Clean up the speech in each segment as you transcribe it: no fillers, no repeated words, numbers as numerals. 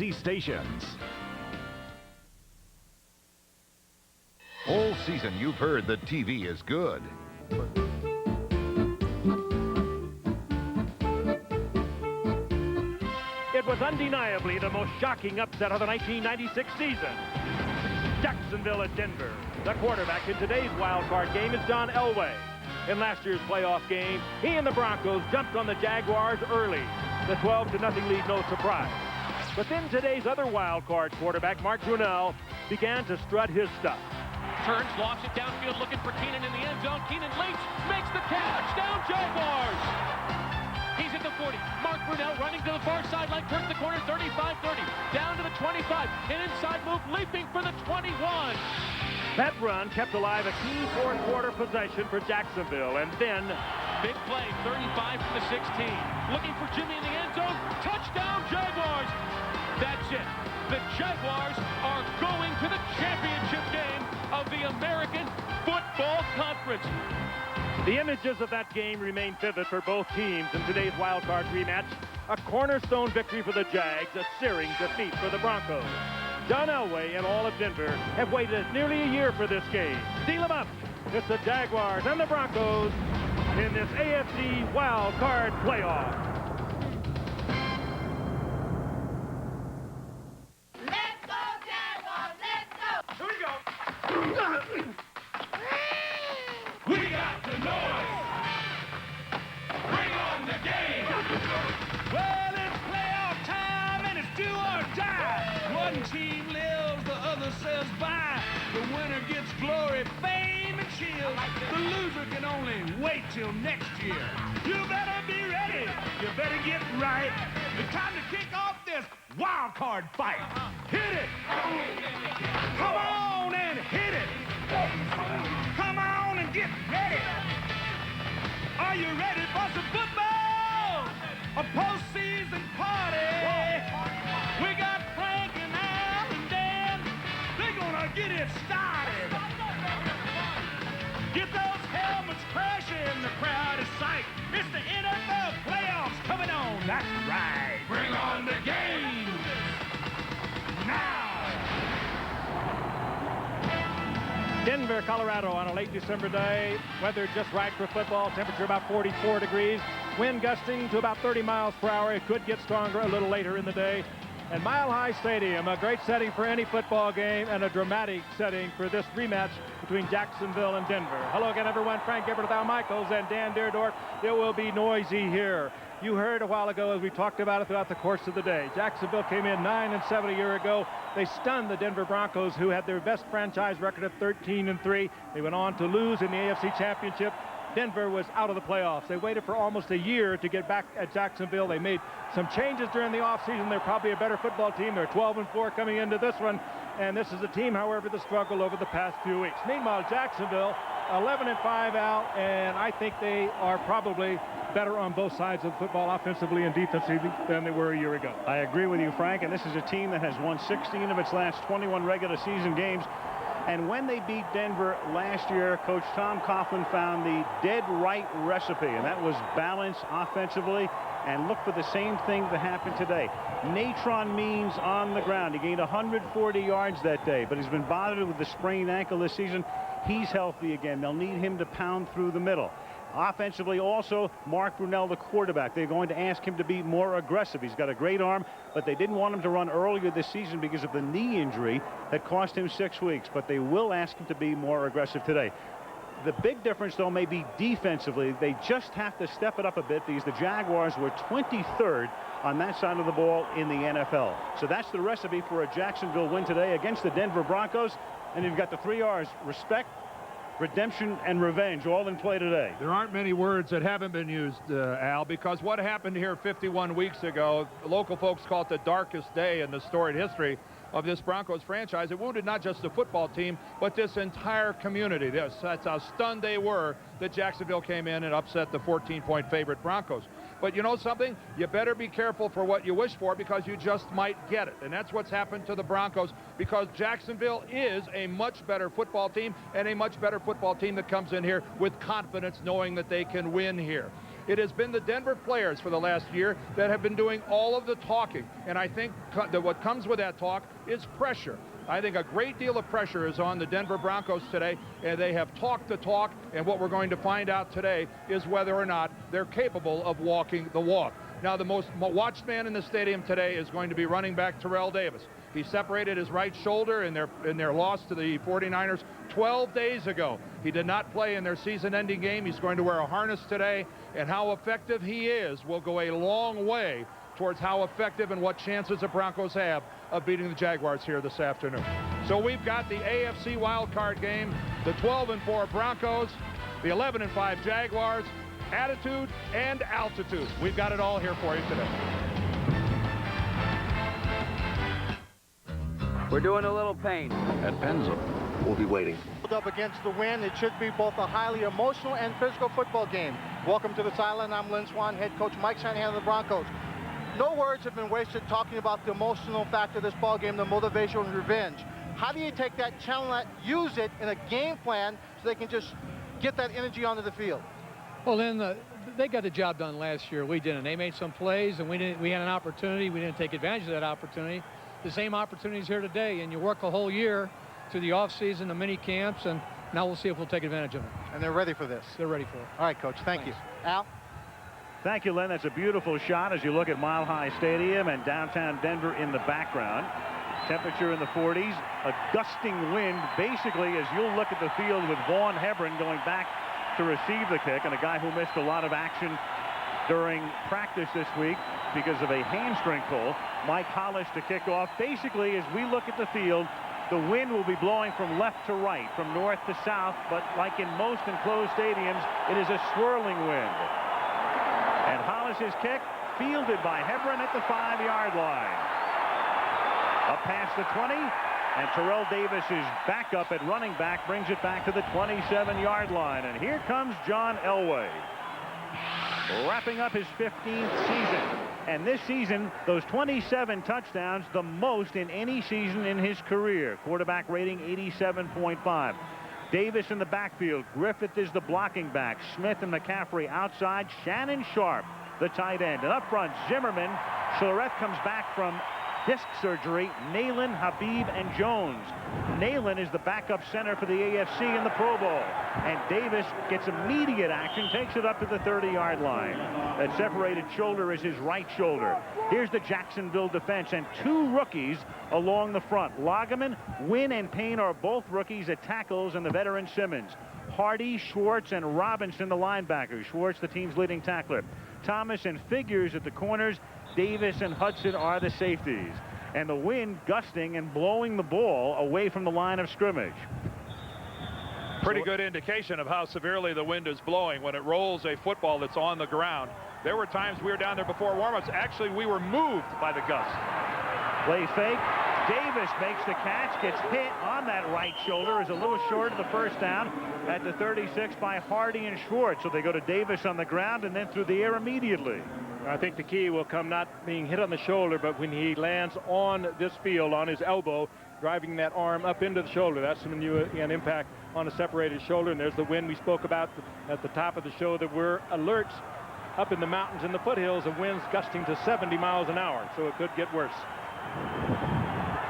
these stations. All season you've heard that TV is good. It was undeniably the most shocking upset of the 1996 season. Jacksonville at Denver. The quarterback in today's wild card game is John Elway. In last year's playoff game, he and the Broncos jumped on the Jaguars early. The 12-0 lead, no surprise. But then today's other wild card quarterback, Mark Brunell, began to strut his stuff. Turns, lofts it downfield, looking for Keenan in the end zone. Keenan leaps, makes the catch. Touchdown, Jaguars! He's at the 40. Mark Brunell running to the far sideline, turns the corner, 35-30. Down to the 25. An inside move, leaping for the 21. That run kept alive a key fourth quarter possession for Jacksonville, and then big play, 35 from the 16. Looking for Jimmy in the end zone. Touchdown, Jaguars! That's it. The Jaguars are going to the championship game of the American Football Conference. The images of that game remain vivid for both teams in today's wild card rematch. A cornerstone victory for the Jags, a searing defeat for the Broncos. John Elway and all of Denver have waited nearly a year for this game. Deal them up. It's the Jaguars and the Broncos in this AFC wild card playoff. Let's go, Jaguars! Let's go! Here we go. We got the noise. Bring on the game. Well, it's playoff time and it's do or die. One team lives, the other says bye. The winner gets glory, fame, and shield. The loser can only wait till next year. You better be ready. You better get right. It's time to kick off this wild card fight. Hit it. Come on and hit it. Come on and get ready. Are you ready for some football? A postseason party. We got Frank and Al and Dan. They're gonna get it started. Get those helmets crashing. The crowd is psyched. It's the NFL playoffs coming on. That's right. Bring on the game. Now. Denver, Colorado on a late December day. Weather just right for football. Temperature about 44 degrees. Wind gusting to about 30 miles per hour. It could get stronger a little later in the day. And Mile High Stadium, a great setting for any football game and a dramatic setting for this rematch between Jacksonville and Denver. Hello again, everyone. Frank Gifford, Al Michaels, and Dan Dierdorf. It will be noisy here. You heard a while ago as we talked about it throughout the course of the day. Jacksonville came in 9-7 a year ago. They stunned the Denver Broncos, who had their best franchise record of 13-3. They went on to lose in the AFC Championship. Denver was out of the playoffs. They waited for almost a year to get back at Jacksonville. They made some changes during the offseason. They're probably a better football team. They're 12-4 coming into this one. And this is a team, however, that struggled over the past few weeks. Meanwhile, Jacksonville, 11-5 out, and I think they are probably better on both sides of the football, offensively and defensively, than they were a year ago. I agree with you, Frank, and this is a team that has won 16 of its last 21 regular season games. And when they beat Denver last year, Coach Tom Coughlin found the dead right recipe, and that was balance offensively. And look for the same thing to happen today. Natron Means on the ground. He gained 140 yards that day, but he's been bothered with the sprained ankle this season. He's healthy again. They'll need him to pound through the middle. Offensively also, Mark Brunell, the quarterback. They're going to ask him to be more aggressive. He's got a great arm, but they didn't want him to run earlier this season because of the knee injury that cost him 6 weeks. But they will ask him to be more aggressive today. The big difference, though, may be defensively. They just have to step it up a bit because the Jaguars were 23rd on that side of the ball in the NFL. So that's the recipe for a Jacksonville win today against the Denver Broncos. And you've got the 3 R's: respect, redemption, and revenge, all in play today. There aren't many words that haven't been used, Al, because what happened here 51 weeks ago, local folks call it the darkest day in the storied history of this Broncos franchise. It wounded not just the football team, but this entire community. That's how stunned they were that Jacksonville came in and upset the 14-point favorite Broncos. But you know something? You better be careful for what you wish for, because you just might get it. And that's what's happened to the Broncos, because Jacksonville is a much better football team, and a much better football team that comes in here with confidence, knowing that they can win here. It has been the Denver players for the last year that have been doing all of the talking. And I think that what comes with that talk is pressure. I think a great deal of pressure is on the Denver Broncos today, and they have talked the talk, and what we're going to find out today is whether or not they're capable of walking the walk. Now, the most watched man in the stadium today is going to be running back Terrell Davis. He separated his right shoulder in their loss to the 49ers 12 days ago. He did not play in their season-ending game. He's going to wear a harness today, and how effective he is will go a long way towards how effective and what chances the Broncos have of beating the Jaguars here this afternoon. So we've got the AFC wildcard game, the 12-4 Broncos, the 11-5 Jaguars, attitude and altitude. We've got it all here for you today. We're doing a little paint. At Penza, we'll be waiting. Up against the wind, it should be both a highly emotional and physical football game. Welcome to the sideline. I'm Lynn Swan, head coach Mike Shanahan of the Broncos. No words have been wasted talking about the emotional factor of this ball game, the motivation and revenge. How do you take that challenge, use it in a game plan so they can just get that energy onto the field? Well, then they got the job done last year. We didn't. They made some plays, and we had an opportunity. We didn't take advantage of that opportunity. The same opportunities here today, and you work a whole year through the offseason, the mini camps, and now we'll see if we'll take advantage of it. And they're ready for this. They're ready for it. All right, Coach. Thank you. Al? Thank you, Len. That's a beautiful shot as you look at Mile High Stadium and downtown Denver in the background. Temperature in the 40s, a gusting wind, basically, as you'll look at the field with Vaughn Hebron going back to receive the kick, and a guy who missed a lot of action during practice this week because of a hamstring pull. Mike Hollis to kick off. Basically, as we look at the field, the wind will be blowing from left to right, from north to south, but like in most enclosed stadiums, it is a swirling wind. And Hollis's kick fielded by Hebron at the 5-yard line. Up past the 20, and Terrell Davis's backup at running back brings it back to the 27-yard line. And here comes John Elway, wrapping up his 15th season. And this season, those 27 touchdowns, the most in any season in his career. Quarterback rating 87.5. Davis in the backfield. Griffith is the blocking back. Smith and McCaffrey outside. Shannon Sharp, the tight end. And up front, Zimmerman. Schlereth comes back from disc surgery. Nalen, Habib, and Jones. Nalen is the backup center for the AFC in the Pro Bowl. And Davis gets immediate action, takes it up to the 30-yard line. That separated shoulder is his right shoulder. Here's the Jacksonville defense and two rookies along the front. Lagerman, Wynn, and Payne are both rookies at tackles, and the veteran Simmons. Hardy, Schwartz, and Robinson, the linebackers. Schwartz, the team's leading tackler. Thomas and Figures at the corners. Davis and Hudson are the safeties. And the wind gusting and blowing the ball away from the line of scrimmage. Pretty good indication of how severely the wind is blowing when it rolls a football that's on the ground. There were times we were down there before warm-ups. Actually, we were moved by the gusts. Play fake. Davis makes the catch, gets hit on that right shoulder, is a little short of the first down at the 36 by Hardy and Schwartz. So they go to Davis on the ground and then through the air immediately. I think the key will come not being hit on the shoulder, but when he lands on this field, on his elbow, driving that arm up into the shoulder. That's when you get impact on a separated shoulder. And there's the wind we spoke about at the top of the show. There were alerts up in the mountains and the foothills of winds gusting to 70 miles an hour, so it could get worse.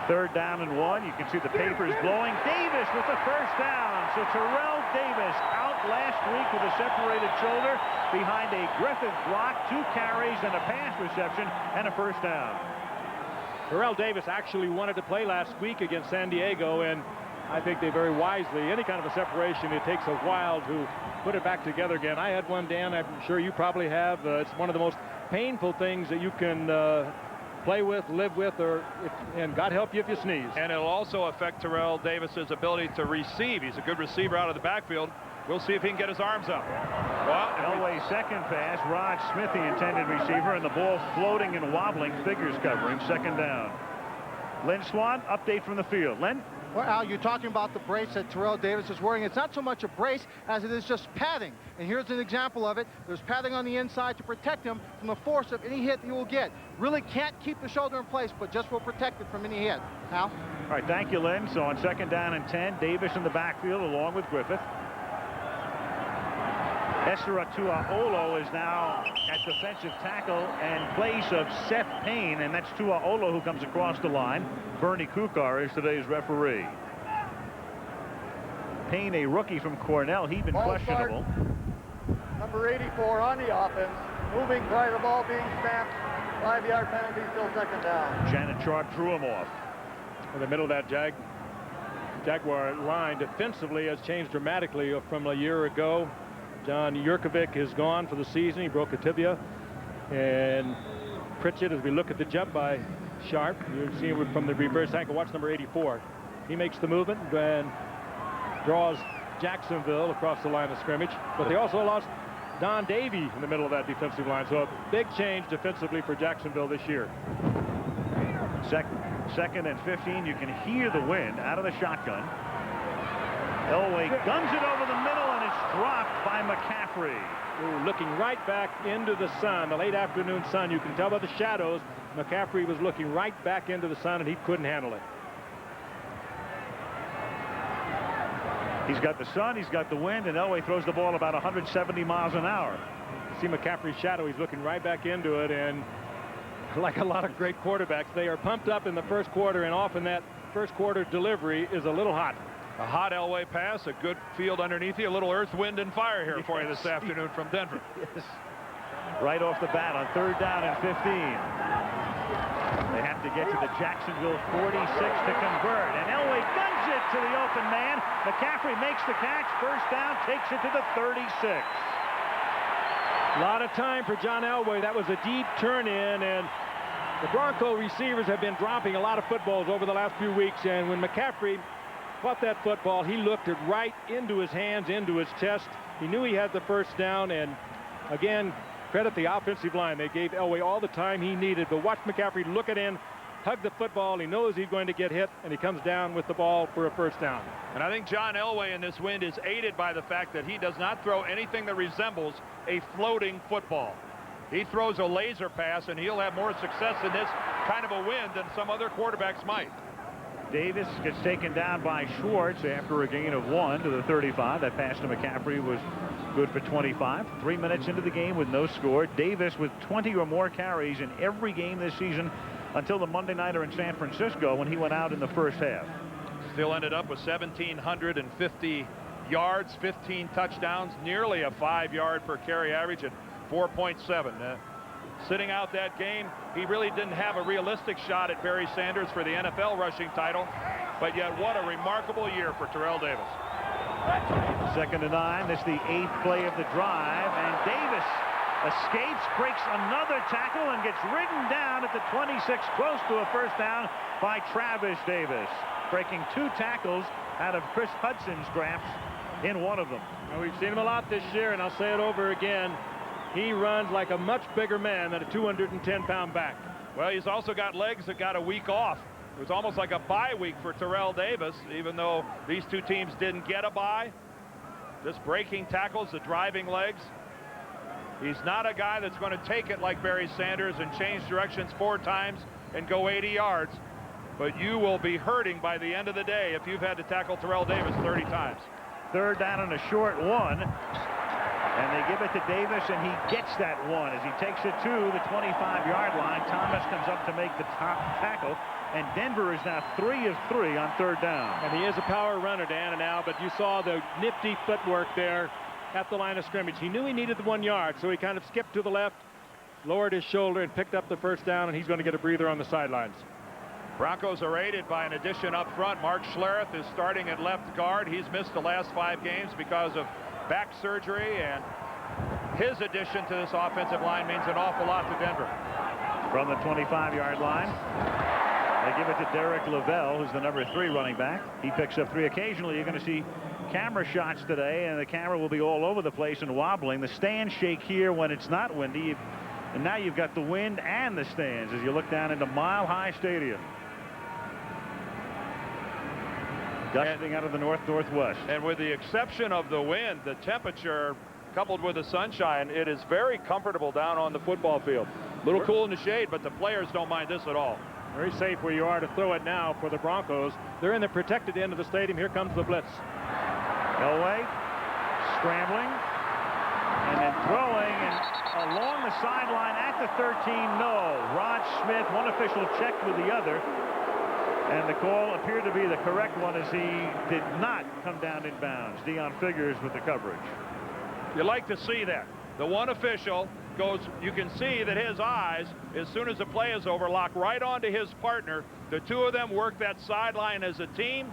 3rd down and 1. You can see the papers blowing. Davis with the first down. So Terrell Davis out last week with a separated shoulder behind a Griffith block, 2 carries and a pass reception and a first down. Terrell Davis actually wanted to play last week against San Diego, and I think they very wisely, any kind of a separation, it takes a while to put it back together again. I had one, Dan, I'm sure you probably have. It's one of the most painful things that you can play with, live with, and God help you if you sneeze. And it'll also affect Terrell Davis's ability to receive. He's a good receiver out of the backfield. We'll see if he can get his arms up. Well, Elway's second pass, Rod Smith, the intended receiver, and the ball floating and wobbling, Figures covering, 2nd down. Len Swan, update from the field. Len? Well, Al, you're talking about the brace that Terrell Davis is wearing. It's not so much a brace as it is just padding. And here's an example of it. There's padding on the inside to protect him from the force of any hit he will get. Really can't keep the shoulder in place, but just will protect it from any hit. Al? All right, thank you, Len. So on 2nd down and 10, Davis in the backfield along with Griffith. Esra Tuaolo is now at defensive tackle in place of Seth Payne, and that's Tuaolo who comes across the line. Bernie Kukar is today's referee. Payne, a rookie from Cornell, he'd been questionable. Number 84 on the offense, moving prior to the ball being snapped. 5-yard penalty, still second down. Shannon Sharp threw him off. In the middle of that Jaguar line defensively has changed dramatically from a year ago. John Jurkovic is gone for the season. He broke a tibia. And Pritchett, as we look at the jump by Sharp, you see it from the reverse ankle. Watch number 84. He makes the movement and draws Jacksonville across the line of scrimmage. But they also lost Don Davey in the middle of that defensive line. So a big change defensively for Jacksonville this year. Second and 15. You can hear the wind out of the shotgun. Elway guns it over the middle, and it's dropped by McCaffrey. Ooh, looking right back into the sun, the late afternoon sun. You can tell by the shadows, McCaffrey was looking right back into the sun, and he couldn't handle it. He's got the sun, he's got the wind, and Elway throws the ball about 170 miles an hour. See McCaffrey's shadow, he's looking right back into it, and like a lot of great quarterbacks, they are pumped up in the first quarter, and often that first quarter delivery is a little hot. A hot Elway pass, a good field underneath you, a little earth, wind, and fire here for you this afternoon from Denver. Yes. Right off the bat on 3rd down and 15. They have to get to the Jacksonville 46 to convert, and Elway guns it to the open man. McCaffrey makes the catch, first down, takes it to the 36. A lot of time for John Elway. That was a deep turn in, and the Bronco receivers have been dropping a lot of footballs over the last few weeks, and when McCaffrey caught that football, he looked it right into his hands, into his chest. He knew he had the first down, and again, credit the offensive line. They gave Elway all the time he needed, but watch McCaffrey look it in, hug the football. He knows he's going to get hit, and he comes down with the ball for a first down. And I think John Elway in this wind is aided by the fact that he does not throw anything that resembles a floating football. He throws a laser pass, and he'll have more success in this kind of a wind than some other quarterbacks might. Davis gets taken down by Schwartz after a gain of 1 to the 35. That pass to McCaffrey was good for 25. 3 minutes into the game with no score. Davis with 20 or more carries in every game this season until the Monday nighter in San Francisco when he went out in the first half. Still ended up with 1,750 yards, 15 touchdowns, nearly a 5-yard per carry average at 4.7. Sitting out that game, he really didn't have a realistic shot at Barry Sanders for the NFL rushing title, but yet what a remarkable year for Terrell Davis. 2nd and 9. This is the 8th play of the drive, and Davis escapes, breaks another tackle, and gets ridden down at the 26, close to a first down by Travis Davis, breaking 2 tackles out of Chris Hudson's drafts in one of them. Well, we've seen him a lot this year, and I'll say it over again. He runs like a much bigger man than a 210-pound back. Well, he's also got legs that got a week off. It was almost like a bye week for Terrell Davis, even though these two teams didn't get a bye. Just breaking tackles, the driving legs. He's not a guy that's going to take it like Barry Sanders and change directions 4 times and go 80 yards. But you will be hurting by the end of the day if you've had to tackle Terrell Davis 30 times. 3rd down and a short 1. And they give it to Davis, and he gets that one as he takes it to the 25-yard line. Thomas comes up to make the top tackle, and Denver is now 3 of 3 on 3rd down. And he is a power runner, Dan and Al, but you saw the nifty footwork there at the line of scrimmage. He knew he needed the 1 yard, so he kind of skipped to the left, lowered his shoulder, and picked up the first down, and he's going to get a breather on the sidelines. Broncos are aided by an addition up front. Mark Schlereth is starting at left guard. He's missed the last 5 games because of back surgery, and his addition to this offensive line means an awful lot to Denver. From the 25-yard line, they give it to Derek Lavelle, who's the number 3 running back. He picks up 3. Occasionally, you're going to see camera shots today, and the camera will be all over the place and wobbling. The stands shake here when it's not windy, and now you've got the wind and the stands as you look down into Mile High Stadium. Gusting out of the north-northwest. And with the exception of the wind, the temperature coupled with the sunshine, it is very comfortable down on the football field. A little cool in the shade, but the players don't mind this at all. Very safe where you are to throw it now for the Broncos. They're in the protected end of the stadium. Here comes the blitz. Elway scrambling, And throwing and along the sideline at the 13, no. Rod Smith, one official checked with the other. And the call appeared to be the correct one as he did not come down in bounds. Dion Figures with the coverage. You like to see that. The one official goes, you can see that his eyes, as soon as the play is over, lock right onto his partner. The two of them work that sideline as a team.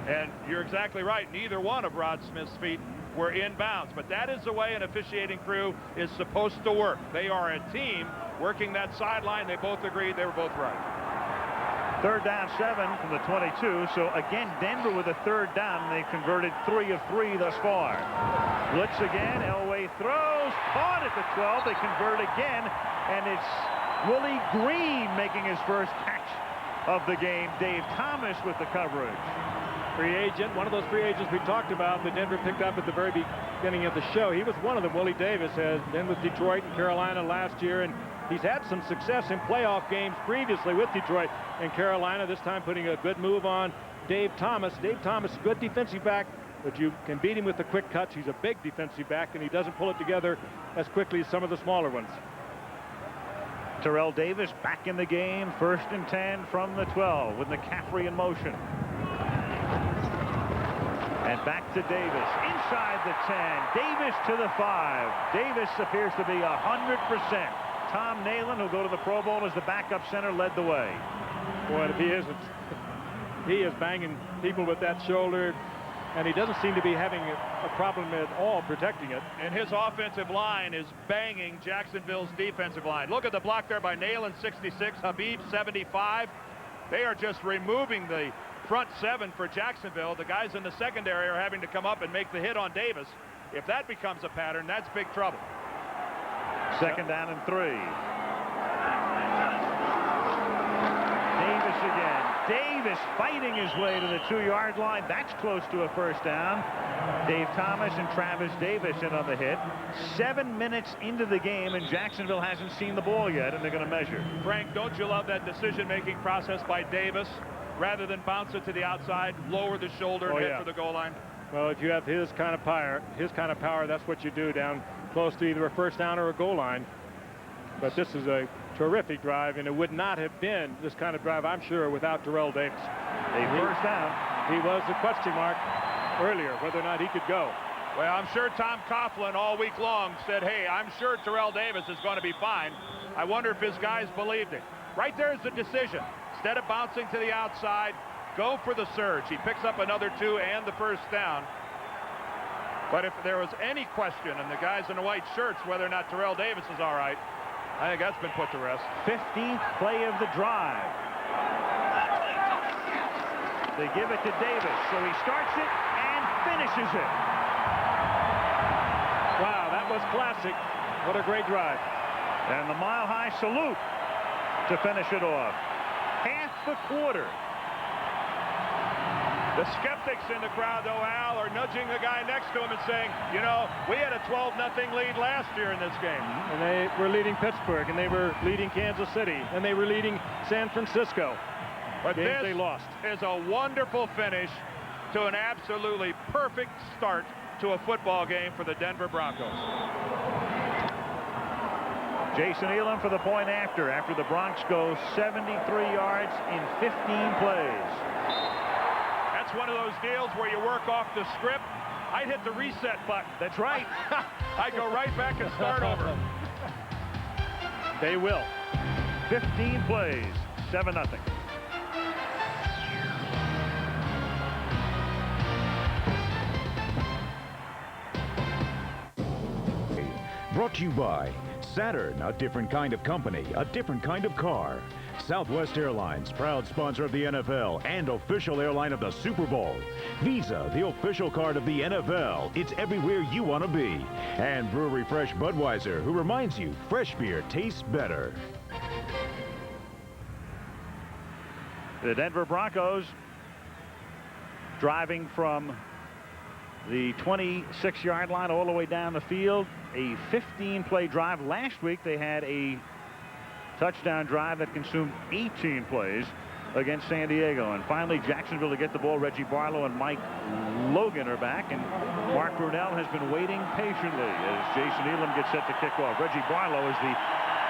And you're exactly right. Neither one of Rod Smith's feet were in bounds. But that is the way an officiating crew is supposed to work. They are a team working that sideline. They both agreed. They were both right. 3rd down 7 from the 22. So again, Denver with a 3rd down. They converted 3 of 3 thus far. Blitz again. Elway throws. Caught at the 12. They convert again. And it's Willie Green making his first catch of the game. Dave Thomas with the coverage. Free agent, one of those free agents we talked about that Denver picked up at the very beginning of the show. He was one of them. Willie Davis has been with Detroit and Carolina last year, and he's had some success in playoff games previously with Detroit and Carolina, this time putting a good move on Dave Thomas. Dave Thomas, good defensive back, but you can beat him with the quick cuts. He's a big defensive back, and he doesn't pull it together as quickly as some of the smaller ones. Terrell Davis back in the game. 1st and 10 from the 12 with McCaffrey in motion. And back to Davis, inside the 10, Davis to the 5. Davis appears to be 100%. Tom Nalen, who'll go to the Pro Bowl as the backup center, led the way. Boy, if he isn't, he is banging people with that shoulder, and he doesn't seem to be having a problem at all protecting it. And his offensive line is banging Jacksonville's defensive line. Look at the block there by Nalen, 66, Habib, 75. They are just removing the front 7 for Jacksonville. The guys in the secondary are having to come up and make the hit on Davis. If that becomes a pattern, that's big trouble. 2nd down and 3. Davis again. Davis fighting his way to the 2-yard line. That's close to a 1st down. Dave Thomas and Travis Davis in on the hit. 7 minutes into the game, and Jacksonville hasn't seen the ball yet, and they're going to measure. Frank, don't you love that decision-making process by Davis? Rather than bounce it to the outside, lower the shoulder and head for the goal line. Well, if you have his kind of power, that's what you do down close to either a 1st down or a goal line. But this is a terrific drive, and it would not have been this kind of drive, I'm sure, without Terrell Davis. A 1st down. He was the question mark earlier, whether or not he could go. Well, I'm sure Tom Coughlin all week long said, hey, I'm sure Terrell Davis is going to be fine. I wonder if his guys believed it. Right there is the decision. Instead of bouncing to the outside, go for the surge. He picks up another 2 and the 1st down. But if there was any question in the guys in the white shirts whether or not Terrell Davis is all right, I think that's been put to rest. 15th play of the drive. They give it to Davis, so he starts it and finishes it. Wow, that was classic. What a great drive. And the mile-high salute to finish it off. Half the quarter. The skeptics in the crowd, though, Al, are nudging the guy next to him and saying, you know, we had a 12-0 lead last year in this game. And they were leading Pittsburgh, and they were leading Kansas City, and they were leading San Francisco. But Games this they lost. Is a wonderful finish to an absolutely perfect start to a football game for the Denver Broncos. Jason Elam for the point after the Bronx go 73 yards in 15 plays. That's one of those deals where you work off the script. I'd hit the reset button. That's right. I'd go right back and start over. They will. 15 plays, 7-0. Brought to you by Saturn, a different kind of company, a different kind of car. Southwest Airlines, proud sponsor of the NFL and official airline of the Super Bowl. Visa, the official card of the NFL. It's everywhere you want to be. And Brewery Fresh Budweiser, who reminds you fresh beer tastes better. The Denver Broncos driving from the 26-yard line all the way down the field. A 15-play drive. Last week they had a touchdown drive that consumed 18 plays against San Diego. And finally Jacksonville to get the ball. Reggie Barlow and Mike Logan are back, and Mark Brunell has been waiting patiently as Jason Elam gets set to kick off. Reggie Barlow is the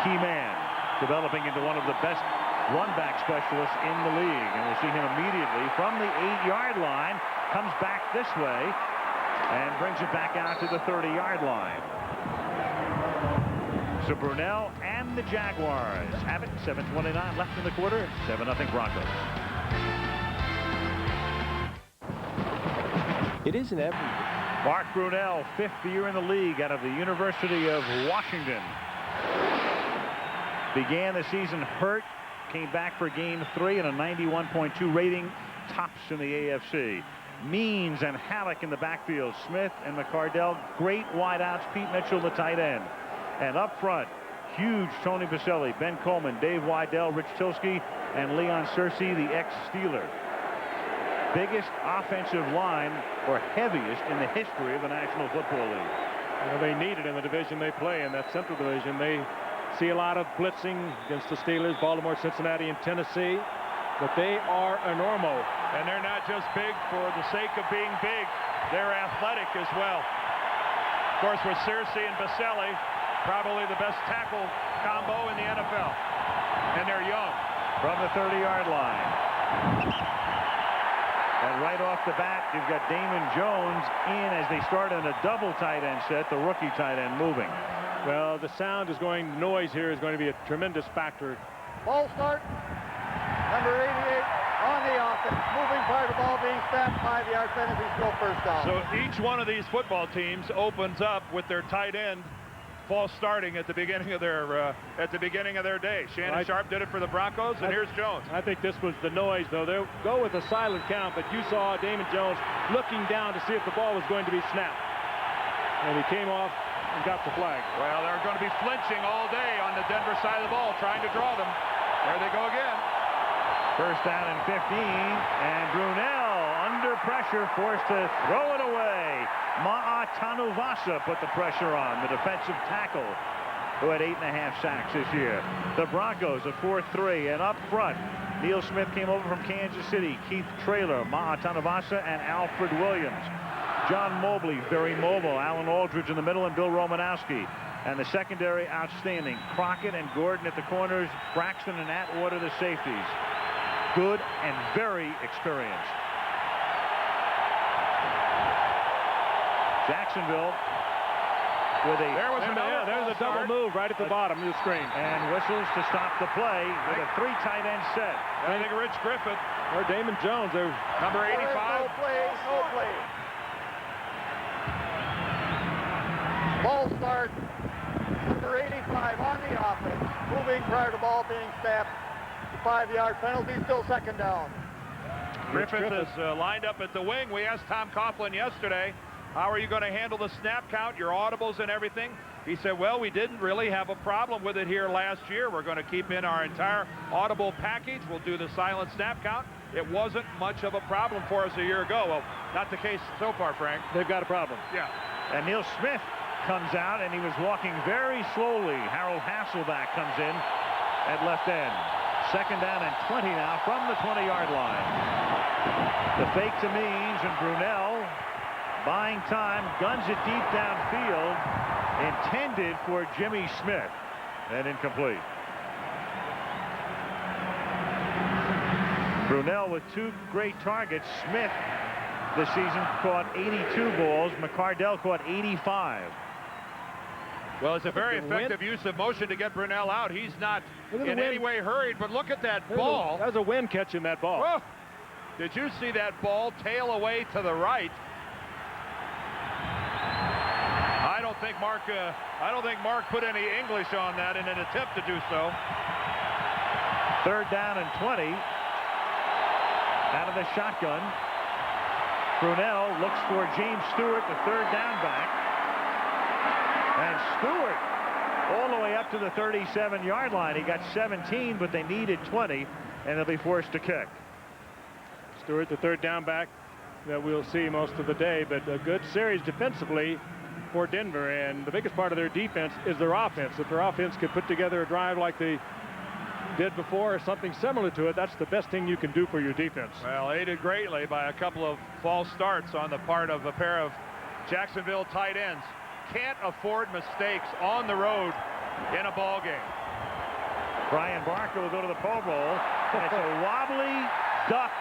key man, developing into one of the best run-back specialists in the league. And we'll see him immediately from the 8-yard line, comes back this way, and brings it back out to the 30-yard line. So Brunell and the Jaguars have it. 7:29 left in the quarter. 7-0 Broncos. It isn't every. Mark Brunell, 5th year in the league out of the University of Washington. Began the season hurt, came back for game 3 and a 91.2 rating, tops in the AFC. Means and Halleck in the backfield. Smith and McCardell, great wideouts. Pete Mitchell, the tight end. And up front, huge Tony Baselli, Ben Coleman, Dave Wydell, Rich Tilsky, and Leon Searcy, the ex-Steeler. Biggest offensive line, or heaviest, in the history of the National Football League. Well, they need it in the division they play in, that Central Division. They see a lot of blitzing against the Steelers, Baltimore, Cincinnati, and Tennessee. But they are enormous. And they're not just big for the sake of being big. They're athletic as well. Of course, with Searcy and Baselli, probably the best tackle combo in the NFL. And they're young. From the 30-yard line. And right off the bat, you've got Damon Jones in as they start in a double tight end set, the rookie tight end moving. Well, the sound is going, noise here is going to be a tremendous factor. Ball start. Number 88 on the offense. Moving prior to ball being snapped. 5-yard penalty, still first down. So each one of these football teams opens up with their tight end false starting at the beginning of their day. Shannon Sharp did it for the Broncos, and here's Jones. I think this was the noise, though. They'll go with a silent count, but you saw Damon Jones looking down to see if the ball was going to be snapped. And he came off and got the flag. Well, they're going to be flinching all day on the Denver side of the ball, trying to draw them. There they go again. First down and 15, and Brunell under pressure, forced to throw it away. Ma'atanuvasa put the pressure on, the defensive tackle, who had 8.5 sacks this year. The Broncos at 4-3, and up front, Neil Smith came over from Kansas City, Keith Traylor, Ma'atanuvasa, and Alfred Williams. John Mobley, very mobile, Alan Aldridge in the middle, and Bill Romanowski. And the secondary outstanding, Crockett and Gordon at the corners, Braxton and Atwater the safeties. Good and very experienced. Jacksonville with a there's a double move right at the bottom of the screen, and whistles to stop the play with a 3 tight end set. I think Rich Griffith or Damon Jones, they're number 85. No play. Ball start. Number 85 on the offense, moving prior to ball being snapped. 5-yard penalty, still second down. Griffith is lined up at the wing. We asked Tom Coughlin yesterday, how are you going to handle the snap count, your audibles and everything? He said, well, we didn't really have a problem with it here last year. We're going to keep in our entire audible package. We'll do the silent snap count. It wasn't much of a problem for us a year ago. Well, not the case so far, Frank. They've got a problem. Yeah. And Neil Smith comes out, and he was walking very slowly. Harold Hasselback comes in at left end. Second down and 20 now from the 20-yard line. The fake to Means, and Brunell buying time, guns it deep downfield, intended for Jimmy Smith, and incomplete. Brunell with 2 great targets. Smith this season caught 82 balls. McCardell caught 85. Well, it's a very effective use of motion to get Brunell out. He's not in any way hurried, but look at that ball. That was a wind catch in that ball. Oh, did you see that ball tail away to the right? I don't think Mark put any English on that in an attempt to do so. Third down and 20. Out of the shotgun. Brunell looks for James Stewart, the third down back. And Stewart all the way up to the 37-yard line. He got 17, but they needed 20, and they'll be forced to kick. Stewart, the third down back that we'll see most of the day, but a good series defensively for Denver, and the biggest part of their defense is their offense. If their offense could put together a drive like they did before, or something similar to it, that's the best thing you can do for your defense. Well, aided greatly by a couple of false starts on the part of a pair of Jacksonville tight ends. Can't afford mistakes on the road in a ball game. Brian Barker will go to the Pro Bowl. It's a wobbly duck.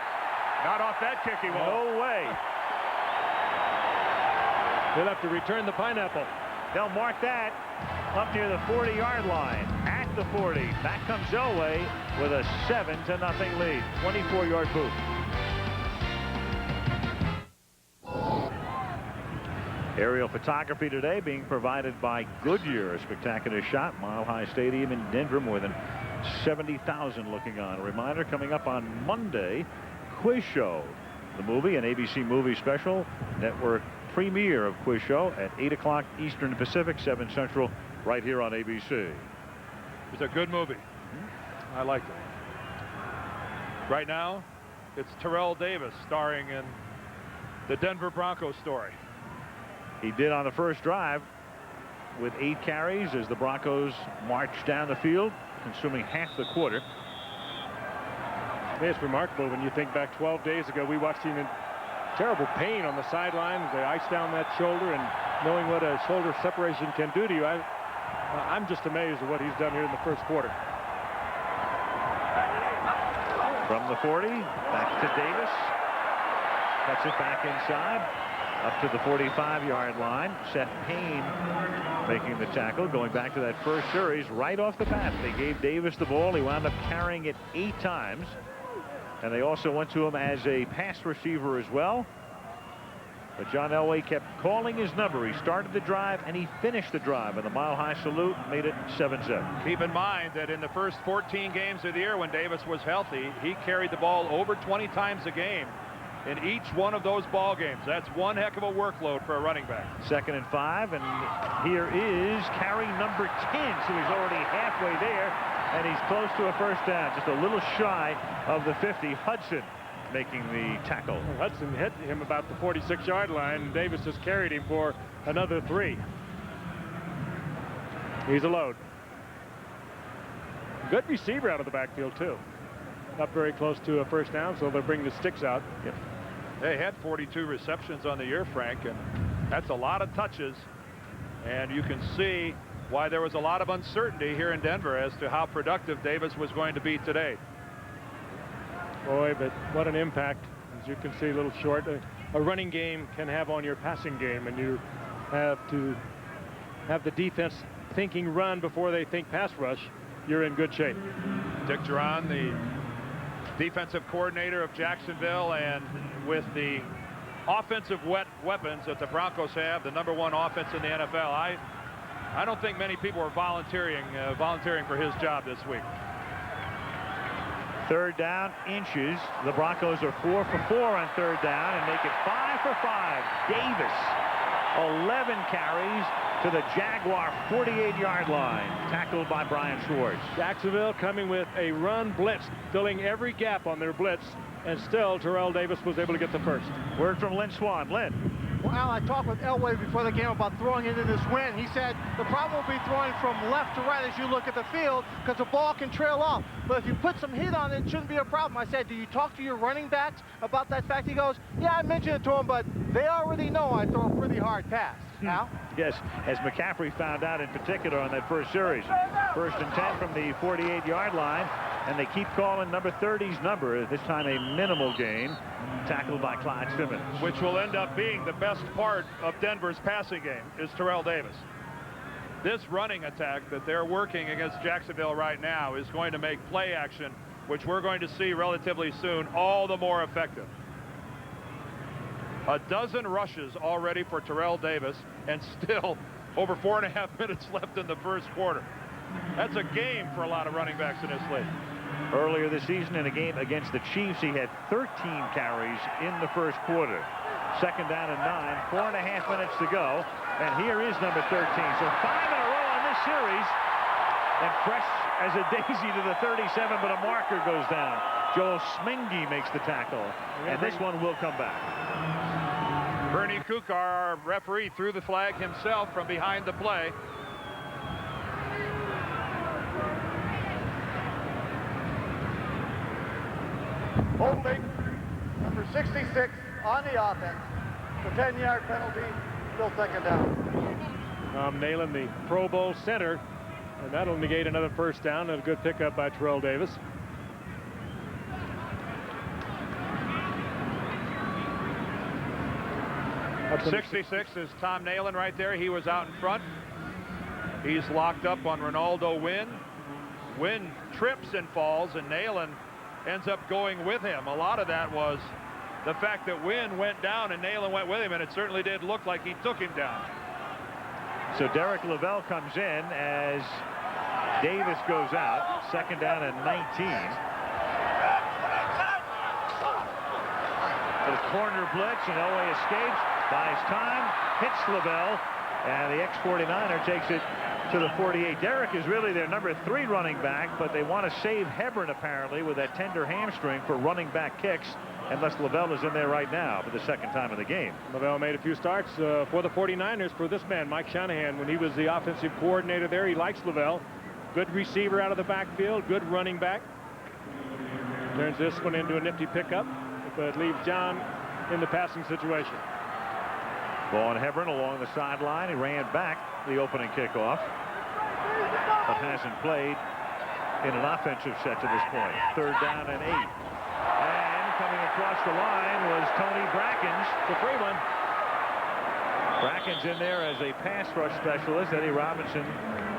Not off that kick, he won't. No way. He'll have to return the pineapple. They'll mark that up near the 40-yard line. At the 40, back comes Elway with a 7-0 lead. 24-yard boot. Aerial photography today being provided by Goodyear. A spectacular shot. Mile High Stadium in Denver. More than 70,000 looking on. A reminder, coming up on Monday, Quiz Show. The movie, an ABC movie special. Network premiere of Quiz Show at 8 o'clock Eastern Pacific, 7 Central, right here on ABC. It's a good movie. I liked it. Right now, it's Terrell Davis starring in the Denver Broncos story. He did on the first drive with 8 carries as the Broncos marched down the field, consuming half the quarter. It's remarkable when you think back 12 days ago, we watched him in terrible pain on the sideline. They iced down that shoulder, and knowing what a shoulder separation can do to you, I'm just amazed at what he's done here in the first quarter. From the 40, back to Davis. Cuts it back inside. Up to the 45-yard line. Seth Payne making the tackle. Going back to that first series, right off the bat, they gave Davis the ball. He wound up carrying it 8 times. And they also went to him as a pass receiver as well. But John Elway kept calling his number. He started the drive and he finished the drive. And the Mile High salute made it 7-7. Keep in mind that in the first 14 games of the year when Davis was healthy, he carried the ball over 20 times a game in each one of those ball games. That's one heck of a workload for a running back. 2nd and 5, and here is carry number 10. So he's already halfway there, and he's close to a first down, just a little shy of the 50. Hudson making the tackle. Well, Hudson hit him about the 46-yard line, and Davis has carried him for another 3. He's a load. Good receiver out of the backfield, too. Not very close to a first down, so they'll bring the sticks out. Yep. They had 42 receptions on the year, Frank, and that's a lot of touches. And you can see why there was a lot of uncertainty here in Denver as to how productive Davis was going to be today. Boy, but what an impact. As you can see, a little short. A running game can have on your passing game, and you have to have the defense thinking run before they think pass rush. You're in good shape. Dick Duran, the defensive coordinator of Jacksonville, and with the offensive weapons that the Broncos have, the #1 offense in the NFL, I don't think many people are volunteering for his job this week. 3rd down, inches. The Broncos are 4 for 4 on 3rd down and make it 5 for 5. Davis, 11 carries to the Jaguar 48-yard line. Tackled by Brian Schwartz. Jacksonville coming with a run blitz, filling every gap on their blitz, and still Terrell Davis was able to get the first. Word from Lynn Swan. Lynn. Well, Al, I talked with Elway before the game about throwing into this wind. He said the problem will be throwing from left to right as you look at the field because the ball can trail off. But if you put some heat on it, it shouldn't be a problem. I said, do you talk to your running backs about that fact? He goes, yeah, I mentioned it to them, but they already know I throw a pretty hard pass. Al? Yes, as McCaffrey found out in particular on that first series. 1st and 10 from the 48-yard line, and they keep calling number 30's number, this time a minimal gain, tackled by Clyde Simmons. Which will end up being the best part of Denver's passing game, is Terrell Davis. This running attack that they're working against Jacksonville right now is going to make play action, which we're going to see relatively soon, all the more effective. A dozen rushes already for Terrell Davis, and still over 4.5 minutes left in the first quarter. That's a game for a lot of running backs in this league. Earlier this season in a game against the Chiefs, he had 13 carries in the first quarter. 2nd down and 9, 4.5 minutes to go, and here is number 13. So 5 in a row on this series, and fresh as a daisy to the 37, but a marker goes down. Joel Smingy makes the tackle, and this one will come back. Bernie Kukar, our referee, threw the flag himself from behind the play. Holding number 66 on the offense. The 10-yard penalty, still second down. Tom Nalen, the Pro Bowl center, and that'll negate another first down and a good pickup by Terrell Davis. Up 66 is Tom Nalen right there. He was out in front. He's locked up on Ronaldo Wynn. Wynn trips and falls, and Nalen ends up going with him. A lot of that was the fact that Wynn went down and Nalen went with him, and it certainly did look like he took him down. So Derek Lavelle comes in as Davis goes out. Second down and 19. The corner blitz, and Elway escapes, buys time, hits Lavelle, and the ex-49er takes it to the 48. Derek is really their number 3 running back, but they want to save Hebron apparently with that tender hamstring for running back kicks, unless Lavelle is in there right now for the second time in the game. Lavelle made a few starts for the 49ers for this man, Mike Shanahan, when he was the offensive coordinator there. He likes Lavelle. Good receiver out of the backfield, good running back. Turns this one into a nifty pickup, but leaves John in the passing situation. Vaughn Hebron along the sideline. He ran back the opening kickoff, but hasn't played in an offensive set to this point. Third down and 8. And coming across the line was Tony Brackens, the free one. Brackens in there as a pass rush specialist. Eddie Robinson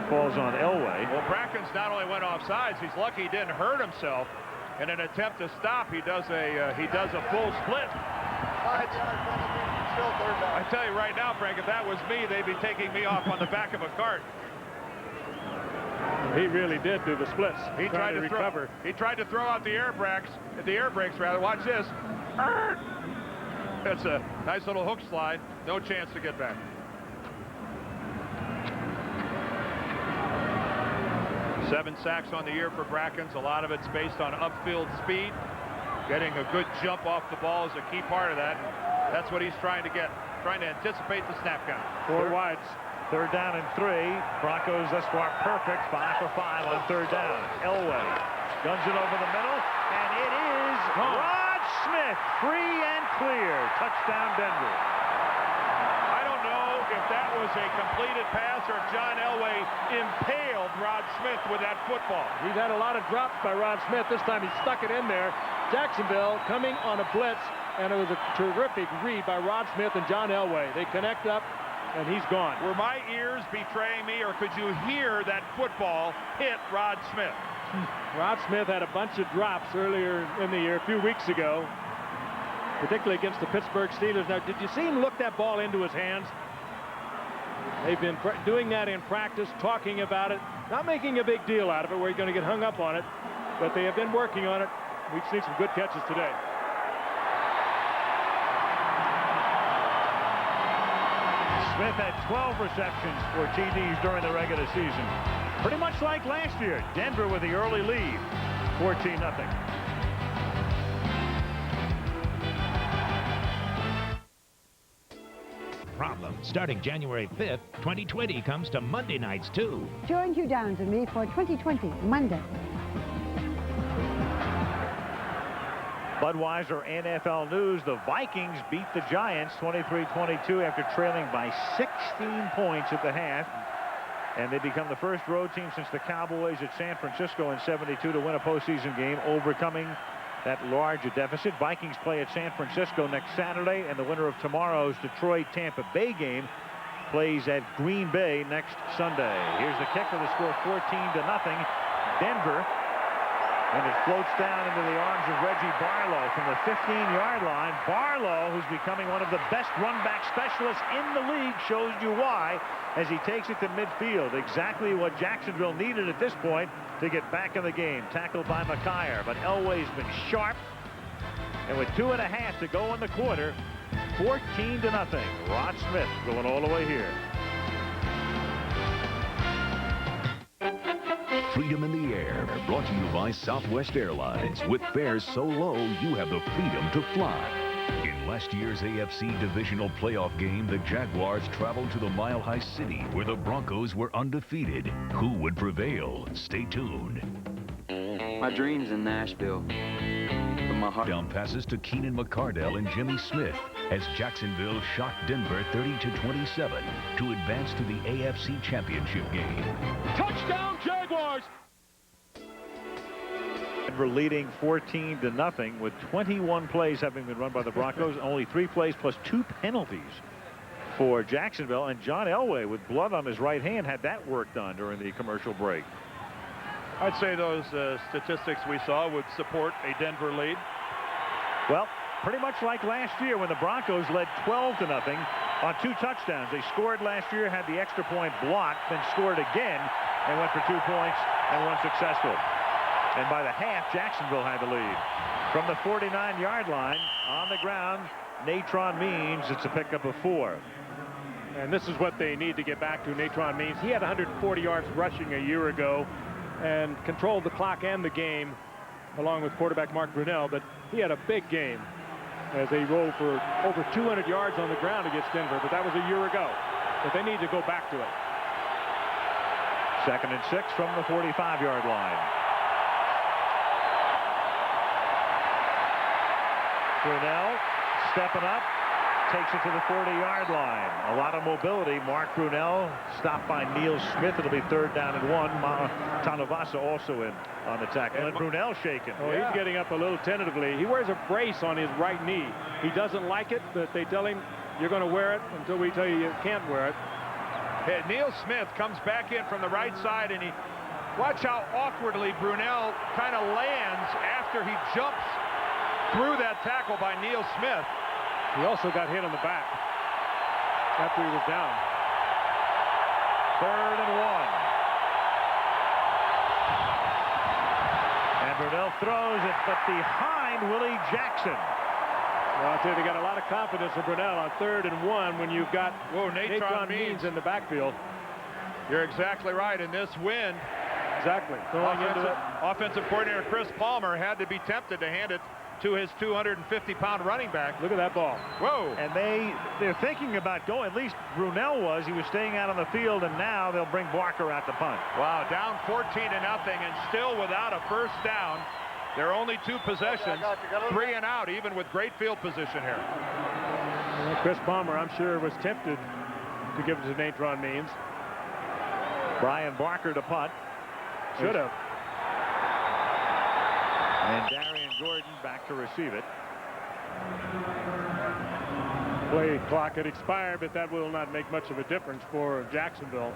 falls on Elway. Well, Brackens not only went off sides, he's lucky he didn't hurt himself. In an attempt to stop, he does a full split. 5-yard penalty, still third down. I tell you right now, Frank, if that was me, they'd be taking me off on the back of a cart. He really did do the splits. He tried to recover. He tried to throw out the air brakes. Watch this. It's a nice little hook slide. No chance to get back. 7 sacks on the year for Brackens. A lot of it's based on upfield speed. Getting a good jump off the ball is a key part of that. And that's what he's trying to get. Trying to anticipate the snap count. 4 wides. Third down and 3. Broncos thus far perfect. 5 for 5 on third down. Elway guns it over the middle, and it is Rod Smith, free and clear. Touchdown Denver. I don't know if that was a completed pass or if John Elway impaled Rod Smith with that football. He's had a lot of drops by Rod Smith. This time he stuck it in there. Jacksonville coming on a blitz, and it was a terrific read by Rod Smith and John Elway. They connect up, and he's gone. Were my ears betraying me, or could you hear that football hit Rod Smith? Rod Smith had a bunch of drops earlier in the year, a few weeks ago, particularly against the Pittsburgh Steelers. Now, did you see him look that ball into his hands? They've been doing that in practice, talking about it, not making a big deal out of it where you're going to get hung up on it, but they have been working on it. We've seen some good catches today. Smith had 12 receptions for TDs during the regular season. Pretty much like last year. Denver with the early lead, 14-0. Problem. Starting January 5th, 2020 comes to Monday nights, too. Join Hugh Downs and me for 2020, Monday. Budweiser NFL news. The Vikings beat the Giants 23-22 after trailing by 16 points at the half. And they become the first road team since the Cowboys at San Francisco in '72 to win a postseason game, overcoming that large deficit. Vikings play at San Francisco next Saturday, and the winner of tomorrow's Detroit-Tampa Bay game plays at Green Bay next Sunday. Here's the kicker. The score 14-0. Denver. And it floats down into the arms of Reggie Barlow from the 15-yard line. Barlow, who's becoming one of the best run-back specialists in the league, shows you why as he takes it to midfield. Exactly what Jacksonville needed at this point to get back in the game. Tackled by McKyer, but Elway's been sharp. And with 2.5 to go in the quarter, 14-0. Rod Smith going all the way here. Freedom in the Air, brought to you by Southwest Airlines. With fares so low, you have the freedom to fly. In last year's AFC divisional playoff game, the Jaguars traveled to the Mile High City, where the Broncos were undefeated. Who would prevail? Stay tuned. My dream's in Nashville, but my heart. Down passes to Keenan McCardell and Jimmy Smith as Jacksonville shocked Denver 30-27 to advance to the AFC Championship game. Touchdown, Jaguars! Denver leading 14-0 with 21 plays having been run by the Broncos. Only 3 plays plus 2 penalties for Jacksonville. And John Elway, with blood on his right hand, had that work done during the commercial break. I'd say those statistics we saw would support a Denver lead. Well, pretty much like last year when the Broncos led 12-0 on 2 touchdowns. They scored last year, had the extra point blocked, then scored again and went for 2 points and were unsuccessful. And by the half, Jacksonville had the lead. From the 49-yard line on the ground, Natron Means, it's a pickup of 4. And this is what they need to get back to. Natron Means, he had 140 yards rushing a year ago and controlled the clock and the game along with quarterback Mark Brunell, but he had a big game as they rolled for over 200 yards on the ground against Denver, but that was a year ago. But they need to go back to it. 2nd and 6 from the 45-yard line. Brunell stepping up, takes it to the 40-yard line. A lot of mobility. Mark Brunell stopped by Neil Smith. It'll be 3rd down and 1. Tanavasa also in on the tackle. And Brunell shaking. Oh, he's getting up a little tentatively. He wears a brace on his right knee. He doesn't like it, but they tell him you're going to wear it until we tell you you can't wear it. Hey, Neil Smith comes back in from the right side, and watch how awkwardly Brunell kind of lands after he jumps through that tackle by Neil Smith. He also got hit on the back after he was down. 3rd and 1. And Brunell throws it, but behind Willie Jackson. Well, I'll tell you, they got a lot of confidence in Brunell on 3rd and 1 when you've got Natron Means in the backfield. You're exactly right. In this wind, exactly. Offensive coordinator Chris Palmer had to be tempted to hand it to his 250-pound running back. Look at that ball. Whoa. And they're thinking about going, at least Brunell was. He was staying out on the field, and now they'll bring Barker out to punt. Wow, down 14-0 and still without a first down. There are only 2 possessions, 3 and out, even with great field position here. Well, Chris Palmer, I'm sure, was tempted to give it to Natron Means. Brian Barker to punt. Should have. And Darian Gordon back to receive it. Play clock had expired, but that will not make much of a difference for Jacksonville.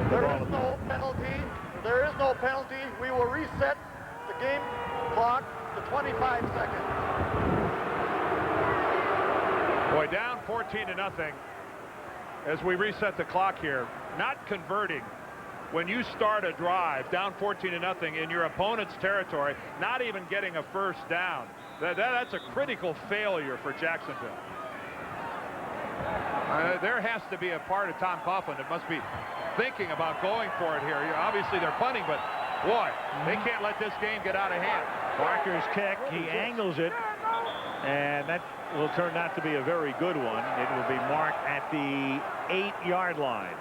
There is no penalty. There is no penalty. We will reset the game clock to 25 seconds. Boy, down 14-0 as we reset the clock here. Not converting when you start a drive down 14-0 in your opponent's territory, not even getting a first down. That's a critical failure for Jacksonville. There has to be a part of Tom Coughlin that must be thinking about going for it here. Obviously they're punting, but boy, they can't let this game get out of hand. Barker's kick, he angles it, and that will turn out to be a very good one. It will be marked at the 8-yard line.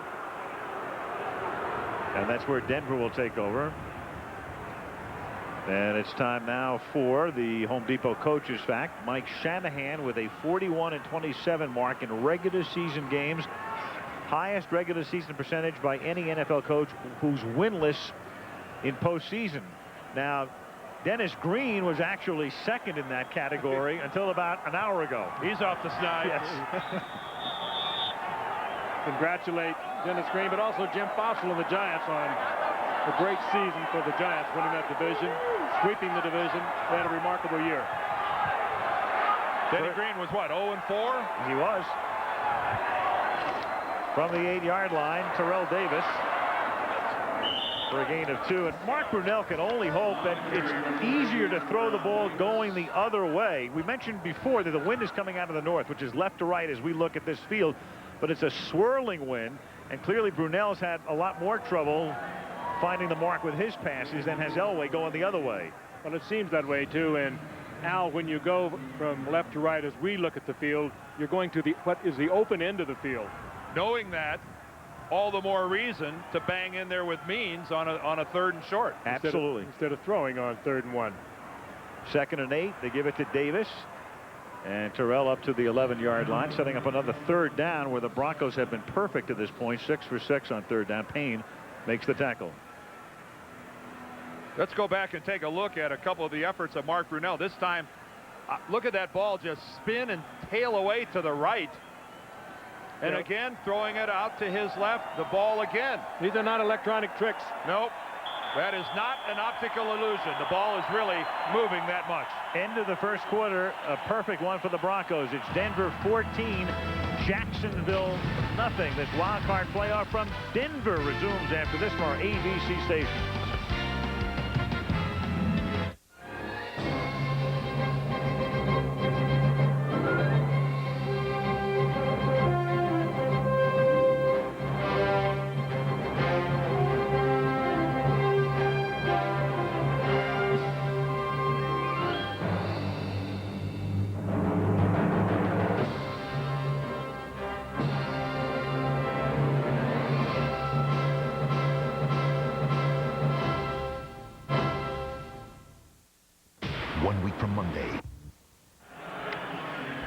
And that's where Denver will take over. And it's time now for the Home Depot coaches fact. Mike Shanahan with a 41-27 mark in regular season games. Highest regular season percentage by any NFL coach who's winless in postseason. Now, Dennis Green was actually second in that category until about an hour ago. He's off the snide. Yes. Congratulate Dennis Green, but also Jim Fossil and the Giants on a great season for the Giants, winning that division, sweeping the division. They had a remarkable year. Denny Green was what, 0-4? He was. From the 8-yard line, Terrell Davis for a gain of 2. And Mark Brunell can only hope that it's easier to throw the ball going the other way. We mentioned before that the wind is coming out of the north, which is left to right as we look at this field. But it's a swirling wind, and clearly Brunell's had a lot more trouble finding the mark with his passes than has Elway going the other way. Well, it seems that way, too. And, Al, when you go from left to right as we look at the field, you're going to what is the open end of the field. Knowing that, all the more reason to bang in there with Means on a 3rd and short. Absolutely. Instead of throwing on 3rd and 1. 2nd and 8. They give it to Davis. And Terrell up to the 11-yard line, setting up another 3rd down where the Broncos have been perfect at this point. 6 for 6 on 3rd down. Payne makes the tackle. Let's go back and take a look at a couple of the efforts of Mark Brunell. This time, look at that ball just spin and tail away to the right. And again, throwing it out to his left, the ball again. These are not electronic tricks. Nope. That is not an optical illusion. The ball is really moving that much. End of the first quarter, a perfect one for the Broncos. It's Denver 14, Jacksonville nothing. This wild card playoff from Denver resumes after this from our ABC station.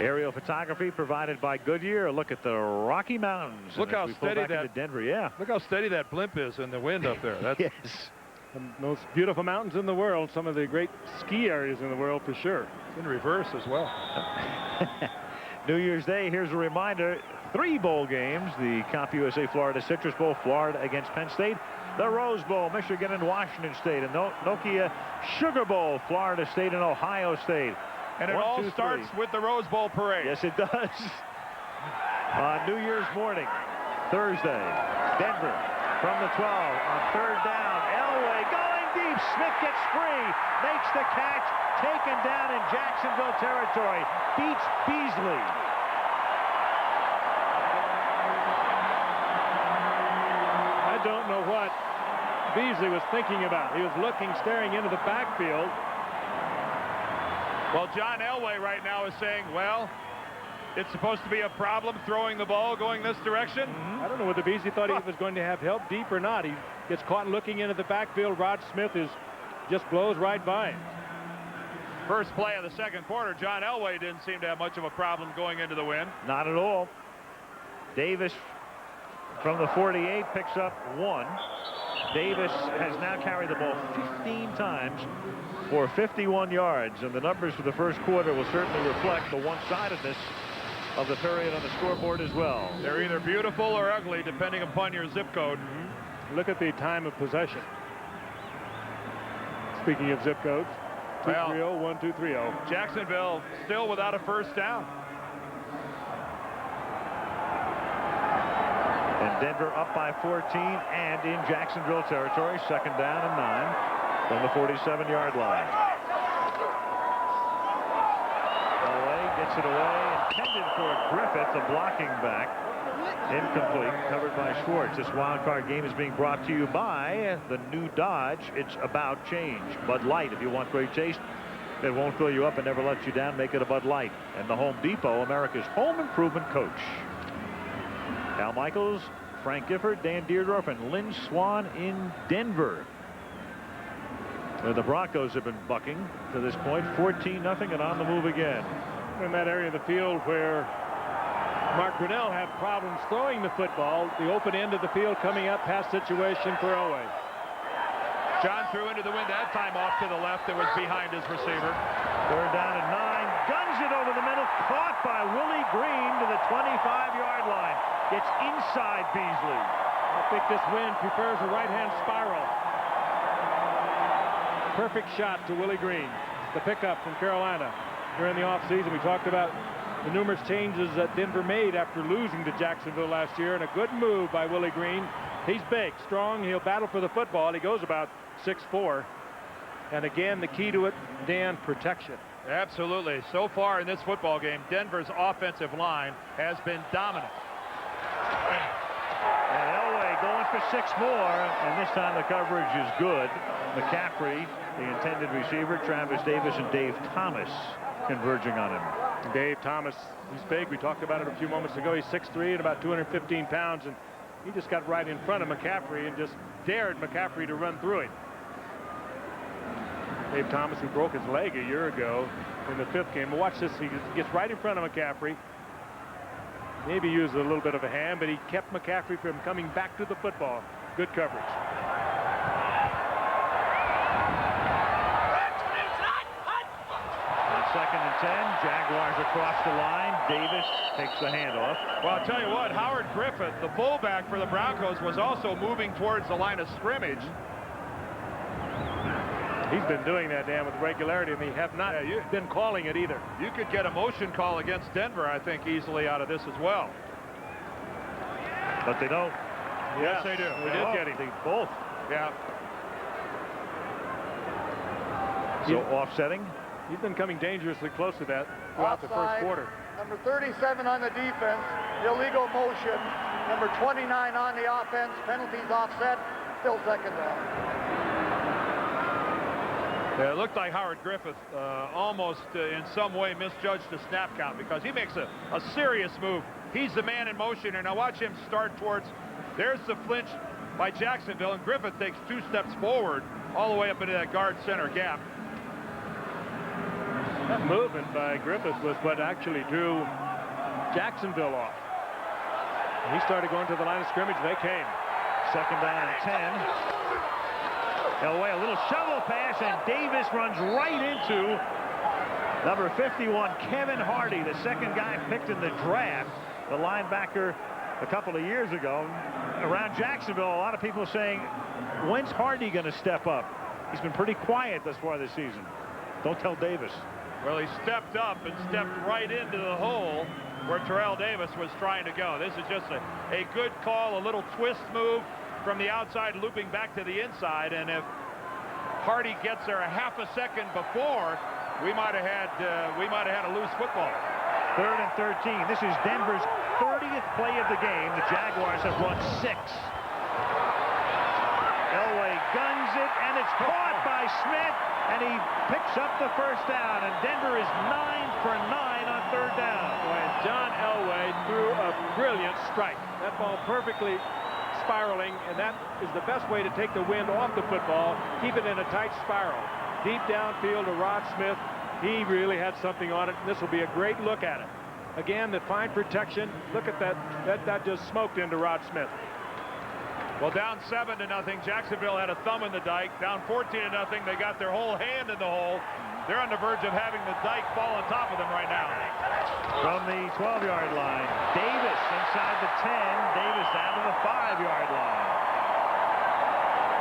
Aerial photography provided by Goodyear. A look at the Rocky Mountains. Look how steady that Denver. Yeah. Look how steady that blimp is in the wind up there. That's yes. The most beautiful mountains in the world. Some of the great ski areas in the world for sure. It's in reverse as well. New Year's Day. Here's a reminder. 3 bowl games. The CompUSA Florida Citrus Bowl, Florida against Penn State. The Rose Bowl, Michigan and Washington State. And Nokia Sugar Bowl, Florida State and Ohio State. And it all starts with the Rose Bowl parade. Yes, it does. On New Year's morning, Thursday, Denver from the 12 on 3rd down. Elway going deep. Smith gets free, makes the catch, taken down in Jacksonville territory, beats Beasley. I don't know what Beasley was thinking about. He was looking, staring into the backfield. Well, John Elway right now is saying, well, it's supposed to be a problem throwing the ball going this direction. I don't know whether Beasley thought he was going to have help deep or not. He gets caught looking into the backfield. Rod Smith just blows right by him. First play of the 2nd quarter, John Elway didn't seem to have much of a problem going into the wind. Not at all. Davis from the 48 picks up 1. Davis has now carried the ball 15 times for 51 yards, and the numbers for the first quarter will certainly reflect the one-sidedness of the period on the scoreboard as well. They're either beautiful or ugly depending upon your zip code. Look at the time of possession. Speaking of zip codes, 230, 1230. Jacksonville still without a first down. And Denver up by 14 and in Jacksonville territory. 2nd down and 9 from the 47-yard line. Elway gets it away, intended for Griffith, the blocking back. Incomplete, covered by Schwartz. This wild card game is being brought to you by the new Dodge. It's about change. Bud Light, if you want great taste, it won't fill you up and never let you down. Make it a Bud Light. And the Home Depot, America's home improvement coach. Al Michaels, Frank Gifford, Dan Dierdorf, and Lynn Swan in Denver. The Broncos have been bucking to this point, 14-0 and on the move again. In that area of the field where Mark Brunell had problems throwing the football, the open end of the field coming up, pass situation for Elway. John threw into the wind that time off to the left. It was behind his receiver. 3rd down and 9. Guns it over the middle. Caught by Willie Green to the 25-yard line. Gets inside Beasley. I think this wind prefers a right-hand spiral. Perfect shot to Willie Green. The pickup from Carolina during the offseason. We talked about the numerous changes that Denver made after losing to Jacksonville last year, and a good move by Willie Green. He's big, strong. He'll battle for the football. He goes about 6'4". And again, the key to it, Dan, protection. Absolutely. So far in this football game, Denver's offensive line has been dominant. And Elway going for 6 more, and this time the coverage is good. McCaffrey, the intended receiver, Travis Davis and Dave Thomas converging on him. Dave Thomas, he's big. We talked about it a few moments ago. He's 6'3" and about 215 pounds, and He just got right in front of McCaffrey and just dared McCaffrey to run through him. Dave Thomas, who broke his leg a year ago in the 5th game. Watch this. He gets right in front of McCaffrey. Maybe used a little bit of a hand, but he kept McCaffrey from coming back to the football. Good coverage. On 2nd and 10, Jaguars across the line. Davis takes the handoff. Well, I'll tell you what, Howard Griffith, the fullback for the Broncos, was also moving towards the line of scrimmage. He's been doing that, Dan, with regularity, and they have not been calling it either. You could get a motion call against Denver, I think, easily out of this as well. But they don't. Yes, they do. We did get him. They both. Yeah. So offsetting. He's been coming dangerously close to that throughout the first quarter. Number 37 on the defense, illegal motion. Number 29 on the offense, penalties offset, still 2nd down. Yeah, it looked like Howard Griffith almost in some way misjudged the snap count, because he makes a serious move. He's the man in motion, and now watch him start towards, there's the flinch by Jacksonville, and Griffith takes 2 steps forward all the way up into that guard center gap. That movement by Griffith was what actually drew Jacksonville off. He started going to the line of scrimmage, they came. 2nd down and 10. Elway, a little shovel pass, and Davis runs right into number 51, Kevin Hardy, the 2nd guy picked in the draft, the linebacker a couple of years ago. Around Jacksonville, a lot of people saying, when's Hardy going to step up? He's been pretty quiet thus far this season. Don't tell Davis. Well, he stepped up and stepped right into the hole where Terrell Davis was trying to go. This is just a good call, a little twist move from the outside, looping back to the inside. And if Hardy gets there a half a second before, we might have had a loose football. 3rd and 13. This is Denver's 30th play of the game. The Jaguars have run 6. Elway guns it, and it's caught by Smith, and he picks up the 1st down, and Denver is 9 for 9 on 3rd down. And John Elway threw a brilliant strike. That ball perfectly spiraling, and that is the best way to take the wind off the football, keep it in a tight spiral. Deep downfield to Rod Smith. He really had something on it, and this will be a great look at it. Again, the fine protection. Look at that. That just smoked into Rod Smith. Well, down 7-0. Jacksonville had a thumb in the dike. Down 14-0. They got their whole hand in the hole. They're on the verge of having the dike fall on top of them right now. From the 12-yard line, Davis inside the 10. Davis down to the 5-yard line.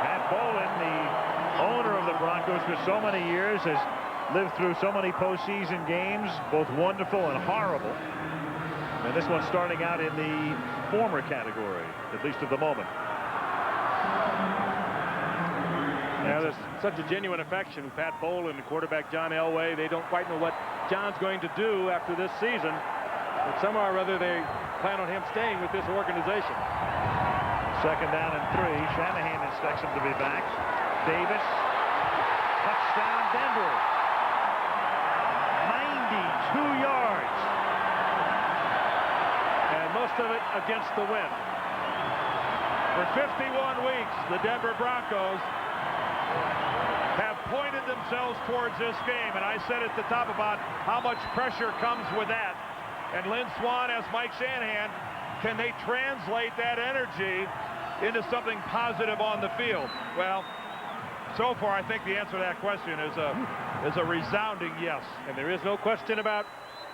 Pat Bowlen, the owner of the Broncos for so many years, has lived through so many postseason games, both wonderful and horrible. And this one's starting out in the former category, at least at the moment. Yeah, there's such a genuine affection. Pat Bowlen and quarterback John Elway, they don't quite know what John's going to do after this season. But somehow or other, they plan on him staying with this organization. 2nd down and 3. Shanahan expects him to be back. Davis. Touchdown, Denver. 92 yards. And most of it against the wind. For 51 weeks, the Denver Broncos have pointed themselves towards this game, and I said at the top about how much pressure comes with that. And Lynn Swann asked Mike Shanahan, can they translate that energy into something positive on the field? Well, so far I think the answer to that question is a resounding yes. And there is no question about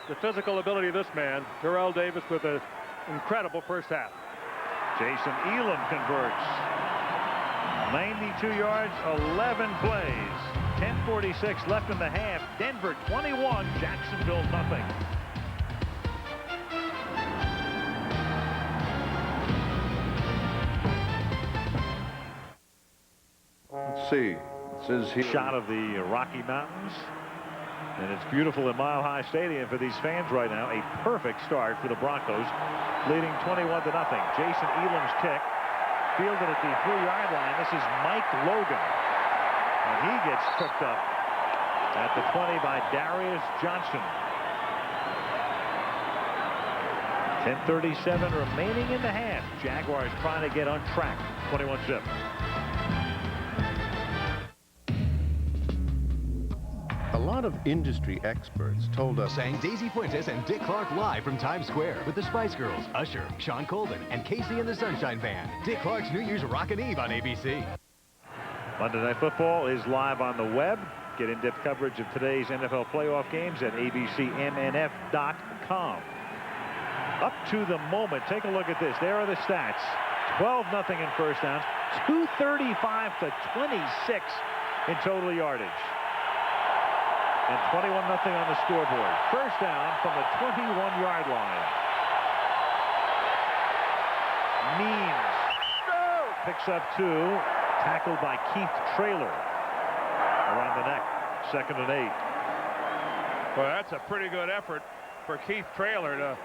the physical ability of this man, Terrell Davis, with an incredible first half. Jason Elam converts. 92 yards, 11 plays. 10:46 left in the half. Denver 21, Jacksonville nothing. Let's see. It says here. Shot of the Rocky Mountains. And it's beautiful in Mile High Stadium for these fans right now. A perfect start for the Broncos, leading 21-0. Jason Elam's kick, fielded at the 3-yard line. This is Mike Logan. And he gets tripped up at the 20 by Darius Johnson. 10:37 remaining in the half. Jaguars trying to get on track. 21-zip. A lot of industry experts told us sang Daisy Fuentes and Dick Clark live from Times Square with the Spice Girls, Usher, Sean Colvin, and Casey and the Sunshine Band. Dick Clark's New Year's Rockin' Eve on ABC. Monday Night Football is live on the web. Get in-depth coverage of today's NFL playoff games at abcmnf.com. Up to the moment, take a look at this. There are the stats. 12-0 in first downs, 235 to 26 in total yardage. And 21-0 on the scoreboard. First down from the 21-yard line. Means picks up 2. Tackled by Keith Traylor. Around the neck. 2nd and 8. Well, that's a pretty good effort for Keith Traylor to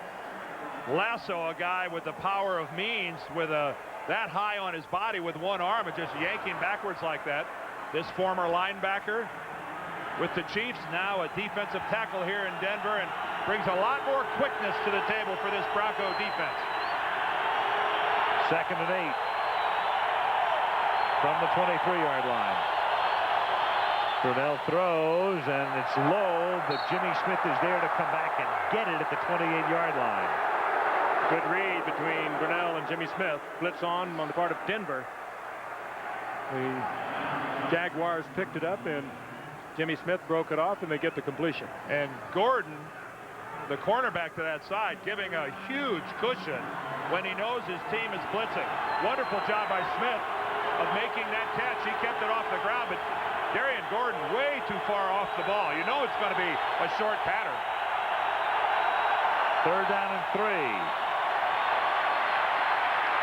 lasso a guy with the power of Means with that high on his body with one arm and just yanking backwards like that. This former linebacker with the Chiefs, now a defensive tackle here in Denver, and brings a lot more quickness to the table for this Bronco defense. 2nd and 8 from the 23-yard line. Brunell throws, and it's low, but Jimmy Smith is there to come back and get it at the 28-yard line. Good read between Brunell and Jimmy Smith. Blitz on the part of Denver. The Jaguars picked it up, and Jimmy Smith broke it off, and they get the completion. And Gordon, the cornerback to that side, giving a huge cushion when he knows his team is blitzing. Wonderful job by Smith of making that catch. He kept it off the ground, but Darian Gordon way too far off the ball. You know it's going to be a short pattern. 3rd down and 3.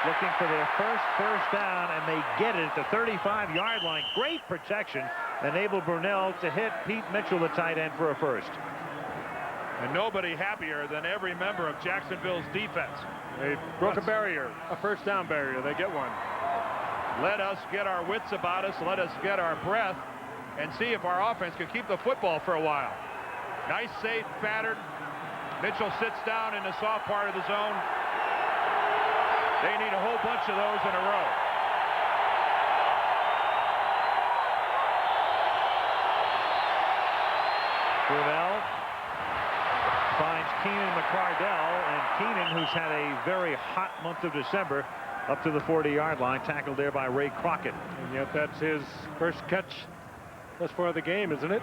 Looking for their first down, and they get it at the 35-yard line. Great protection. Enabled Brunell to hit Pete Mitchell, the tight end, for a first. And nobody happier than every member of Jacksonville's defense. They broke a barrier, a first down barrier. They get one. Let us get our wits about us. Let us get our breath and see if our offense can keep the football for a while. Nice safe pattern. Mitchell sits down in the soft part of the zone. They need a whole bunch of those in a row. Brunell finds Keenan McCardell, and Keenan, who's had a very hot month of December, up to the 40-yard line, tackled there by Ray Crockett. And yet that's his first catch thus far of the game, isn't it?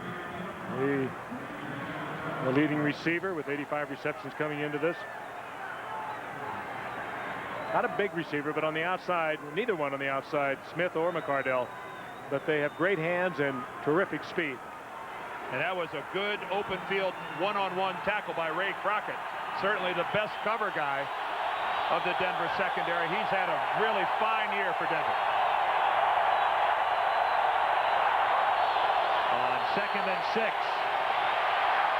The leading receiver with 85 receptions coming into this. Not a big receiver, but on the outside, neither one on the outside, Smith or McCardell, but they have great hands and terrific speed. And that was a good open field one-on-one tackle by Ray Crockett. Certainly the best cover guy of the Denver secondary. He's had a really fine year for Denver. On 2nd and 6.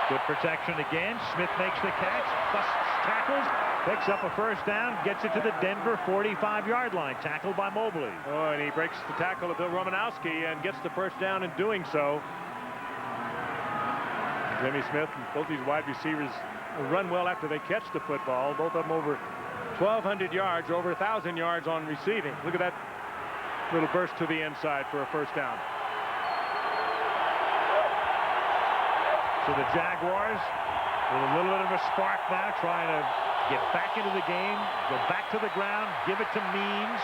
Good protection again. Smith makes the catch, busts tackles, picks up a first down, gets it to the Denver 45-yard line, tackled by Mobley. Oh, and he breaks the tackle of Bill Romanowski and gets the first down in doing so. Jimmy Smith and both these wide receivers run well after they catch the football. Both of them over 1,200 yards, over 1,000 yards on receiving. Look at that little burst to the inside for a first down. So the Jaguars with a little bit of a spark now, trying to get back into the game, go back to the ground, give it to Means,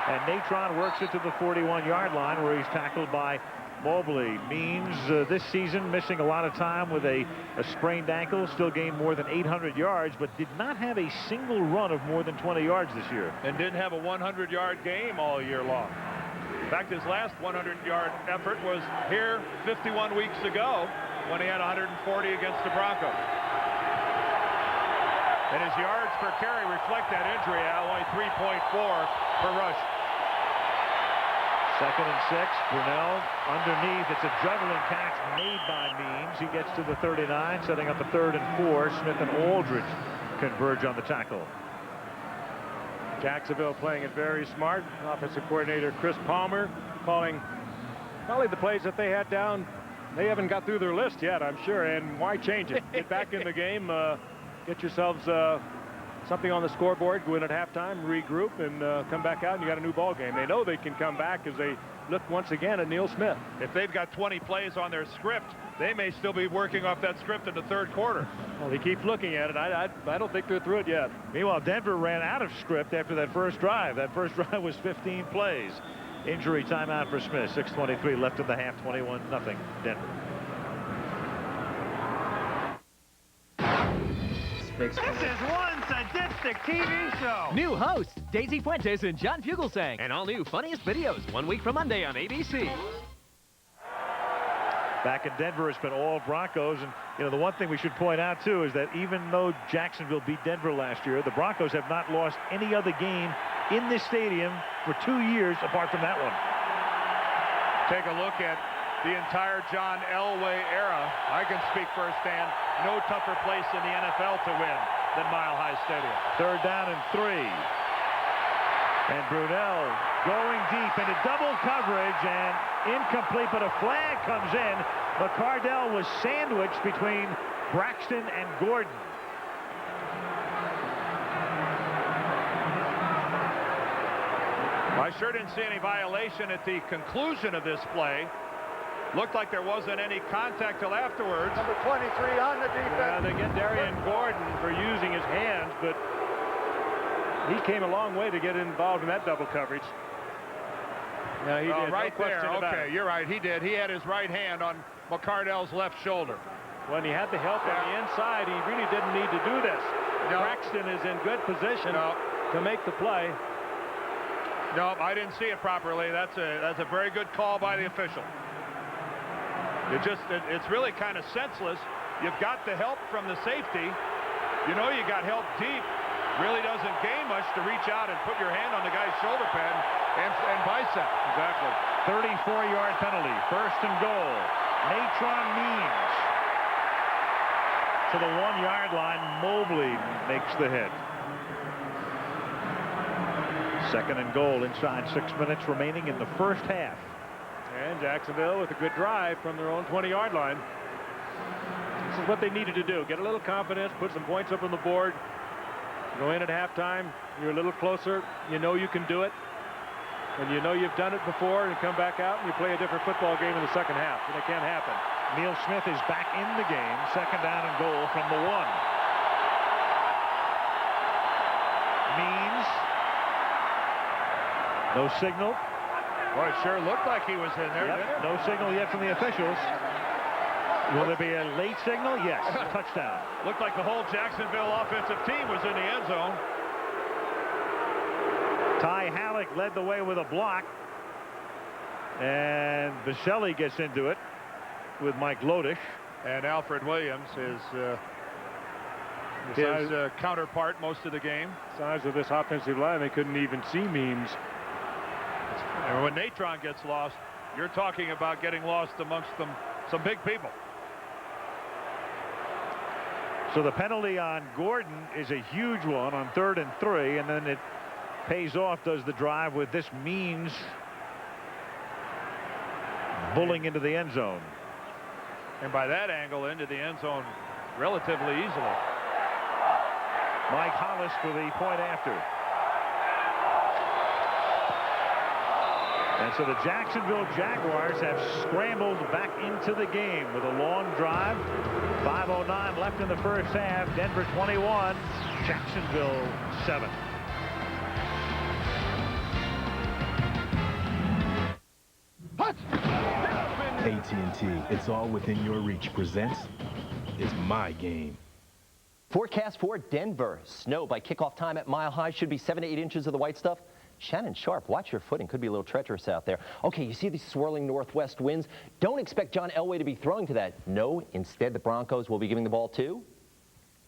and Natron works it to the 41-yard line where he's tackled by Mobley. Means this season missing a lot of time with a sprained ankle, still gained more than 800 yards, but did not have a single run of more than 20 yards this year. And didn't have a 100-yard game all year long. In fact, his last 100-yard effort was here 51 weeks ago when he had 140 against the Broncos. And his yards per carry reflect that injury, Al, only 3.4 per rush. 2nd and 6. Brunell underneath. It's a juggling catch made by Means. He gets to the 39, setting up a 3rd and 4. Smith and Aldridge converge on the tackle. Jacksonville playing it very smart. Offensive coordinator Chris Palmer calling probably the plays that they had down. They haven't got through their list yet, I'm sure, and why change it? Get back in the game, get yourselves something on the scoreboard, go in at halftime, regroup, and come back out, and you got a new ball game. They know they can come back as they look once again at Neil Smith. If they've got 20 plays on their script, they may still be working off that script in the third quarter. Well, he keeps looking at it. I don't think they're through it yet. Meanwhile, Denver ran out of script after that first drive. That first drive was 15 plays. Injury timeout for Smith. 6:23 left in the half. 21-0 Denver. This is one sadistic TV show. New hosts Daisy Fuentes and John Fugelsang, and all new funniest videos 1 week from Monday on ABC. Back in Denver, it's been all Broncos, and you know the one thing we should point out too is that even though Jacksonville beat Denver last year, the Broncos have not lost any other game in this stadium for 2 years apart from that one. Take a look at the entire John Elway era. I can speak firsthand. No tougher place in the NFL to win than Mile High Stadium. 3rd down and 3. And Brunell going deep into double coverage and incomplete, but a flag comes in. McCardell was sandwiched between Braxton and Gordon. I sure didn't see any violation at the conclusion of this play. Looked like there wasn't any contact till afterwards. Number 23 on the defense. Yeah, they get Darian Gordon for using his hands, but he came a long way to get involved in that double coverage. Yeah, he did. Right no there. Okay, you're right. He did. He had his right hand on McCardell's left shoulder. When he had the help on the inside, he really didn't need to do this. No. Braxton is in good position to make the play. No, I didn't see it properly. That's a very good call by the official. It's really kind of senseless. You've got the help from the safety. You know you got help deep. Really doesn't gain much to reach out and put your hand on the guy's shoulder pad and bicep. Exactly. 34-yard penalty. 1st and goal. Natron Means to the 1-yard line. Mobley makes the hit. 2nd and goal inside 6 minutes remaining in the first half. And Jacksonville with a good drive from their own 20-yard line. This is what they needed to do. Get a little confidence, put some points up on the board. Go in at halftime. You're a little closer. You know you can do it. And you know you've done it before, and come back out and you play a different football game in the second half. And it can't happen. Neil Smith is back in the game. 2nd down and goal from the 1. Means. No signal. Well, it sure looked like he was in there. Yep. No signal yet from the officials. Will there be a late signal? Yes. Touchdown. Looked like the whole Jacksonville offensive team was in the end zone. Ty Halleck led the way with a block. And Baselli gets into it with Mike Lodish. And Alfred Williams, his counterpart most of the game. Size of this offensive line, they couldn't even see Means. And when Natron gets lost, you're talking about getting lost amongst some big people. So the penalty on Gordon is a huge one on 3rd and 3, and then it pays off, does the drive, with this Means bulling into the end zone. And by that angle into the end zone relatively easily. Mike Hollis for the point after. And so the Jacksonville Jaguars have scrambled back into the game with a long drive. 5:09 left in the first half. Denver 21, Jacksonville 7. AT&T, it's all within your reach, presents It's My Game. Forecast for Denver. Snow by kickoff time at Mile High. Should be 7 to 8 inches of the white stuff. Shannon Sharp, watch your footing. Could be a little treacherous out there. Okay, you see these swirling northwest winds? Don't expect John Elway to be throwing to that. No, instead the Broncos will be giving the ball to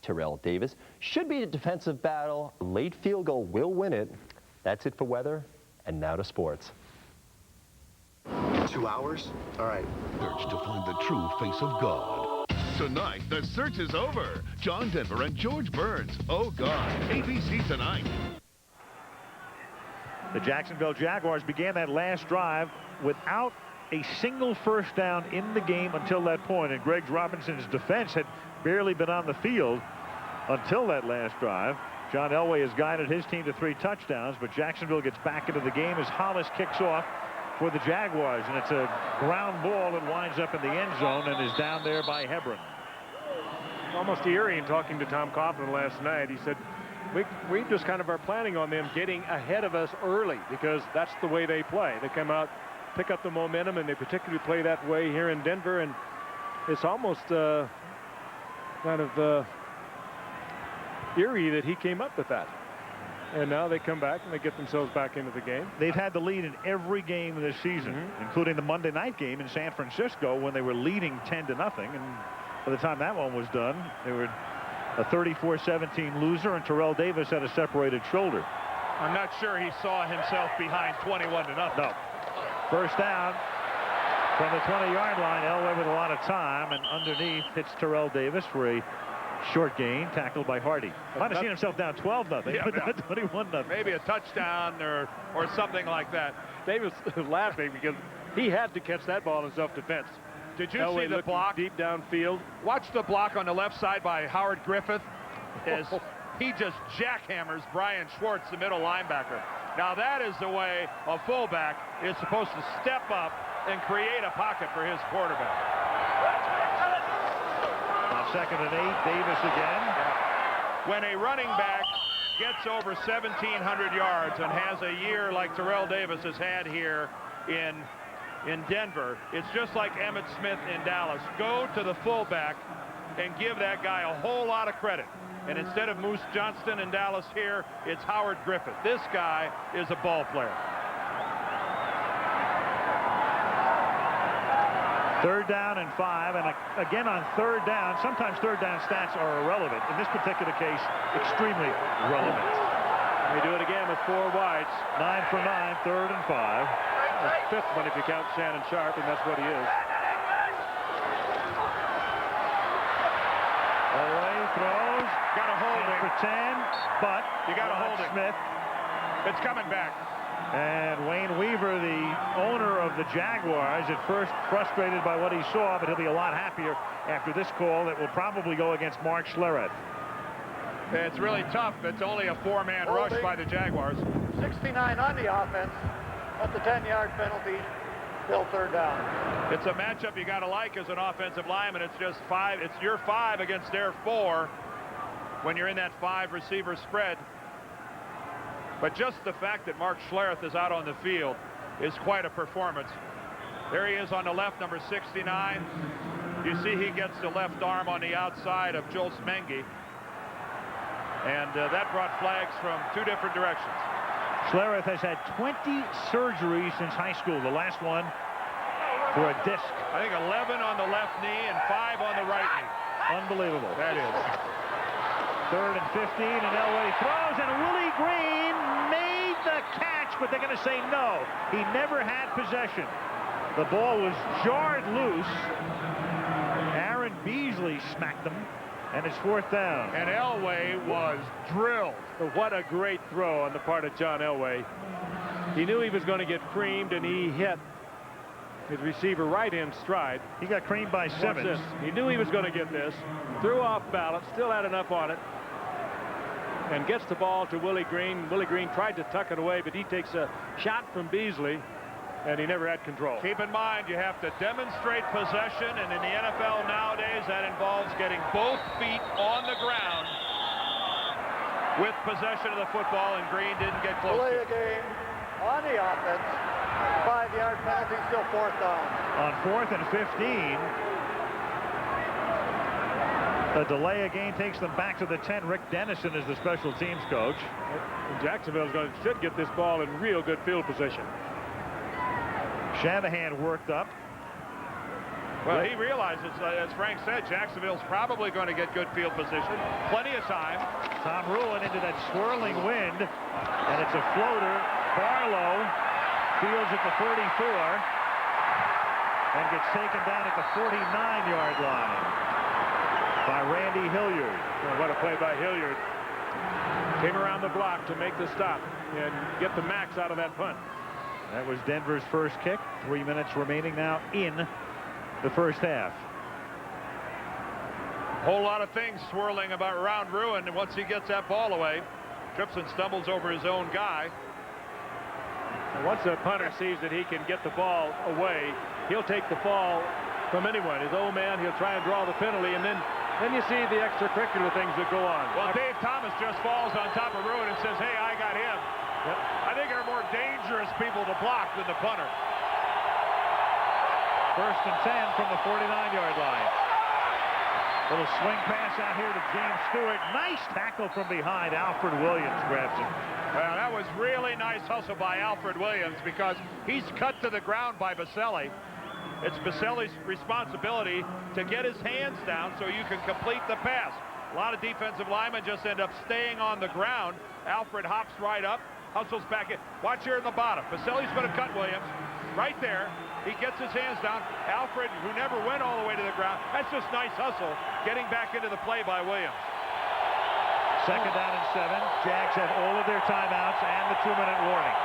Terrell Davis. Should be a defensive battle. Late field goal will win it. That's it for weather. And now to sports. 2 hours? All right. Search to find the true face of God. Tonight, the search is over. John Denver and George Burns. Oh, God. ABC tonight. The Jacksonville Jaguars began that last drive without a single first down in the game until that point. And Greg Robinson's defense had barely been on the field until that last drive. John Elway has guided his team to 3 touchdowns, but Jacksonville gets back into the game as Hollis kicks off for the Jaguars, and it's a ground ball that winds up in the end zone and is down there by Hebron. Almost eerie in talking to Tom Coughlin last night. He said, we just kind of are planning on them getting ahead of us early because that's the way they play. They come out, pick up the momentum, and they particularly play that way here in Denver, and it's almost kind of eerie that he came up with that. And now they come back and they get themselves back into the game. They've had the lead in every game this season, including the Monday night game in San Francisco when they were leading 10-0. And by the time that one was done, they were a 34-17 loser, and Terrell Davis had a separated shoulder. I'm not sure he saw himself behind 21-0. No. First down from the 20-yard line. Elway with a lot of time, and underneath hits Terrell Davis for a short gain, tackled by Hardy. Might have seen himself down 12-0, yeah, but not 21-0. Maybe a touchdown or something like that. Davis laughing because he had to catch that ball in self-defense. Did you Elway see the block deep downfield? Watch the block on the left side by Howard Griffith as he just jackhammers Brian Schwartz, the middle linebacker. Now that is the way a fullback is supposed to step up and create a pocket for his quarterback. On 2nd and 8, Davis again. When a running back gets over 1,700 yards and has a year like Terrell Davis has had here in Denver, it's just like Emmitt Smith in Dallas. Go to the fullback and give that guy a whole lot of credit. And instead of Moose Johnston in Dallas here, it's Howard Griffith. This guy is a ball player. 3rd down and 5, and again on 3rd down, sometimes 3rd down stats are irrelevant. In this particular case, extremely relevant. They do it again with 4 wides. 9 for 9, 3rd and 5. The 5th one if you count Shannon Sharp, and that's what he is. Elway throws. Got to hold it for 10, but you got to hold it. Smith. It's coming back. And Wayne Weaver, the owner of the Jaguars, at first frustrated by what he saw, but he'll be a lot happier after this call that will probably go against Mark Schlereth. It's really tough. It's only a 4-man rush by the Jaguars. 69 on the offense. At the 10-yard penalty, still 3rd down. It's a matchup you got to like as an offensive lineman. It's just 5. It's your 5 against their 4 when you're in that 5 receiver spread. But just the fact that Mark Schlereth is out on the field is quite a performance. There he is on the left, number 69. You see he gets the left arm on the outside of Joel Smengi. And that brought flags from 2 different directions. Schlereth has had 20 surgeries since high school. The last one for a disc. I think 11 on the left knee and 5 on the right knee. Unbelievable. That is. 3rd and 15, and Elway throws, and Willie Green made the catch, but they're going to say no. He never had possession. The ball was jarred loose. Aaron Beasley smacked them, and it's 4th down. And Elway was drilled. What a great throw on the part of John Elway. He knew he was going to get creamed, and he hit his receiver right in stride. He got creamed by Simmons. He knew he was going to get this. Threw off balance, still had enough on it, and gets the ball to Willie Green. Willie Green tried to tuck it away, but he takes a shot from Beasley, and he never had control. Keep in mind, you have to demonstrate possession, and in the NFL nowadays, that involves getting both feet on the ground with possession of the football, and Green didn't get close. Delay a game on the offense. 5-yard penalty, still 4th down. On 4th and 15, the delay again takes them back to the 10. Rick Dennison is the special teams coach. Jacksonville should get this ball in real good field position. Shanahan worked up. Well, he realizes, as Frank said, Jacksonville's probably going to get good field position. Plenty of time. Tom Ruin into that swirling wind, and it's a floater. Barlow fields at the 34 and gets taken down at the 49-yard line by Randy Hilliard. Well, what a play by Hilliard. Came around the block to make the stop and get the max out of that punt. That was Denver's first kick. 3 minutes remaining now in the first half. Whole lot of things swirling about Round Ruin, and once he gets that ball away, trips and stumbles over his own guy. Once a punter sees that he can get the ball away, he'll take the fall from anyone. His old man, he'll try and draw the penalty, and then you see the extracurricular things that go on. Well, Dave Thomas just falls on top of Ruin and says, hey, I got him. Yep. I think there are more dangerous people to block than the punter. 1st and 10 from the 49-yard line. Little swing pass out here to James Stewart. Nice tackle from behind. Alfred Williams grabs it. Well, that was really nice hustle by Alfred Williams because he's cut to the ground by Baselli. It's Baselli's responsibility to get his hands down so you can complete the pass. A lot of defensive linemen just end up staying on the ground. Alfred hops right up, hustles back in. Watch here in the bottom. Baselli's going to cut Williams right there. He gets his hands down. Alfred, who never went all the way to the ground, that's just nice hustle, getting back into the play by Williams. 2nd down and 7. Jags have all of their timeouts and the 2-minute warning.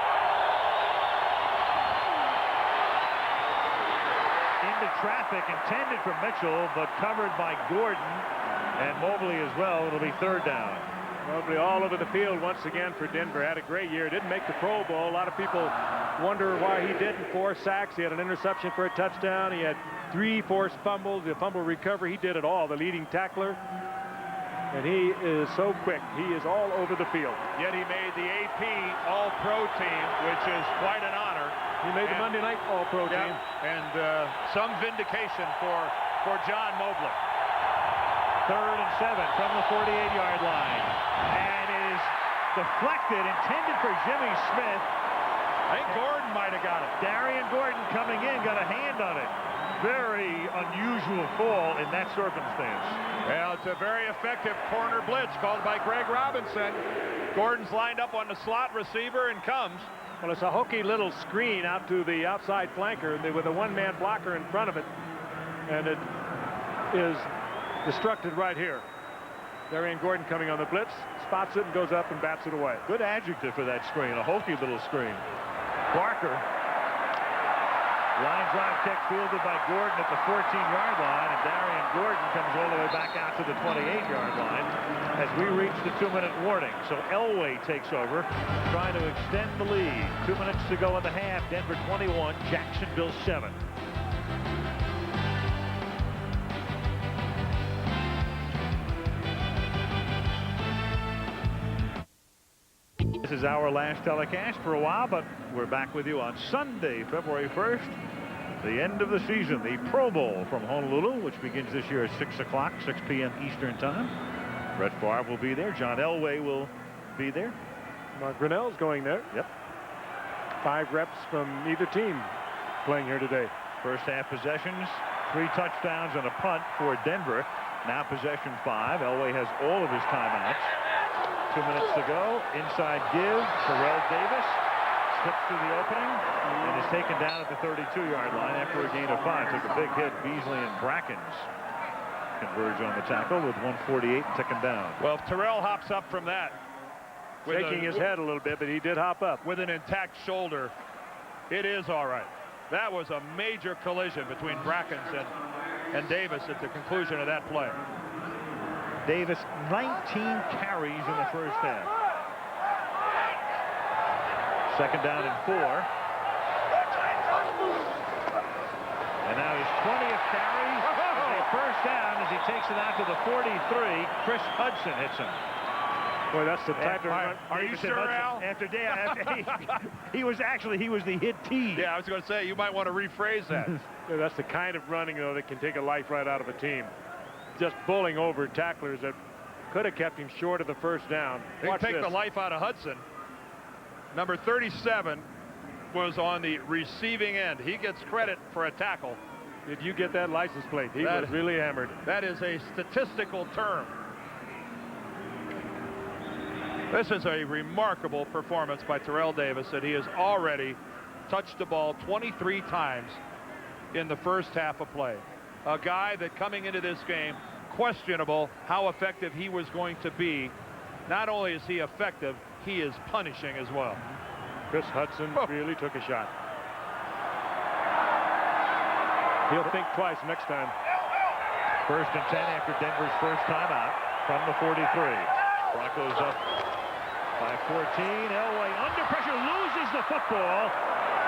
Into traffic intended for Mitchell, but covered by Gordon and Mobley as well. It'll be 3rd down. Mobley all over the field once again for Denver. Had a great year. Didn't make the Pro Bowl. A lot of people wonder why he didn't. 4 sacks. He had an interception for a touchdown. He had 3 forced fumbles. The fumble recovery. He did it all. The leading tackler. And he is so quick. He is all over the field. Yet he made the AP All-Pro team, which is quite an honor. He made the Monday Night All-Pro team. And some vindication for John Mobley. 3rd and 7 from the 48-yard line. And it is deflected, intended for Jimmy Smith. I think Gordon might have got it. Darian Gordon coming in, got a hand on it. Very unusual fall in that circumstance. Well, it's a very effective corner blitz called by Greg Robinson. Gordon's lined up on the slot receiver and comes. Well, it's a hokey little screen out to the outside flanker with a one-man blocker in front of it. And it is destructed right here. Darian Gordon coming on the blitz, spots it and goes up and bats it away. Good adjective for that screen, a hokey little screen. Barker. Line drive kick fielded by Gordon at the 14-yard line, and Darian Gordon comes all the way back out to the 28-yard line as we reach the 2-minute warning. So Elway takes over, trying to extend the lead. 2 minutes to go in the half. Denver 21, Jacksonville 7. This is our last telecast for a while, but we're back with you on Sunday, February 1st. The end of the season, the Pro Bowl from Honolulu, which begins this year at 6 o'clock, 6 p.m. Eastern Time. Brett Favre will be there. John Elway will be there. Mark Brunell's going there. Yep. 5 reps from either team playing here today. First half possessions, 3 touchdowns and a punt for Denver. Now possession 5. Elway has all of his timeouts. 2 minutes to go. Inside give. Terrell Davis slips through the opening and is taken down at the 32-yard line after a gain of 5. Took a big hit. Beasley and Brackens converge on the tackle with 148 ticking down. Well, if Terrell hops up from that, shaking his head a little bit, but he did hop up. With an intact shoulder, it is all right. That was a major collision between Brackens and Davis at the conclusion of that play. Davis, 19 carries in the first half. 2nd down and 4. And now his 20th carry. A first down as he takes it out to the 43. Chris Hudson hits him. Boy, that's the type of run. Are you sure, Al? After he was the hittee. Yeah, I was going to say, you might want to rephrase that. Yeah, that's the kind of running, though, that can take a life right out of a team. Just bowling over tacklers that could have kept him short of the first down. Watch take the life out of Hudson. Number 37 was on the receiving end. He gets credit for a tackle. Did you get that license plate? He was really hammered. That is a statistical term. This is a remarkable performance by Terrell Davis, that he has already touched the ball 23 times in the first half of play. A guy that coming into this game, questionable how effective he was going to be. Not only is he effective, he is punishing as well. Chris Hudson really took a shot. He'll think twice next time. First and 10 after Denver's first timeout from the 43. Broncos up by 14. Elway under pressure, loses the football,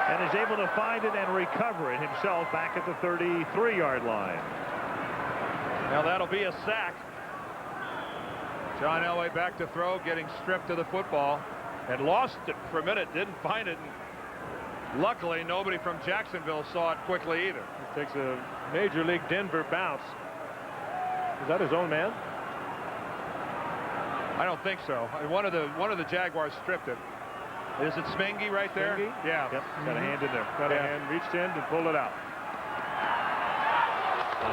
and is able to find it and recover it himself back at the 33-yard line. Now that'll be a sack. John Elway back to throw, getting stripped of the football. Had lost it for a minute, didn't find it. And luckily, nobody from Jacksonville saw it quickly either. He takes a Major League Denver bounce. Is that his own man? I don't think so. One of the Jaguars stripped it. Is it Smingy right there? Smingy? Yeah. Yep. Got a hand in there. Got a hand, reached in and pulled it out.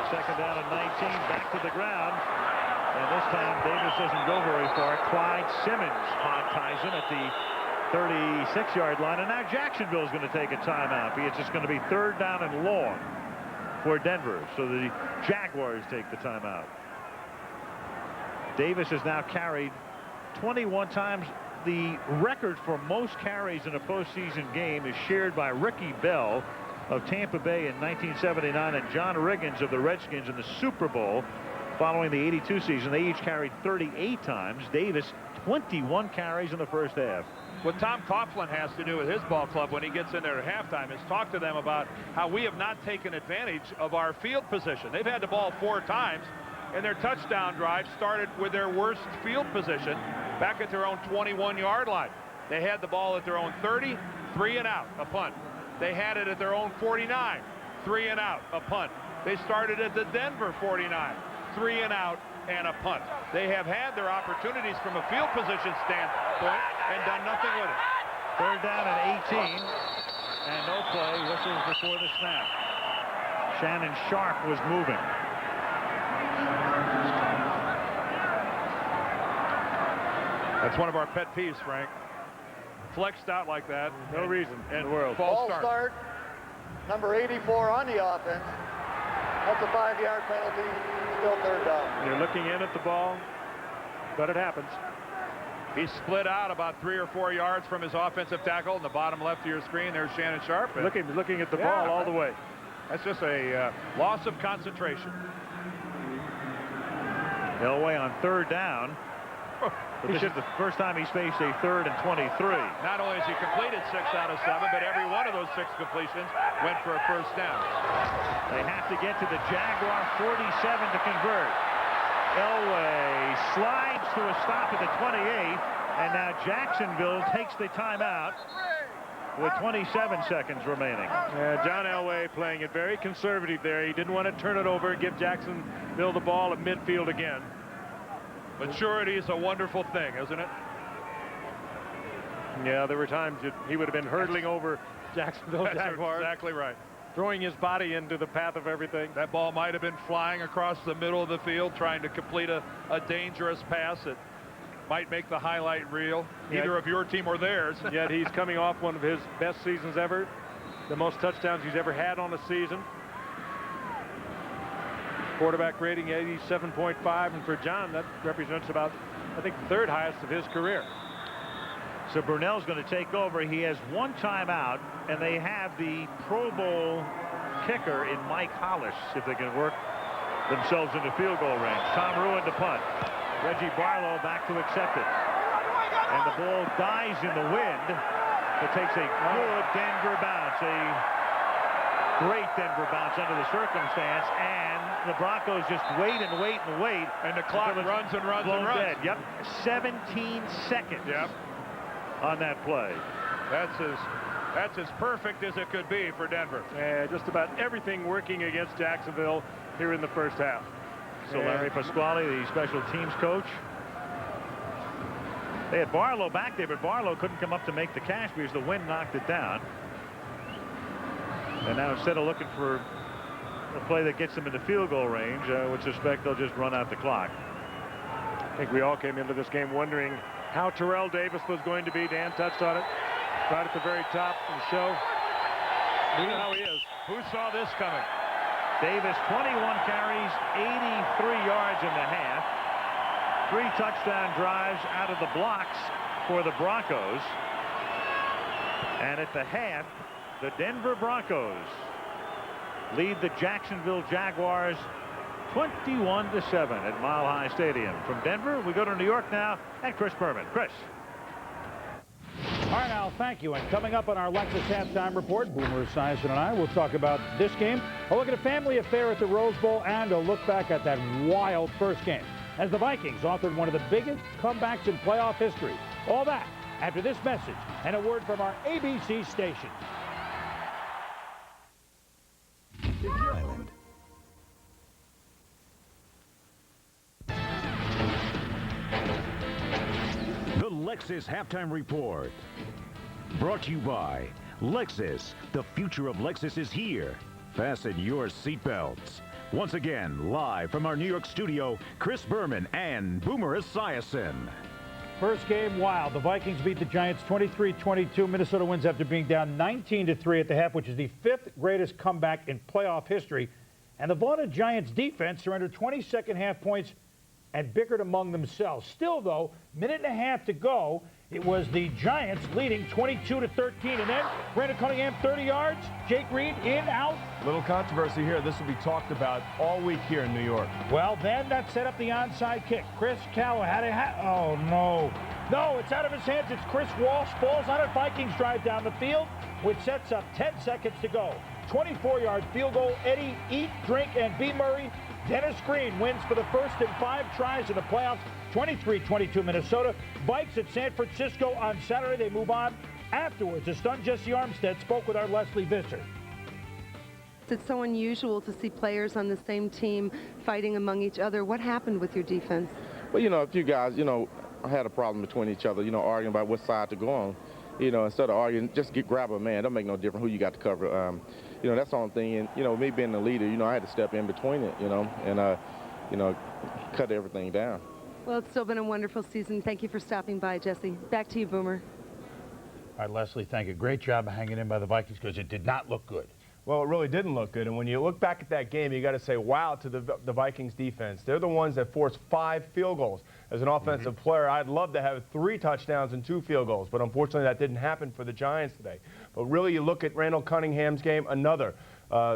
Second down and 19, back to the ground. And this time Davis doesn't go very far. Clyde Simmons hog-ties him at the 36-yard line. And now Jacksonville's going to take a timeout. It's just going to be third down and long for Denver. So the Jaguars take the timeout. Davis has now carried 21 times. The record for most carries in a postseason game is shared by Ricky Bell of Tampa Bay in 1979 and John Riggins of the Redskins in the Super Bowl following the 82 season. They each carried 38 times. Davis 21 carries in the first half. What Tom Coughlin has to do with his ball club when he gets in there at halftime is talk to them about how we have not taken advantage of our field position. They've had the ball 4 times, and their touchdown drive started with their worst field position back at their own 21-yard line. They had the ball at their own 30, 3 and out, a punt. They had it at their own 49, 3 and out, a punt. They started at the Denver 49, 3 and out, and a punt. They have had their opportunities from a field position standpoint and done nothing with it. Third down and 18, and no play. Whistles before the snap. Shannon Sharp was moving. That's one of our pet peeves, Frank. Flexed out like that. No reason in the world. False start. Number 84 on the offense. That's a 5-yard penalty. Still third down. You're looking in at the ball, but it happens. He's split out about 3 or 4 yards from his offensive tackle in the bottom left of your screen. There's Shannon Sharp. Looking at the ball all the way. That's just a loss of concentration. Elway on third down. But this is the first time he's faced a 3rd and 23. Not only has he completed 6 out of 7, but every one of those 6 completions went for a first down. They have to get to the Jaguar 47 to convert. Elway slides to a stop at the 28, and now Jacksonville takes the timeout with 27 seconds remaining. John Elway playing it very conservative there. He didn't want to turn it over, give Jacksonville the ball at midfield again. Maturity is a wonderful thing, isn't it? Yeah, there were times he would have been hurdling over Jacksonville Jaguars. Exactly right. Throwing his body into the path of everything. That ball might have been flying across the middle of the field trying to complete a dangerous pass that might make the highlight reel, either of your team or theirs. Yet he's coming off one of his best seasons ever, the most touchdowns he's ever had on a season. Quarterback rating 87.5, and for John that represents about, I think, the 3rd highest of his career. So Brunell's going to take over. He has 1 timeout, and they have the Pro Bowl kicker in Mike Hollis if they can work themselves into field goal range. Tom Ruin to punt. Reggie Barlow back to accept it. And the ball dies in the wind. It takes a good Denver bounce, a great Denver bounce under the circumstance, and the Broncos just wait and wait and wait. And the clock runs and runs and runs. Dead. Yep, 17 seconds. Yep. On that play. That's as perfect as it could be for Denver. Just about everything working against Jacksonville here in the first half. So Larry Pasquale, the special teams coach. They had Barlow back there, but Barlow couldn't come up to make the catch because the wind knocked it down. And now instead of looking for a play that gets them into field goal range, I would suspect they'll just run out the clock. I think we all came into this game wondering how Terrell Davis was going to be. Dan touched on it right at the very top of the show. We know how he is. Who saw this coming? Davis, 21 carries, 83 yards in the half. 3 touchdown drives out of the blocks for the Broncos. And at the half, the Denver Broncos lead the Jacksonville Jaguars 21-7 at Mile High Stadium. From Denver, we go to New York now, and Chris Berman. Chris. All right, Al, thank you. And coming up on our Lexus halftime report, Boomer Esiason and I will talk about this game, a look at a family affair at the Rose Bowl, and a look back at that wild first game as the Vikings authored one of the biggest comebacks in playoff history. All that after this message and a word from our ABC station. Island. The Lexus Halftime Report. Brought to you by Lexus. The future of Lexus is here. Fasten your seatbelts. Once again, live from our New York studio, Chris Berman and Boomer Esiason. First game, wild. The Vikings beat the Giants 23-22. Minnesota wins after being down 19-3 at the half, which is the 5th greatest comeback in playoff history. And the vaunted Giants defense surrendered 20 second-half points and bickered among themselves. Still, though, minute and a half to go, it was the Giants leading 22-13. And then Brandon Cunningham, 30 yards. Jake Reed in, out. Little controversy here. This will be talked about all week here in New York. Well, then that set up the onside kick. Chris Calloway had a oh, no. No, it's out of his hands. It's Chris Walsh. Falls on it. Vikings drive down the field, which sets up 10 seconds to go. 24-yard field goal. Eddie, Eat, Drink, and B. Murray. Dennis Green wins for the first in 5 tries in the playoffs. 23-22 Minnesota. Vikes at San Francisco on Saturday. They move on. Afterwards, the stunned Jesse Armstead spoke with our Leslie Visser. It's so unusual to see players on the same team fighting among each other. What happened with your defense? Well, you know, a few guys, you know, had a problem between each other, you know, arguing about what side to go on. You know, instead of arguing, just grab a man. Don't make no difference who you got to cover. You know, that's the only thing. And, you know, me being the leader, you know, I had to step in between it, you know, and, you know, cut everything down. Well, it's still been a wonderful season. Thank you for stopping by, Jesse. Back to you, Boomer. All right, Leslie, thank you. Great job hanging in by the Vikings because it did not look good. Well, it really didn't look good. And when you look back at that game, you got to say, wow, to the Vikings defense. They're the ones that forced 5 field goals. As an offensive player, I'd love to have 3 touchdowns and 2 field goals. But unfortunately, that didn't happen for the Giants today. But really, you look at Randall Cunningham's game, another.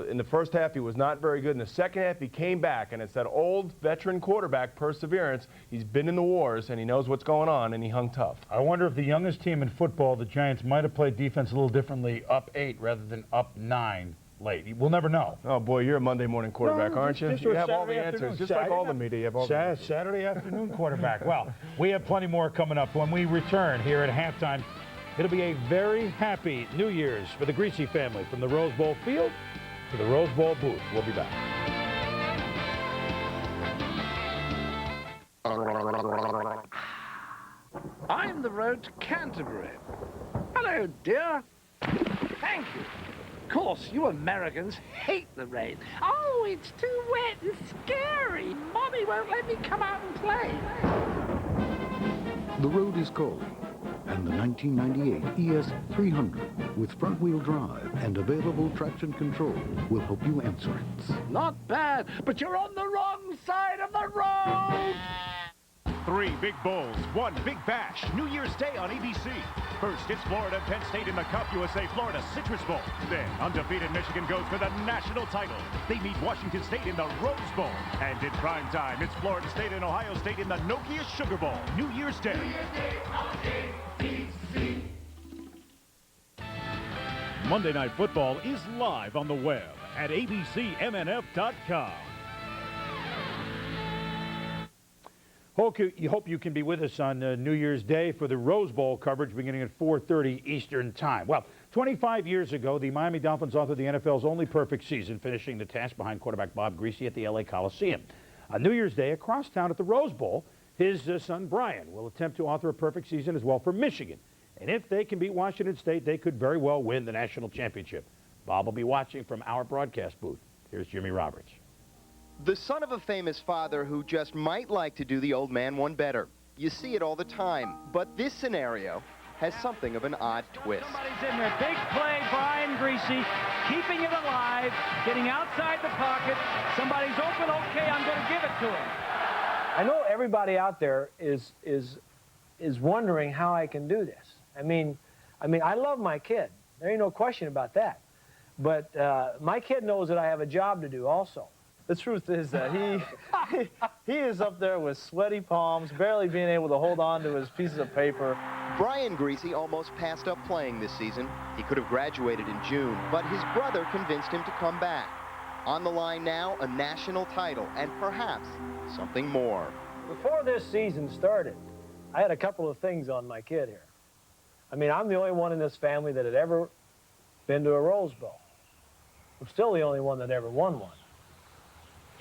In the first half, he was not very good. In the second half, he came back, and it's that old veteran quarterback perseverance. He's been in the wars, and he knows what's going on, and he hung tough. I wonder if the youngest team in football, the Giants, might have played defense a little differently, up 8 rather than up 9 late. We'll never know. Oh, boy, you're a Monday morning quarterback, aren't you? You have all the answers, just like all the media. You have all the answers. Saturday afternoon quarterback. Well, we have plenty more coming up. When we return here at halftime, it'll be a very happy New Year's for the Greasy family from the Rose Bowl field to the Rose Bowl booth. We'll be back. I'm the road to Canterbury. Hello, dear. Thank you. Of course, you Americans hate the rain. Oh, it's too wet and scary. Mommy won't let me come out and play. The road is cold, and the 1998 ES 300 with front-wheel drive and available traction control will help you answer it. Not bad, but you're on the wrong side of the road. 3 big bowls, 1 big bash. New Year's Day on ABC. First, it's Florida Penn State in the Cup USA Florida Citrus Bowl. Then, undefeated Michigan goes for the national title. They meet Washington State in the Rose Bowl. And in prime time, it's Florida State and Ohio State in the Nokia Sugar Bowl. New Year's Day. New Year's Day on ABC. Monday Night Football is live on the web at abcmnf.com. Hope you can be with us on New Year's Day for the Rose Bowl coverage beginning at 4:30 Eastern Time. Well, 25 years ago, the Miami Dolphins authored the NFL's only perfect season, finishing the task behind quarterback Bob Greasy at the LA Coliseum. On New Year's Day, across town at the Rose Bowl, his son Brian will attempt to author a perfect season as well for Michigan. And if they can beat Washington State, they could very well win the national championship. Bob will be watching from our broadcast booth. Here's Jimmy Roberts. The son of a famous father who just might like to do the old man one better. You see it all the time, but this scenario has something of an odd twist. Somebody's in there. Big play, Brian Greasy, keeping it alive, getting outside the pocket. Somebody's open, okay, I'm going to give it to him. I know everybody out there is wondering how I can do this. I mean, I love my kid. There ain't no question about that. But my kid knows that I have a job to do also. The truth is that he is up there with sweaty palms, barely being able to hold on to his pieces of paper. Brian Greasy almost passed up playing this season. He could have graduated in June, but his brother convinced him to come back. On the line now, a national title and perhaps something more. Before this season started, I had a couple of things on my kid here. I mean, I'm the only one in this family that had ever been to a Rose Bowl. I'm still the only one that ever won one.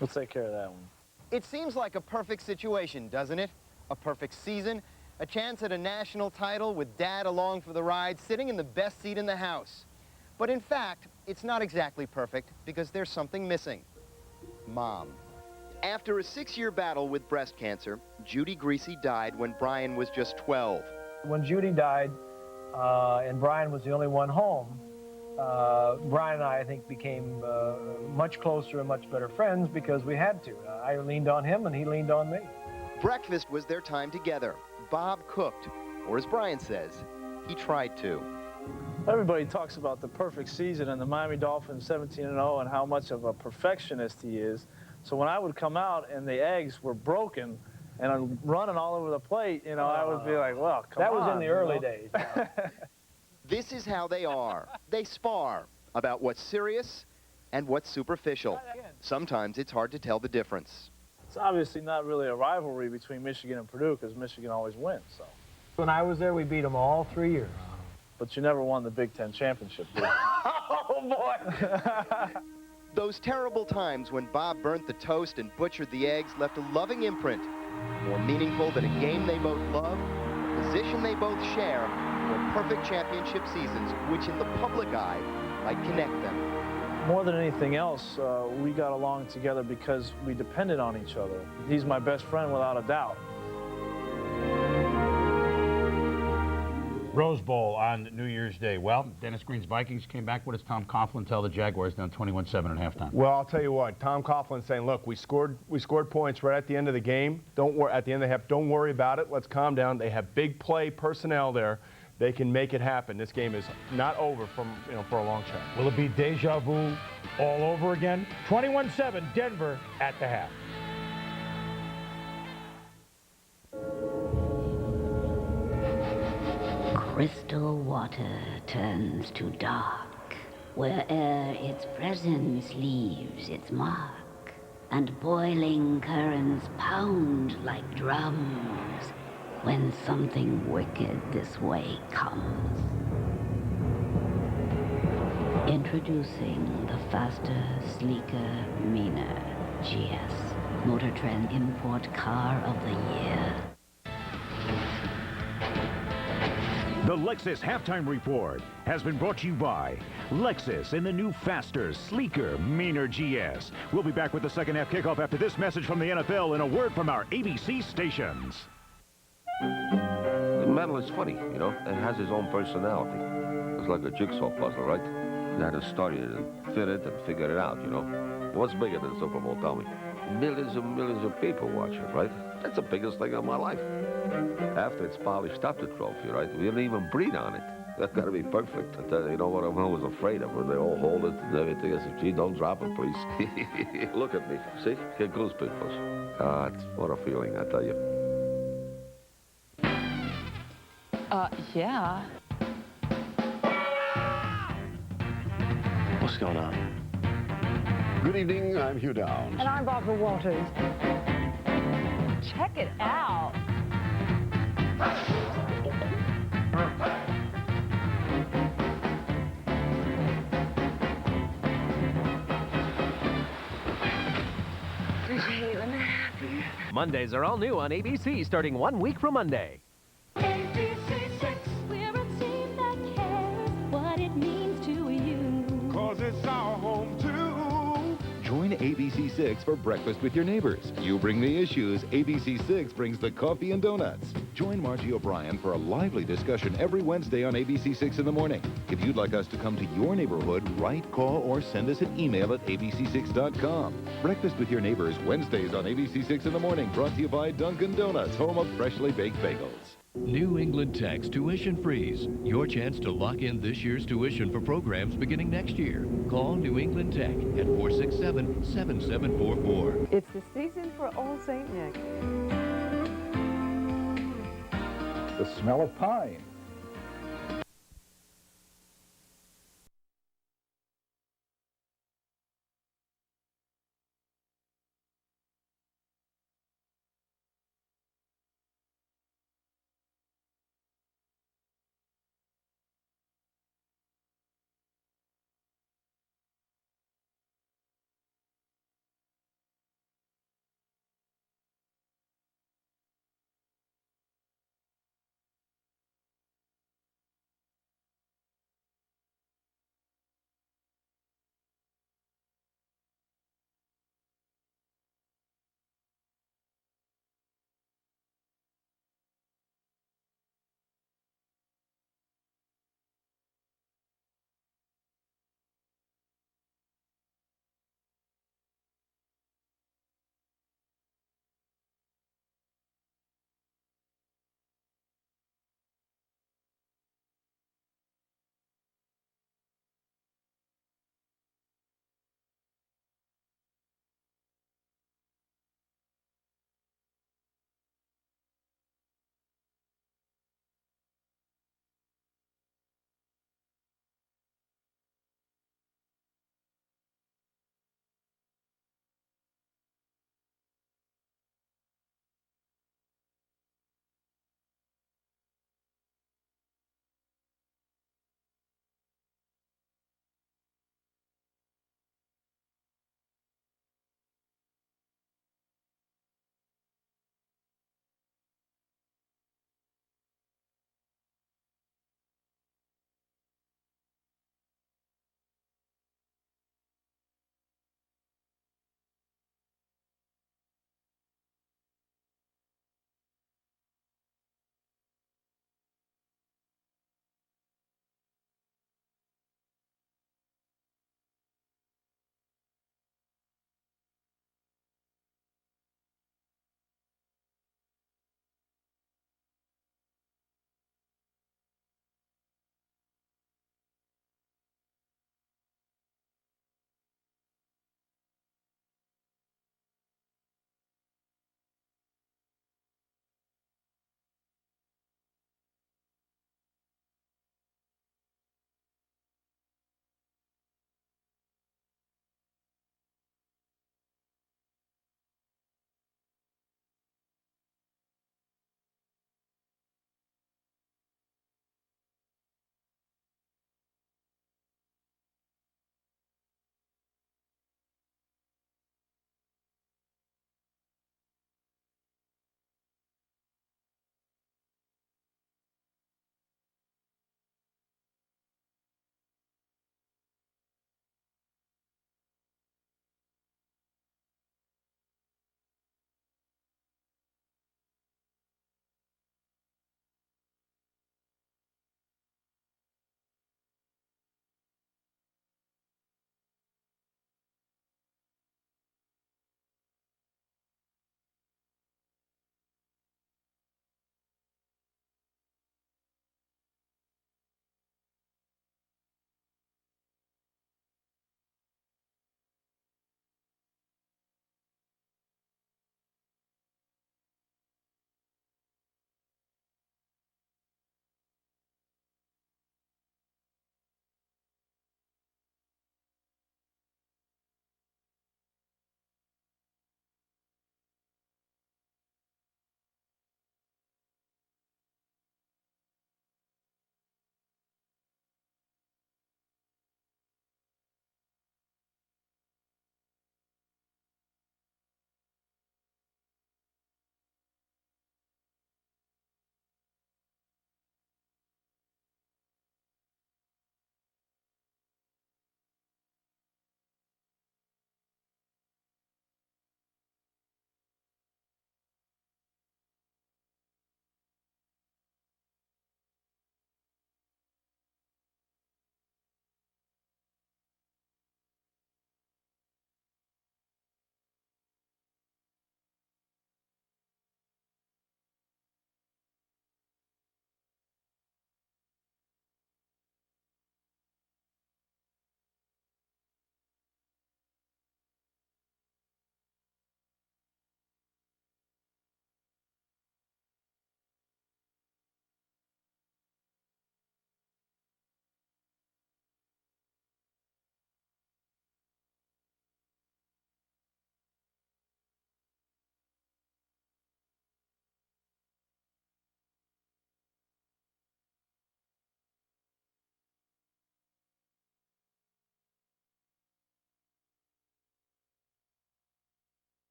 Let's take care of that one. It seems like a perfect situation, doesn't it? A perfect season, a chance at a national title with Dad along for the ride, sitting in the best seat in the house. But in fact, it's not exactly perfect because there's something missing. Mom. After a 6-year battle with breast cancer, Judy Greasy died when Brian was just 12. When Judy died, and Brian was the only one home, Brian and I think, became much closer and much better friends because we had to. I leaned on him and he leaned on me. Breakfast was their time together. Bob cooked, or as Brian says, he tried to. Everybody talks about the perfect season and the Miami Dolphins 17-0 and how much of a perfectionist he is. So when I would come out and the eggs were broken and I'm running all over the plate, you know, I would be like, well, come on. That was in the early days. This is how they are. They spar about what's serious and what's superficial. Sometimes it's hard to tell the difference. It's obviously not really a rivalry between Michigan and Purdue because Michigan always wins. So. When I was there, we beat them all 3 years. But you never won the Big Ten championship, did you? Oh, boy! Those terrible times when Bob burnt the toast and butchered the eggs left a loving imprint, more meaningful than a game they both love, a position they both share, or perfect championship seasons, which in the public eye might connect them. More than anything else, we got along together because we depended on each other. He's my best friend without a doubt. Rose Bowl on New Year's Day. Well, Dennis Green's Vikings came back. What does Tom Coughlin tell the Jaguars down 21-7 at halftime? Well, I'll tell you what. Tom Coughlin saying, look, we scored points right at the end of the game. Don't worry at the end of the half. Don't worry about it. Let's calm down. They have big play personnel there. They can make it happen. This game is not over for a long shot. Will it be deja vu all over again? 21-7, Denver at the half. Crystal water turns to dark, where'er its presence leaves its mark, and boiling currents pound like drums when something wicked this way comes. Introducing the faster, sleeker, meaner GS Motor Trend Import Car of the Year. The Lexus Halftime Report has been brought to you by Lexus in the new faster, sleeker, meaner GS. We'll be back with the second half kickoff after this message from the NFL and a word from our ABC stations. The medal is funny, you know. It has its own personality. It's like a jigsaw puzzle, right? You had to study it and fit it and figure it out, you know. What's bigger than Super Bowl, tell me? Millions and millions of people watch it, right? That's the biggest thing of my life. After it's polished up, the trophy, right? We didn't even breathe on it. That's got to be perfect. I tell you, you know what I'm always afraid of? When they all hold it and everything. I said, gee, don't drop it, please. Look at me. See? Get goosebumps. God, what a feeling, I tell you. Yeah. What's going on? Good evening, I'm Hugh Downs. And I'm Barbara Walters. Check it out. Mondays are all new on ABC starting 1 week from Monday. We're a team that cares what it means to you. 'Cause it's our home too. Join ABC6 for Breakfast with Your Neighbors. You bring the issues, ABC6 brings the coffee and donuts. Join Margie O'Brien for a lively discussion every Wednesday on ABC6 in the morning. If you'd like us to come to your neighborhood, write, call, or send us an email at abc6.com. Breakfast with Your Neighbors, Wednesdays on ABC6 in the morning, brought to you by Dunkin' Donuts, home of freshly baked bagels. New England Tech's Tuition Freeze. Your chance to lock in this year's tuition for programs beginning next year. Call New England Tech at 467-7744. It's the season for Old St. Nick. The smell of pine.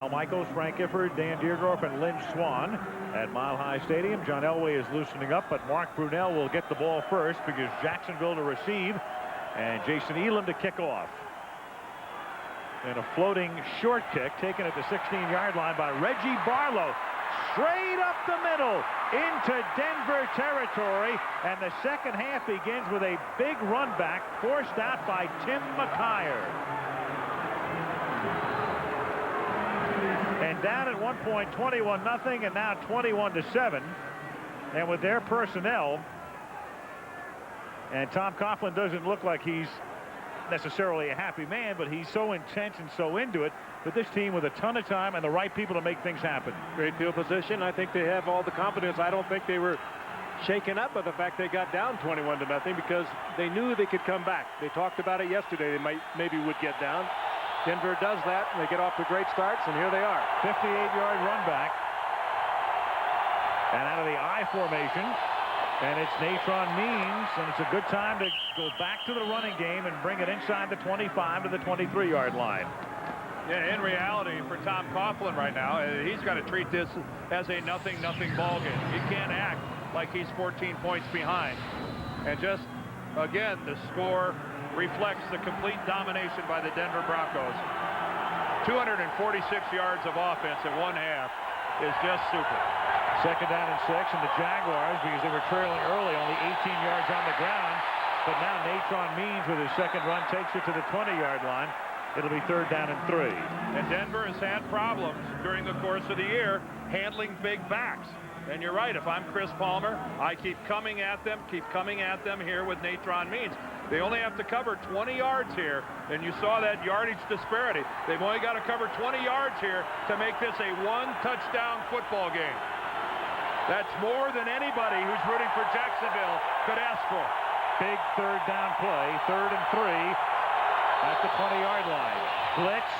Al Michaels, Frank Gifford, Dan Dierdorf, and Lynn Swan at Mile High Stadium. John Elway is loosening up, but Mark Brunell will get the ball first because Jacksonville to receive and Jason Elam to kick off. And a floating short kick taken at the 16-yard line by Reggie Barlow. Straight up the middle into Denver territory, and the second half begins with a big run back forced out by Tim McKyer. And down at one point 21-0 and now 21-7, and with their personnel, and Tom Coughlin doesn't look like he's necessarily a happy man, but he's so intense and so into it. But this team with a ton of time and the right people to make things happen. Great field position. I think they have all the confidence. I don't think they were shaken up by the fact they got down 21-0 because they knew they could come back. They talked about it yesterday. They maybe would get down. Denver does that, and they get off to great starts, and here they are. 58-yard run back. And out of the I formation, and it's Natron Means, and it's a good time to go back to the running game and bring it inside the 25 to the 23-yard line. Yeah, in reality, for Tom Coughlin right now, he's got to treat this as a nothing ball game. He can't act like he's 14 points behind. And just, again, the score reflects the complete domination by the Denver Broncos. 246 yards of offense in one half is just super. Second down and 6, and the Jaguars, because they were trailing early, only 18 yards on the ground. But now Natron Means with his second run takes it to the 20-yard line. It'll be third down and 3. And Denver has had problems during the course of the year handling big backs. And you're right, if I'm Chris Palmer, I keep coming at them here with Natron Means. They only have to cover 20 yards here, and you saw that yardage disparity. They've only got to cover 20 yards here to make this a one-touchdown football game. That's more than anybody who's rooting for Jacksonville could ask for. Big third down play, 3rd and 3 at the 20-yard line. Blitz,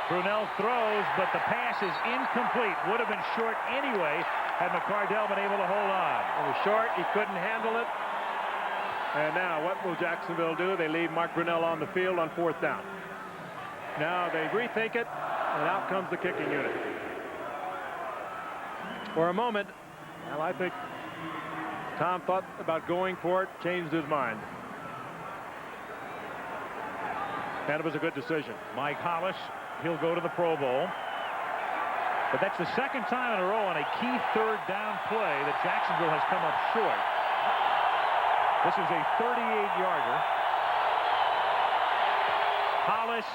Brunell throws, but the pass is incomplete. Would have been short anyway had McCardell been able to hold on. It was short, he couldn't handle it. And now what will Jacksonville do? They leave Mark Brunell on the field on 4th down. Now they rethink it, and out comes the kicking unit. For a moment, well, I think Tom thought about going for it, changed his mind. And it was a good decision. Mike Hollis, he'll go to the Pro Bowl. But that's the second time in a row on a key third down play that Jacksonville has come up short. This is a 38-yarder. Hollis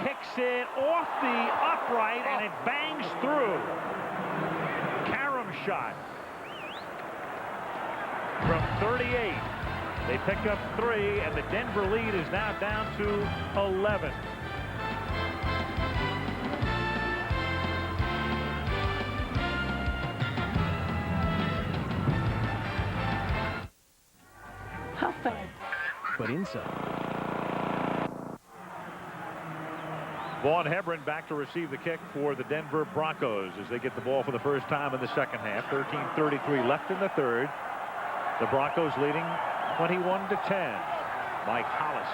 kicks it off the upright, and it bangs through. Karam shot from 38. They pick up 3, and the Denver lead is now down to 11. How fast? But inside. Vaughn Hebron back to receive the kick for the Denver Broncos as they get the ball for the first time in the second half. 13:33 left in the third. The Broncos leading 21-10. Mike Hollis.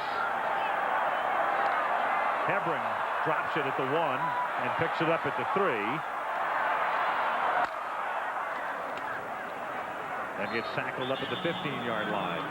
Hebron drops it at the 1 and picks it up at the 3. And gets tackled up at the 15-yard line.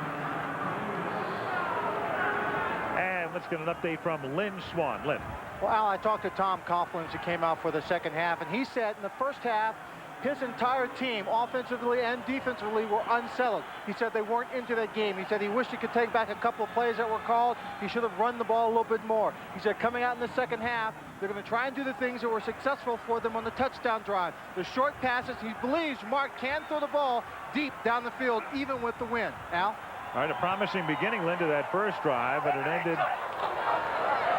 And let's get an update from Lynn Swan. Lynn. Well, Al, I talked to Tom Coughlin as he came out for the second half, and he said in the first half, his entire team, offensively and defensively, were unsettled. He said they weren't into that game. He said he wished he could take back a couple of plays that were called. He should have run the ball a little bit more. He said coming out in the second half, they're going to try and do the things that were successful for them on the touchdown drive. The short passes, he believes Mark can throw the ball deep down the field, even with the wind. Al? All right, a promising beginning, Lynn, to that first drive, but it ended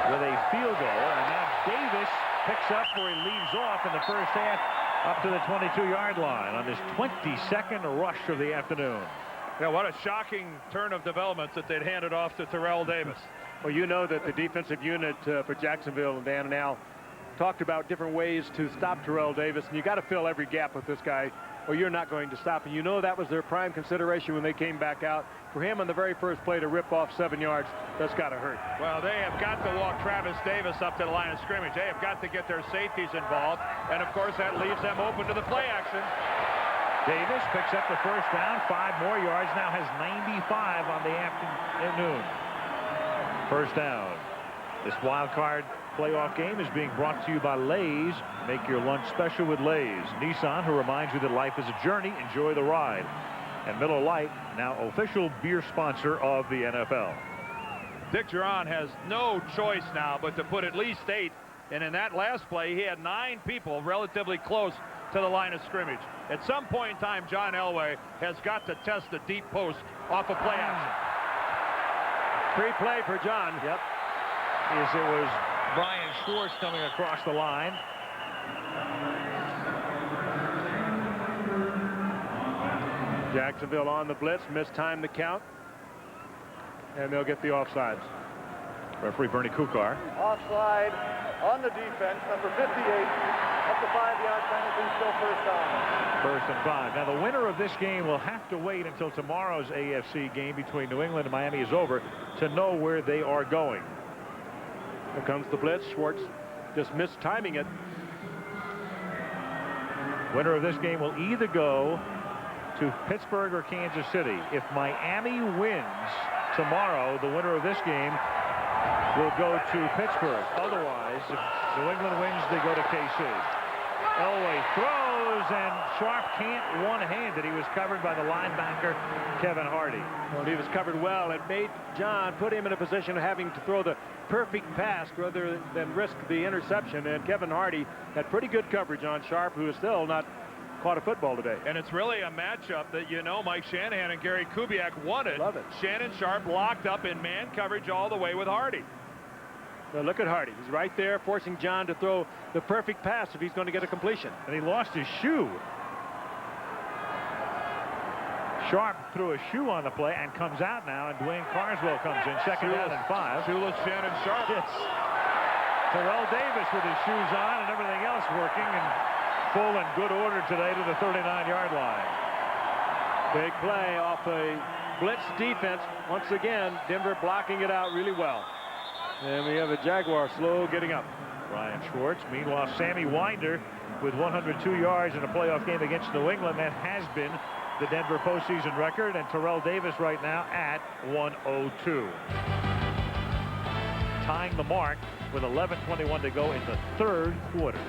with a field goal. And now Davis picks up where he leaves off in the first half, up to the 22-yard line on his 22nd rush of the afternoon. Yeah, what a shocking turn of developments that they'd handed off to Terrell Davis. Well, you know that the defensive unit for Jacksonville, and Dan and Al, talked about different ways to stop Terrell Davis, and you got to fill every gap with this guy. or you're not going to stop. And you know that was their prime consideration when they came back out. For him on the very first play to rip off 7 yards, that's got to hurt. Well, they have got to walk Travis Davis up to the line of scrimmage. They have got to get their safeties involved. And, of course, that leaves them open to the play action. Davis picks up the first down, 5 more yards, now has 95 on the afternoon. First down. This wild card playoff game is being brought to you by Lay's. Make your lunch special with Lay's. Nissan, who reminds you that life is a journey. Enjoy the ride. And Miller Lite, now official beer sponsor of the NFL. Dick Duran has no choice now but to put at least 8. And in that last play, he had 9 people relatively close to the line of scrimmage. At some point in time, John Elway has got to test the deep post off of play action. Free play for John. Yep. As it was Brian Schwartz coming across the line. Jacksonville on the blitz, mistimed the count, and they'll get the offsides. Referee Bernie Kukar. Offside on the defense, number 58, up to 5-yard penalty, still first down. 1st and 5. Now the winner of this game will have to wait until tomorrow's AFC game between New England and Miami is over to know where they are going. Here comes the blitz. Schwartz just mistiming it. Winner of this game will either go to Pittsburgh or Kansas City. If Miami wins tomorrow, the winner of this game will go to Pittsburgh. Otherwise, if New England wins, they go to KC. Elway throws, and Sharp can't one-hand it. He was covered by the linebacker, Kevin Hardy. Well, he was covered well. It made John put him in a position of having to throw the perfect pass rather than risk the interception. And Kevin Hardy had pretty good coverage on Sharp, who is still not caught a football today. And it's really a matchup that, you know, Mike Shanahan and Gary Kubiak wanted. Love it. Shannon Sharp locked up in man coverage all the way with Hardy. Now look at Hardy. He's right there forcing John to throw the perfect pass if he's going to get a completion. And he lost his shoe. Sharp threw a shoe on the play and comes out now, and Dwayne Carswell comes in. Second down and 5. Shoeless Shannon Sharp. It's Terrell Davis with his shoes on and everything else working in full and good order today to the 39-yard line. Big play off a blitz defense. Once again, Denver blocking it out really well. And we have a Jaguar slow getting up. Brian Schwartz. Meanwhile, Sammy Winder with 102 yards in a playoff game against New England. That has been the Denver postseason record. And Terrell Davis right now at 102. Tying the mark with 11:21 to go in the 3rd quarter.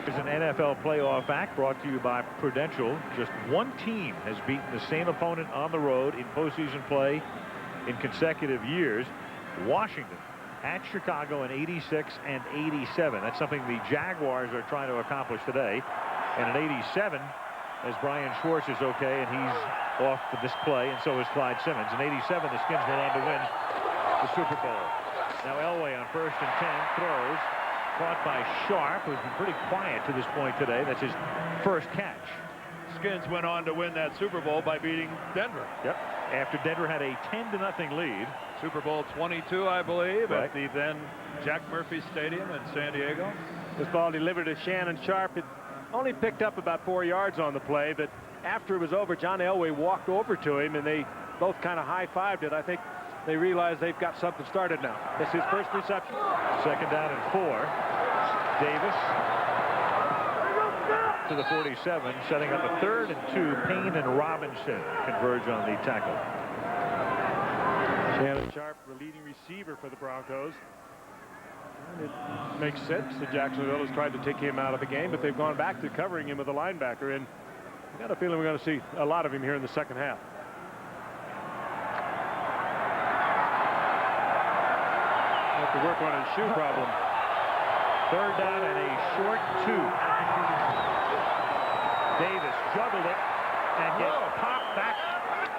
There's an NFL playoff act brought to you by Prudential. Just one team has beaten the same opponent on the road in postseason play in consecutive years. Washington at Chicago in 86 and 87. That's something the Jaguars are trying to accomplish today. And in 87, as Brian Schwartz is okay, and he's off for this play, and so is Clyde Simmons. In 87, the Skins went on to win the Super Bowl. Now Elway on 1st and 10 throws. Caught by Sharp, who's been pretty quiet to this point today. That's his first catch. Skins went on to win that Super Bowl by beating Denver. Yep. After Denver had a 10-0 lead. Super Bowl 22, I believe, right at the then Jack Murphy Stadium in San Diego. This ball delivered to Shannon Sharp. It only picked up about 4 yards on the play, but after it was over, John Elway walked over to him, and they both kind of high-fived it. I think they realize they've got something started now. That's his first reception. 2nd down and 4. Davis to the 47, setting up a 3rd and 2. Payne and Robinson converge on the tackle. Shannon Sharp, the leading receiver for the Broncos. And it makes sense that Jacksonville has tried to take him out of the game, but they've gone back to covering him with a linebacker, and I got a feeling we're going to see a lot of him here in the second half. Have to work on his shoe problem. 3rd down and a short 2. Davis juggled it and gets popped back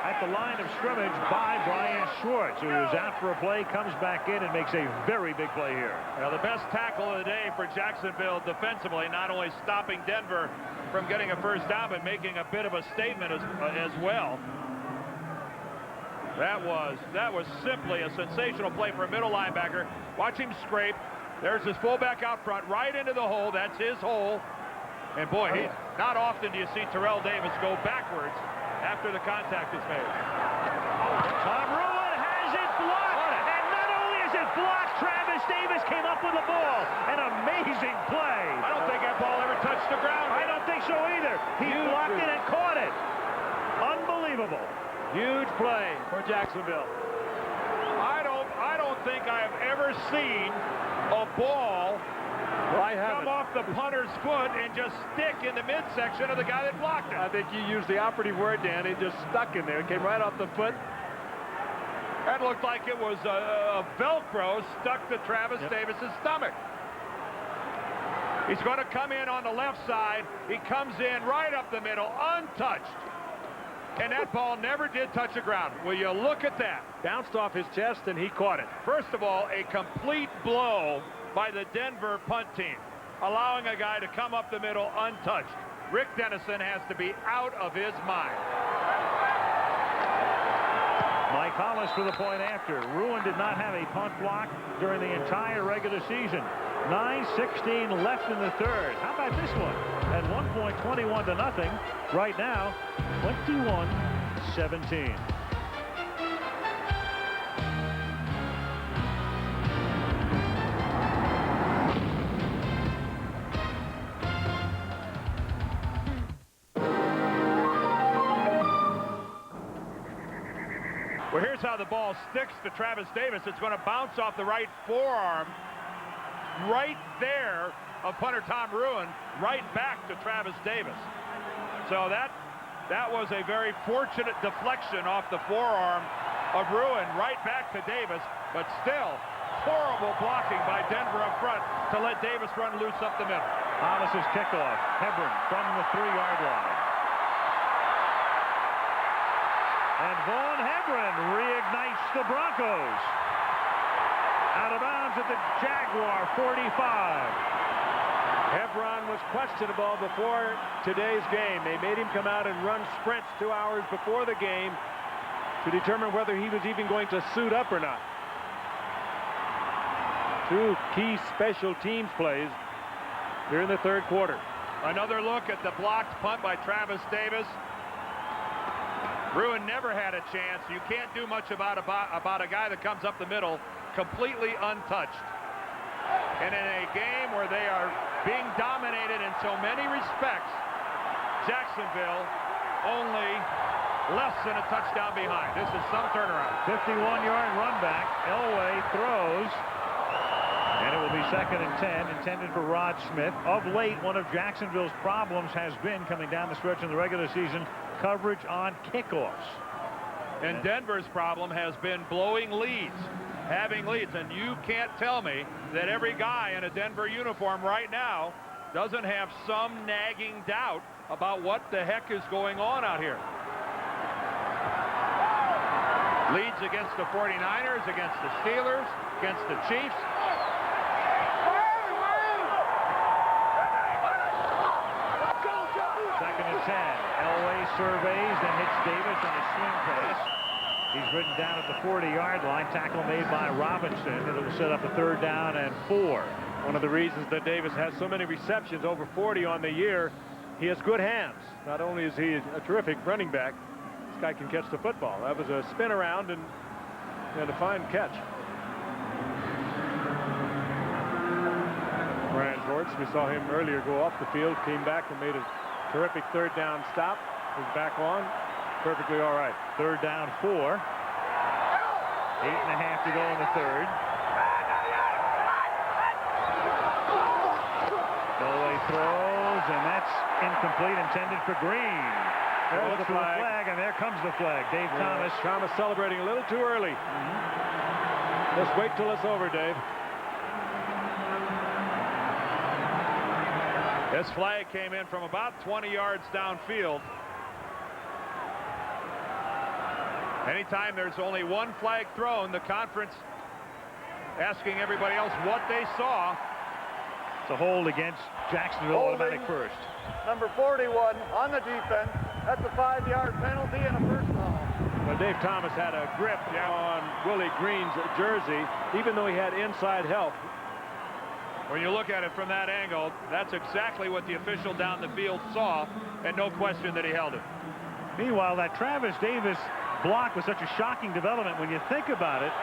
at the line of scrimmage by Brian Schwartz, who is out for a play, comes back in and makes a very big play here. Now the best tackle of the day for Jacksonville defensively, not only stopping Denver from getting a first down, but making a bit of a statement as well. That was simply a sensational play for a middle linebacker. Watch him scrape. There's his fullback out front, right into the hole. That's his hole. And boy, not often do you see Terrell Davis go backwards after the contact is made. Tom Ruin has it blocked. And not only is it blocked, Travis Davis came up with the ball. An amazing play. I don't think that ball ever touched the ground. I don't think so either. He blocked it and caught it. Unbelievable. Huge play for Jacksonville. I don't think I have ever seen a ball come off the punter's foot and just stick in the midsection of the guy that blocked it. I think you used the operative word, Dan. It just stuck in there. It came right off the foot. That looked like it was a Velcro stuck to Travis Davis's stomach. He's going to come in on the left side. He comes in right up the middle, untouched. And that ball never did touch the ground. Will you look at that? Bounced off his chest, and he caught it. First of all, a complete blow by the Denver punt team, allowing a guy to come up the middle untouched. Rick Dennison has to be out of his mind. Mike Hollis for the point after. Ruin did not have a punt block during the entire regular season. 9:16 left in the third. How about this one? At one point, 21-0. Right now, 21-17. Well, here's how the ball sticks to Travis Davis. It's going to bounce off the right forearm right there of punter Tom Ruin, right back to Travis Davis. So that was a very fortunate deflection off the forearm of Ruin right back to Davis, but still horrible blocking by Denver up front to let Davis run loose up the middle. Hollis's kickoff. Hebron from the 3-yard line. And Vaughn Hebron reignites the Broncos. Out of bounds at the Jaguar 45. Hebron was questionable before today's game. They made him come out and run sprints 2 hours before the game to determine whether he was even going to suit up or not. Two key special teams plays here in the third quarter. Another look at the blocked punt by Travis Davis. Ruin never had a chance. You can't do much about a guy that comes up the middle completely untouched. And in a game where they are being dominated in so many respects, Jacksonville only less than a touchdown behind. This is some turnaround. 51-yard run back. Elway throws. And it will be 2nd and 10, intended for Rod Smith. Of late, one of Jacksonville's problems has been, coming down the stretch in the regular season, coverage on kickoffs. And Denver's problem has been blowing leads, having leads. And you can't tell me that every guy in a Denver uniform right now doesn't have some nagging doubt about what the heck is going on out here. Leads against the 49ers, against the Steelers, against the Chiefs. Elway surveys, then hits Davis on a swing pass. He's ridden down at the 40-yard line. Tackle made by Robinson. It will set up a 3rd down and 4. One of the reasons that Davis has so many receptions, over 40 on the year, he has good hands. Not only is he a terrific running back, this guy can catch the football. That was a spin around and a fine catch. Brian Schwartz, we saw him earlier go off the field, came back and made a terrific 3rd down stop. He's back on. Perfectly all right. 3rd down 4. 8.5 to go in the 3rd. Elway throws, and that's incomplete, intended for Green. There's the flag, and there comes the flag. Dave Thomas. Thomas celebrating a little too early. Let's wait till it's over, Dave. This flag came in from about 20 yards downfield. Anytime there's only one flag thrown, the conference asking everybody else what they saw. It's a hold against Jacksonville, automatic first. Number 41 on the defense. That's a 5-yard penalty and a first down. Well, Dave Thomas had a grip on Willie Green's jersey, even though he had inside help. When you look at it from that angle, that's exactly what the official down the field saw, and no question that he held it. Meanwhile, that Travis Davis block was such a shocking development when you think about it.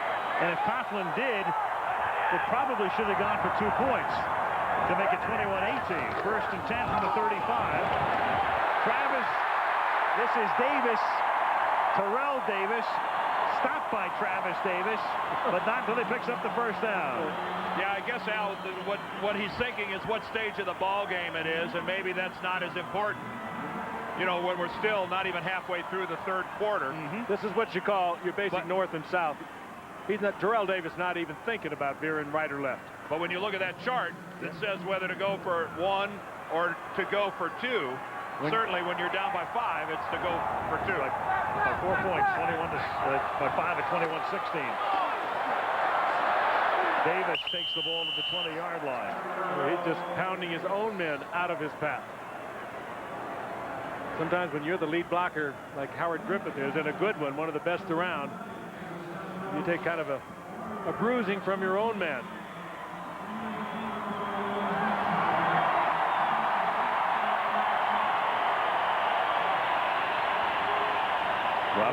And if Coughlin did, it probably should have gone for 2 points to make it 21-18. First and 10 from the 35. Travis, this is Davis, Terrell Davis, stopped by Travis Davis, but not until he picks up the first down. Yeah, I guess, Al, what he's thinking is what stage of the ball game it is, and maybe that's not as important. You know, when we're still not even halfway through the third quarter. This is what you call your basic north and south. He's not, Terrell Davis not even thinking about veering right or left. But when you look at that chart that says whether to go for 1 or to go for 2, certainly when you're down by 5, it's to go for 2. By 4 points, by 5 at 21-16. Davis takes the ball to the 20-yard line. He's just pounding his own men out of his path. Sometimes when you're the lead blocker, like Howard Griffith is, and a good one of the best around, you take kind of a bruising from your own man.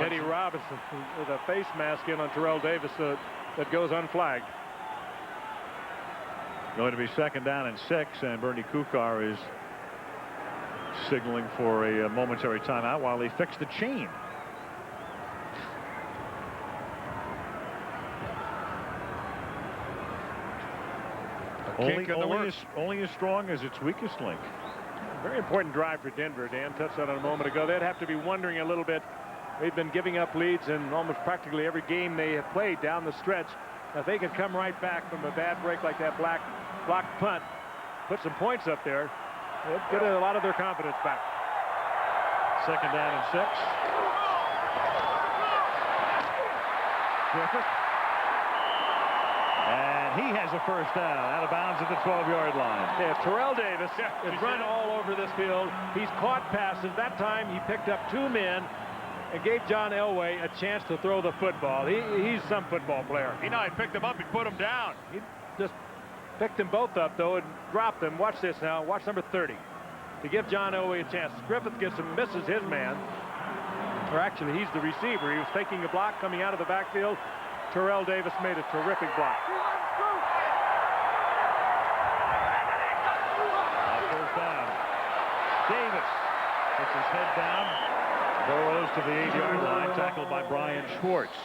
Eddie Robinson with a face mask in on Terrell Davis that goes unflagged. Going to be second down and 6, and Bernie Kukar is signaling for a momentary timeout while they fix the chain. Only as strong as its weakest link. Very important drive for Denver. Dan touched on it a moment ago. They'd have to be wondering a little bit. They've been giving up leads in almost practically every game they have played down the stretch. Now, if they can come right back from a bad break like that block punt, put some points up there, they'll get a lot of their confidence back. Second down and 6. Gifford. And he has a first down out of bounds at the 12-yard line. Yeah, Terrell Davis has run all over this field. He's caught passes. That time he picked up 2 men and gave John Elway a chance to throw the football. He's some football player. He picked them up and put them down. He just picked them both up, though, and dropped them. Watch this now. Watch number 30. To give John Elway a chance. Griffith gets and misses his man. Or actually, he's the receiver. He was taking a block coming out of the backfield. Terrell Davis made a terrific block. First down. Davis puts his head down. Burrows to the 8-yard line, tackled by Brian Schwartz.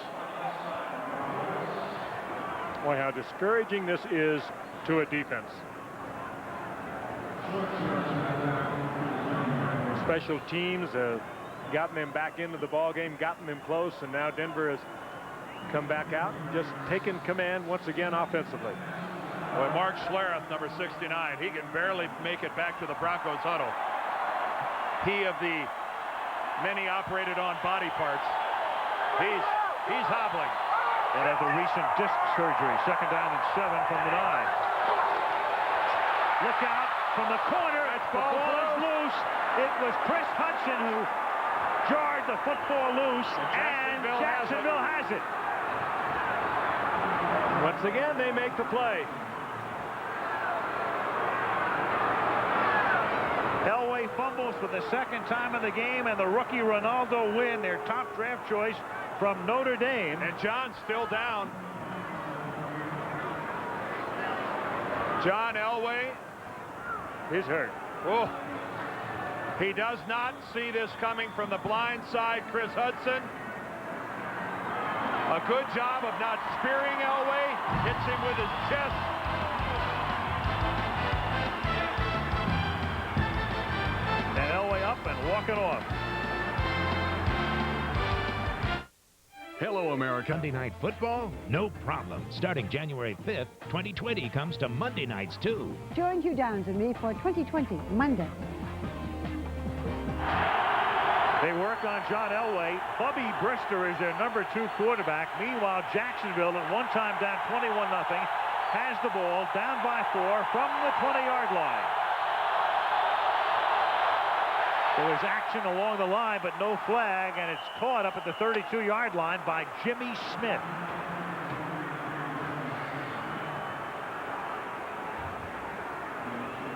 Boy, how discouraging this is to a defense. Special teams have gotten them back into the ball game, gotten them close, and now Denver has come back out and just taken command once again offensively. Boy, Mark Schlereth, number 69, he can barely make it back to the Broncos huddle. He of the many operated on body parts. He's hobbling. And had the recent disc surgery. Second down and 7 from the 9. Look out from the corner. The ball is loose. It was Chris Hudson who jarred the football loose, and Jacksonville has it. Once again, they make the play. Elway fumbles for the second time in the game, and the rookie Ronaldo Wynn, their top draft choice from Notre Dame. And John's still down. John Elway is hurt. Oh, he does not see this coming from the blind side. Chris Hudson, a good job of not spearing Elway, hits him with his chest. And Elway up and walking off. Hello, America. Sunday Night Football? No problem. Starting January 5th, 2020 comes to Monday nights, too. Join Hugh Downs and me for 2020, Monday. They work on John Elway. Bubby Brister is their number 2 quarterback. Meanwhile, Jacksonville at one time down 21-0 has the ball down by 4 from the 20-yard line. There was action along the line, but no flag, and it's caught up at the 32-yard line by Jimmy Smith.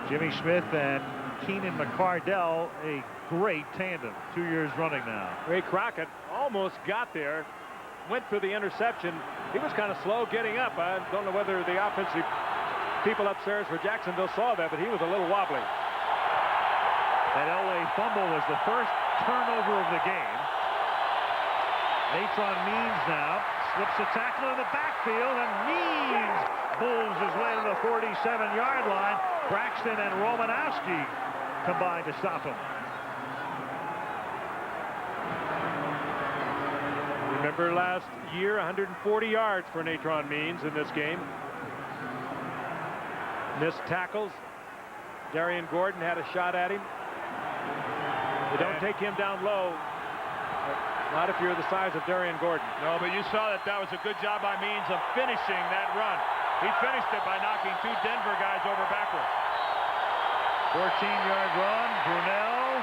Jimmy Smith and Keenan McCardell, a great tandem, 2 years running now. Ray Crockett almost got there, went for the interception. He was kind of slow getting up. I don't know whether the offensive people upstairs for Jacksonville saw that, but he was a little wobbly. That Elway fumble was the first turnover of the game. Natron Means now slips a tackle in the backfield, and Means bulls his way to the 47-yard line. Braxton and Romanowski combined to stop him. Remember last year, 140 yards for Natron Means in this game. Missed tackles. Darian Gordon had a shot at him. They don't take him down low. Not if you're the size of Darian Gordon. No, but you saw that was a good job by Means of finishing that run. He finished it by knocking two Denver guys over backwards. 14-yard run. Brunell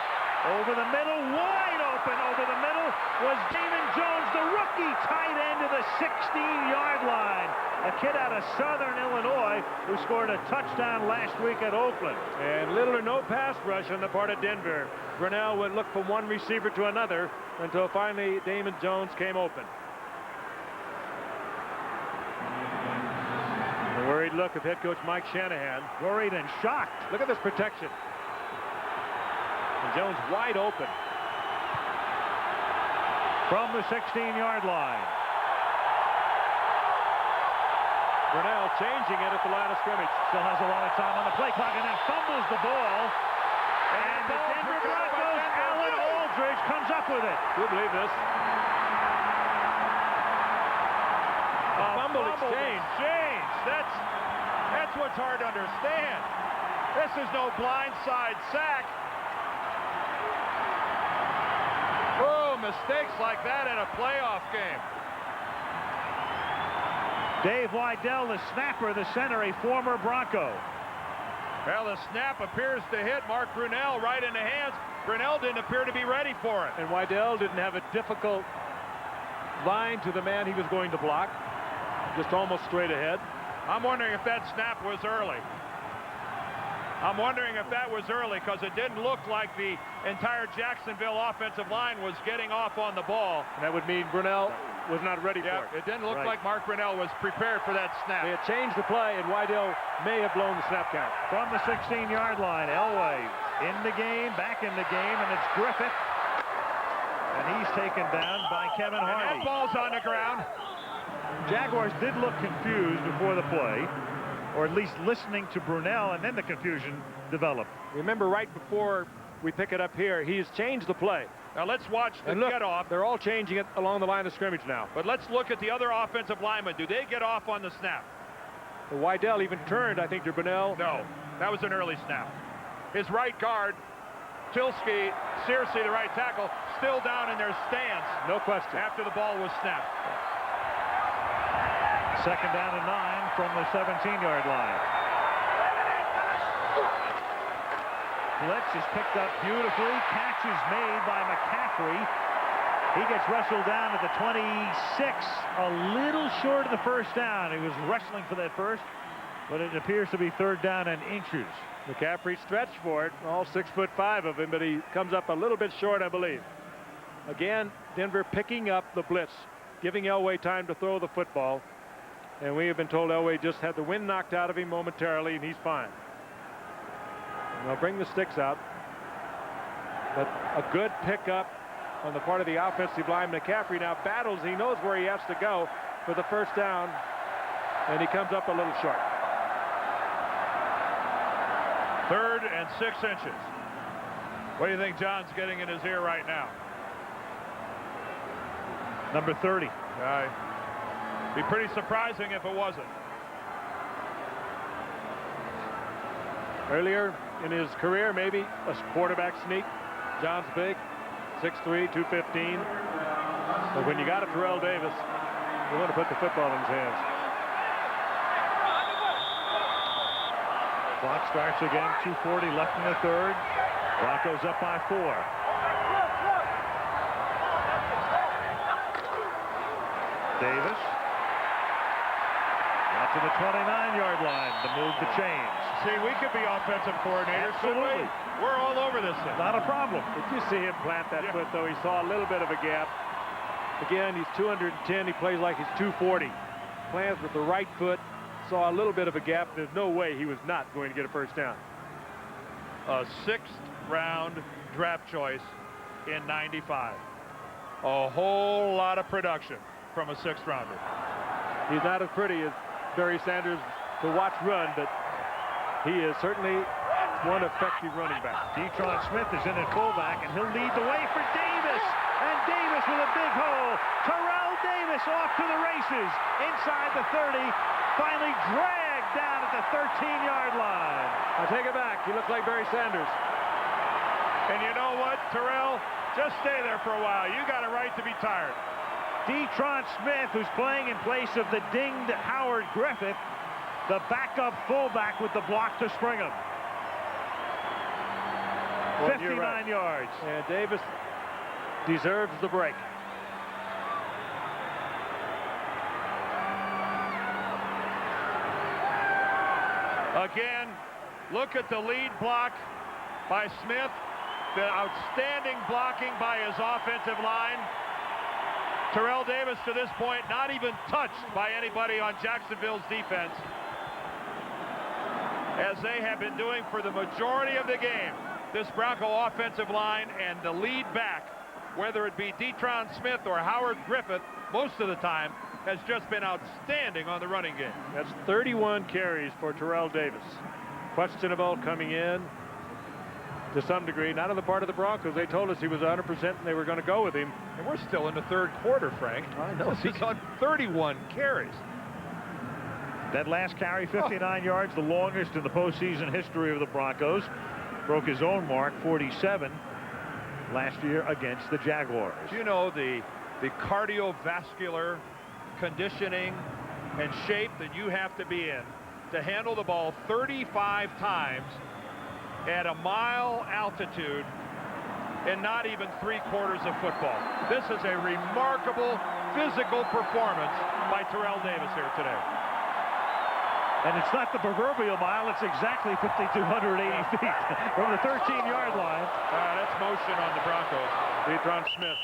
over the middle, wide open over the middle was Damon Jones, the rookie tight end to the 16-yard line. A kid out of Southern Illinois who scored a touchdown last week at Oakland. And little or no pass rush on the part of Denver. Brunell would look from one receiver to another until finally Damon Jones came open. A worried look of head coach Mike Shanahan. Worried and shocked. Look at this protection. And Jones wide open. From the 16-yard line. Brunell changing it at the line of scrimmage. Still has a lot of time on the play clock and then fumbles the ball. And the Denver Broncos, Alan Aldridge comes up with it. You'll believe this. A fumble exchange. That's what's hard to understand. This is no blindside sack. Oh, mistakes like that in a playoff game. Dave Weidel, the snapper, the center, a former Bronco. Well, the snap appears to hit Mark Brunell right in the hands. Brunell didn't appear to be ready for it. And Weidel didn't have a difficult line to the man he was going to block. Just almost straight ahead. I'm wondering if that snap was early. I'm wondering if that was early because it didn't look like the entire Jacksonville offensive line was getting off on the ball. And that would mean Brunell was not ready for it. It didn't look like Mark Brunell was prepared for that snap. They had changed the play, and Weidel may have blown the snap count. From the 16-yard line, Elway in the game, back in the game, and it's Griffith. And he's taken down by Kevin Hardy. And that ball's on the ground. Jaguars did look confused before the play, or at least listening to Brunell, and then the confusion developed. Remember, right before we pick it up here, he's changed the play. Now let's watch the get off. They're all changing it along the line of scrimmage now. But let's look at the other offensive linemen. Do they get off on the snap? The Weidel even turned, I think, to Brunell. No, that was an early snap. His right guard, Tilsky, Searcy, the right tackle, still down in their stance. No question. After the ball was snapped. Second down and 9 from the 17-yard line. Blitz is picked up beautifully. Catch is made by McCaffrey. He gets wrestled down at the 26, a little short of the first down. He was wrestling for that first, but it appears to be third down and inches. McCaffrey stretched for it, all 6'5" of him, but he comes up a little bit short, I believe. Again, Denver picking up the blitz, giving Elway time to throw the football. And we have been told Elway just had the wind knocked out of him momentarily, and he's fine. And they'll bring the sticks out. But a good pickup on the part of the offensive line. McCaffrey now battles. He knows where he has to go for the first down, and he comes up a little short. 3rd and 6 inches. What do you think John's getting in his ear right now? Number 30. Be pretty surprising if it wasn't. Earlier in his career, maybe a quarterback sneak. John's big, 6'3", 215. But when you got a Terrell Davis, you want to put the football in his hands. Clock starts again, 2:40 left in the third. Broncos up by 4. Davis. Out to the 29-yard line. The move to change. See, we could be offensive coordinators. Absolutely. We're all over this thing. Not a problem. Did you see him plant that foot, though? He saw a little bit of a gap. Again, he's 210. He plays like he's 240. Plans with the right foot. Saw a little bit of a gap. There's no way he was not going to get a first down. A 6th-round draft choice in '95. A whole lot of production from a 6th rounder. He's not as pretty as Barry Sanders to watch run, but he is certainly one effective running back. Detron Smith is in at fullback, and he'll lead the way for Davis. And Davis with a big hole. Terrell Davis off to the races. Inside the 30. Finally dragged down at the 13-yard line. I take it back. He looks like Barry Sanders. And you know what, Terrell? Just stay there for a while. You got a right to be tired. Detron Smith, who's playing in place of the dinged Howard Griffith, the backup fullback with the block to spring him. 59 yards. And Davis deserves the break. Again, look at the lead block by Smith. The outstanding blocking by his offensive line. Terrell Davis to this point not even touched by anybody on Jacksonville's defense, as they have been doing for the majority of the game. This Bronco offensive line and the lead back, whether it be Detron Smith or Howard Griffith, most of the time has just been outstanding on the running game. That's 31 carries for Terrell Davis. Questionable coming in to some degree, not on the part of the Broncos. They told us he was 100% and they were going to go with him. And we're still in the 3rd quarter, Frank. I know. He's on 31 carries. That last carry, 59 yards, the longest in the postseason history of the Broncos. Broke his own mark, 47, last year against the Jaguars. You know, the cardiovascular conditioning and shape that you have to be in to handle the ball 35 times at a mile altitude in not even 3/4 of football. This is a remarkable physical performance by Terrell Davis here today. And it's not the proverbial mile, it's exactly 5,280 feet from the 13-yard line. That's motion on the Broncos. Detron Smith.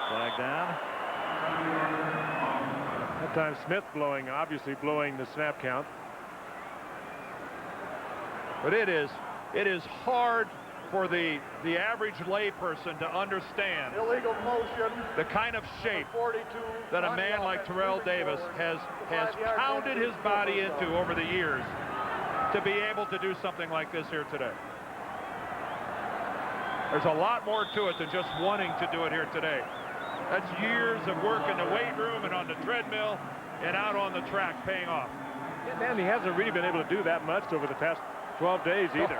Flag down. That time Smith obviously blowing the snap count. But it is hard for the average layperson to understand Illegal motion. the kind of shape that a man like Terrell Davis has pounded his body into over the years to be able to do something like this here today. There's a lot more to it than just wanting to do it here today. That's years of work in the weight room and on the treadmill and out on the track paying off. And he hasn't really been able to do that much over the past 12 days either.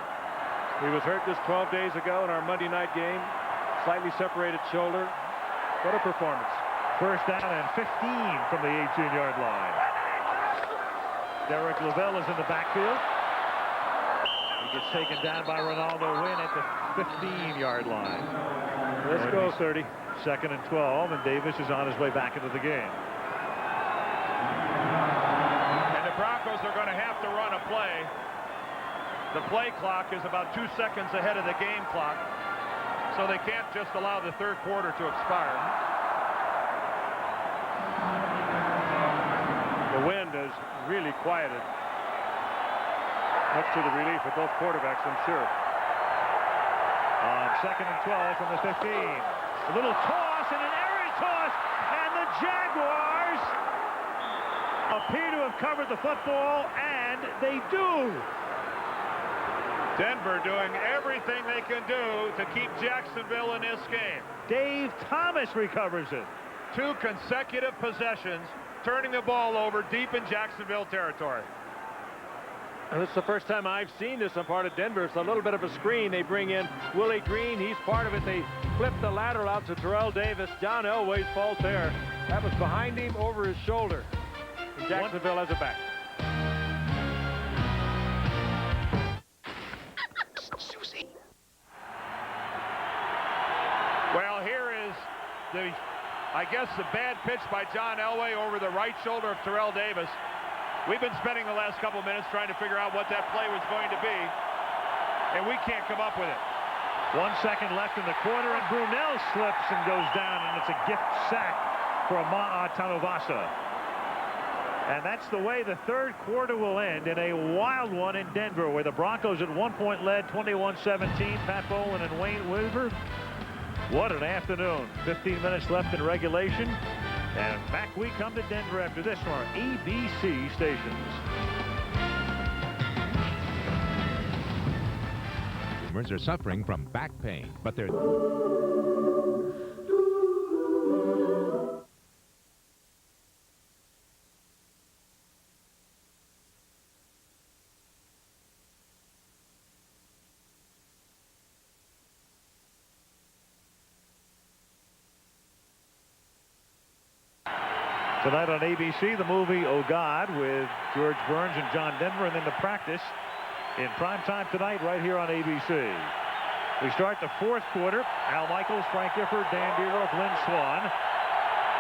He was hurt just 12 days ago in our Monday night game. Slightly separated shoulder. What a performance. First down and 15 from the 18-yard line. Derek Lavelle is in the backfield. He gets taken down by Ronaldo Wynn at the 15-yard line. Let's go 30. 2nd and 12, and Davis is on his way back into the game. And the Broncos are going to have to run a play. The play clock is about 2 seconds ahead of the game clock, so they can't just allow the 3rd quarter to expire. The wind has really quieted, much to the relief of both quarterbacks, I'm sure. On 2nd and 12 from the 15. A little toss and an errant toss, and the Jaguars appear to have covered the football, and they do. Denver doing everything they can do to keep Jacksonville in this game. Dave Thomas recovers it. 2 consecutive possessions, turning the ball over deep in Jacksonville territory. And this is the first time I've seen this on part of Denver. It's a little bit of a screen. They bring in Willie Green. He's part of it. They flip the lateral out to Terrell Davis. John Elway's fault there. That was behind him over his shoulder. And Jacksonville has it back. Susie, I guess the bad pitch by John Elway over the right shoulder of Terrell Davis. We've been spending the last couple minutes trying to figure out what that play was going to be, and we can't come up with it. 1 second left in the quarter, and Brunell slips and goes down, and it's a gift sack for Ma'a Tanuvasa. And that's the way the third quarter will end, in a wild one in Denver, where the Broncos at 1 point led 21-17. Pat Bowlen and Wayne Weaver. What an afternoon. 15 minutes left in regulation. And back we come to Denver after this from our ABC stations. Boomers are suffering from back pain, but they're... Tonight on ABC, the movie Oh God with George Burns and John Denver, and then The Practice in prime time tonight right here on ABC. We start the fourth quarter. Al Michaels, Frank Gifford, Dan Dierdorf, Lynn Swan.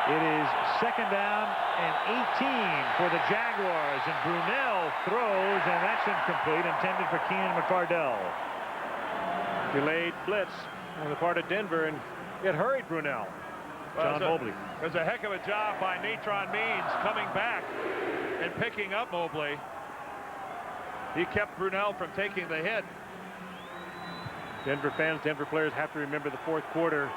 It is second down and 18 for the Jaguars, and Brunell throws, and that's incomplete, intended for Keenan McCardell. Delayed blitz on the part of Denver, and it hurried Brunell. John Mobley. It was a heck of a job by Natron Means coming back and picking up Mobley. He kept Brunell from taking the hit. Denver fans, Denver players have to remember the fourth quarter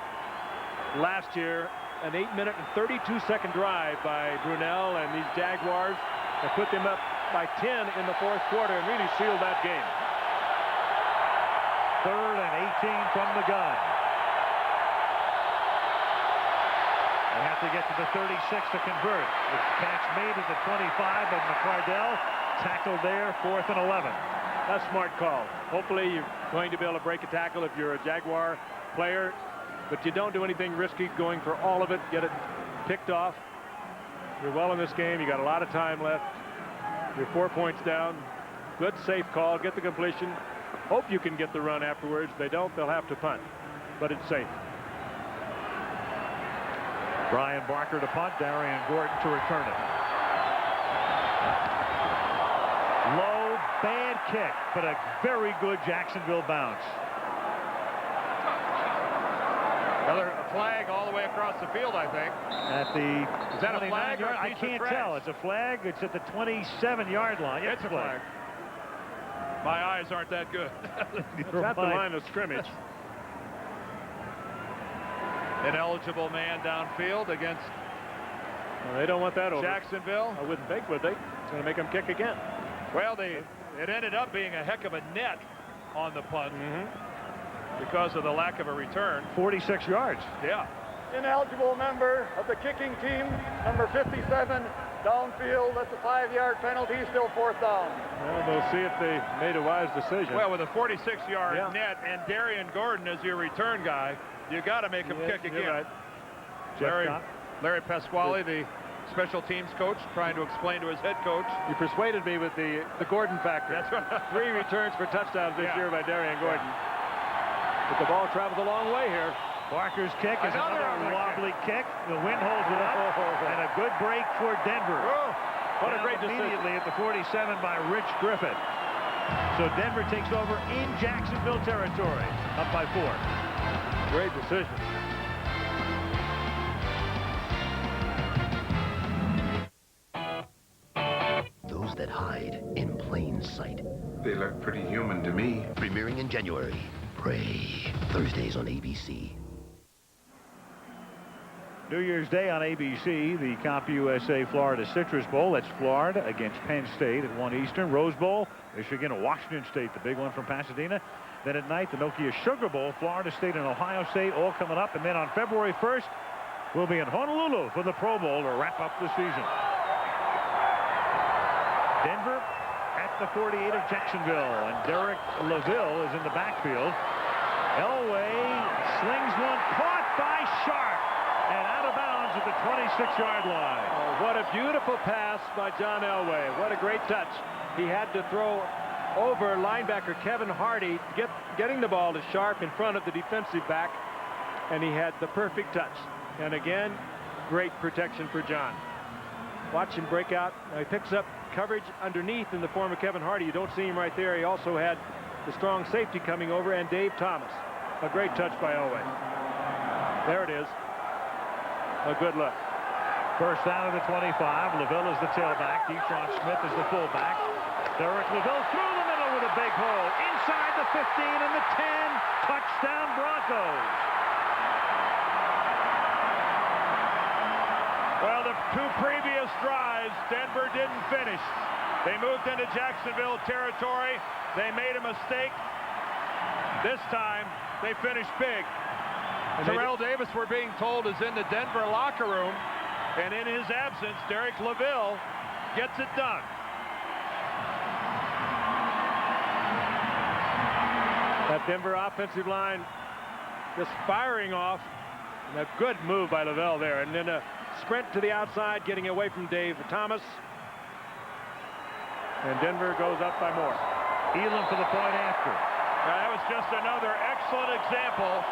last year. An 8-minute and 32-second drive by Brunell and these Jaguars that put them up by 10 in the fourth quarter and really sealed that game. Third and 18 from the gun. They have to get to the 36 to convert. The catch made at the 25 of McCardell. Tackled there, 4th and 11. That's a smart call. Hopefully you're going to be able to break a tackle if you're a Jaguar player, but you don't do anything risky going for all of it. Get it picked off. You're well in this game. You got a lot of time left. You're 4 points down. Good safe call. Get the completion. Hope you can get the run afterwards. If they don't, they'll have to punt, but it's safe. Brian Barker to punt, Darian Gordon to return it. Low, bad kick, but a very good Jacksonville bounce. Another flag all the way across the field, I think. At the Is that a flag or a I piece of can't trash? tell. It's a flag. It's at the 27-yard line. It's a flag. My eyes aren't that good. It's at the line of scrimmage. Ineligible man downfield against Well, they don't want that over. Jacksonville. I wouldn't think, would they? It's going to make them kick again. Well, it ended up being a heck of a net on the punt because of the lack of a return. 46 yards. Yeah. Ineligible member of the kicking team, number 57, downfield. That's a 5-yard penalty, still 4th down. Well, we'll see if they made a wise decision. Well, with a 46-yard net and Darian Gordon as your return guy, you got to make him kick again. Right. Larry Pasquale, the special teams coach, trying to explain to his head coach. You persuaded me with the Gordon factor. That's right. 3 returns for touchdowns this year by Darian Gordon. But the ball travels a long way here. Barker's kick is another wobbly kick. The wind holds it up, and a good break for Denver. What a great decision. Immediately at the 47 by Rich Griffith. So Denver takes over in Jacksonville territory, up by 4. Great decision. Those that hide in plain sight. They look pretty human to me. Premiering in January. Prey. Thursdays on ABC. New Year's Day on ABC, the CompUSA Florida Citrus Bowl. That's Florida against Penn State at 1 Eastern. Rose Bowl, Michigan and Washington State, the big one from Pasadena. Then at night, the Nokia Sugar Bowl, Florida State and Ohio State, all coming up. And then on February 1st, we'll be in Honolulu for the Pro Bowl to wrap up the season. Denver at the 48 of Jacksonville, and Derek LaVille is in the backfield. Elway slings one, caught by Sharp, and out of bounds at the 26-yard line. Oh, what a beautiful pass by John Elway. What a great touch. He had to throw over linebacker Kevin Hardy, getting the ball to Sharp in front of the defensive back, and he had the perfect touch. And again, great protection for John. Watch him break out. Now he picks up coverage underneath in the form of Kevin Hardy. You don't see him right there. He also had the strong safety coming over, and Dave Thomas. A great touch by Elway. There it is. A good look. First down at the 25. LaVille is the tailback. Detron Smith is the fullback. Derek LaVille through the middle with a big hole. Inside the 15 and the 10. Touchdown Broncos. Well, the two previous drives, Denver didn't finish. They moved into Jacksonville territory. They made a mistake. This time, they finished big. Terrell Davis, we're being told, is in the Denver locker room. And in his absence, Derek LaVille gets it done. That Denver offensive line just firing off. And a good move by LaVelle there. And then a sprint to the outside, getting away from Dave Thomas. And Denver goes up by more. Elam for the point after. Now, that was just another excellent example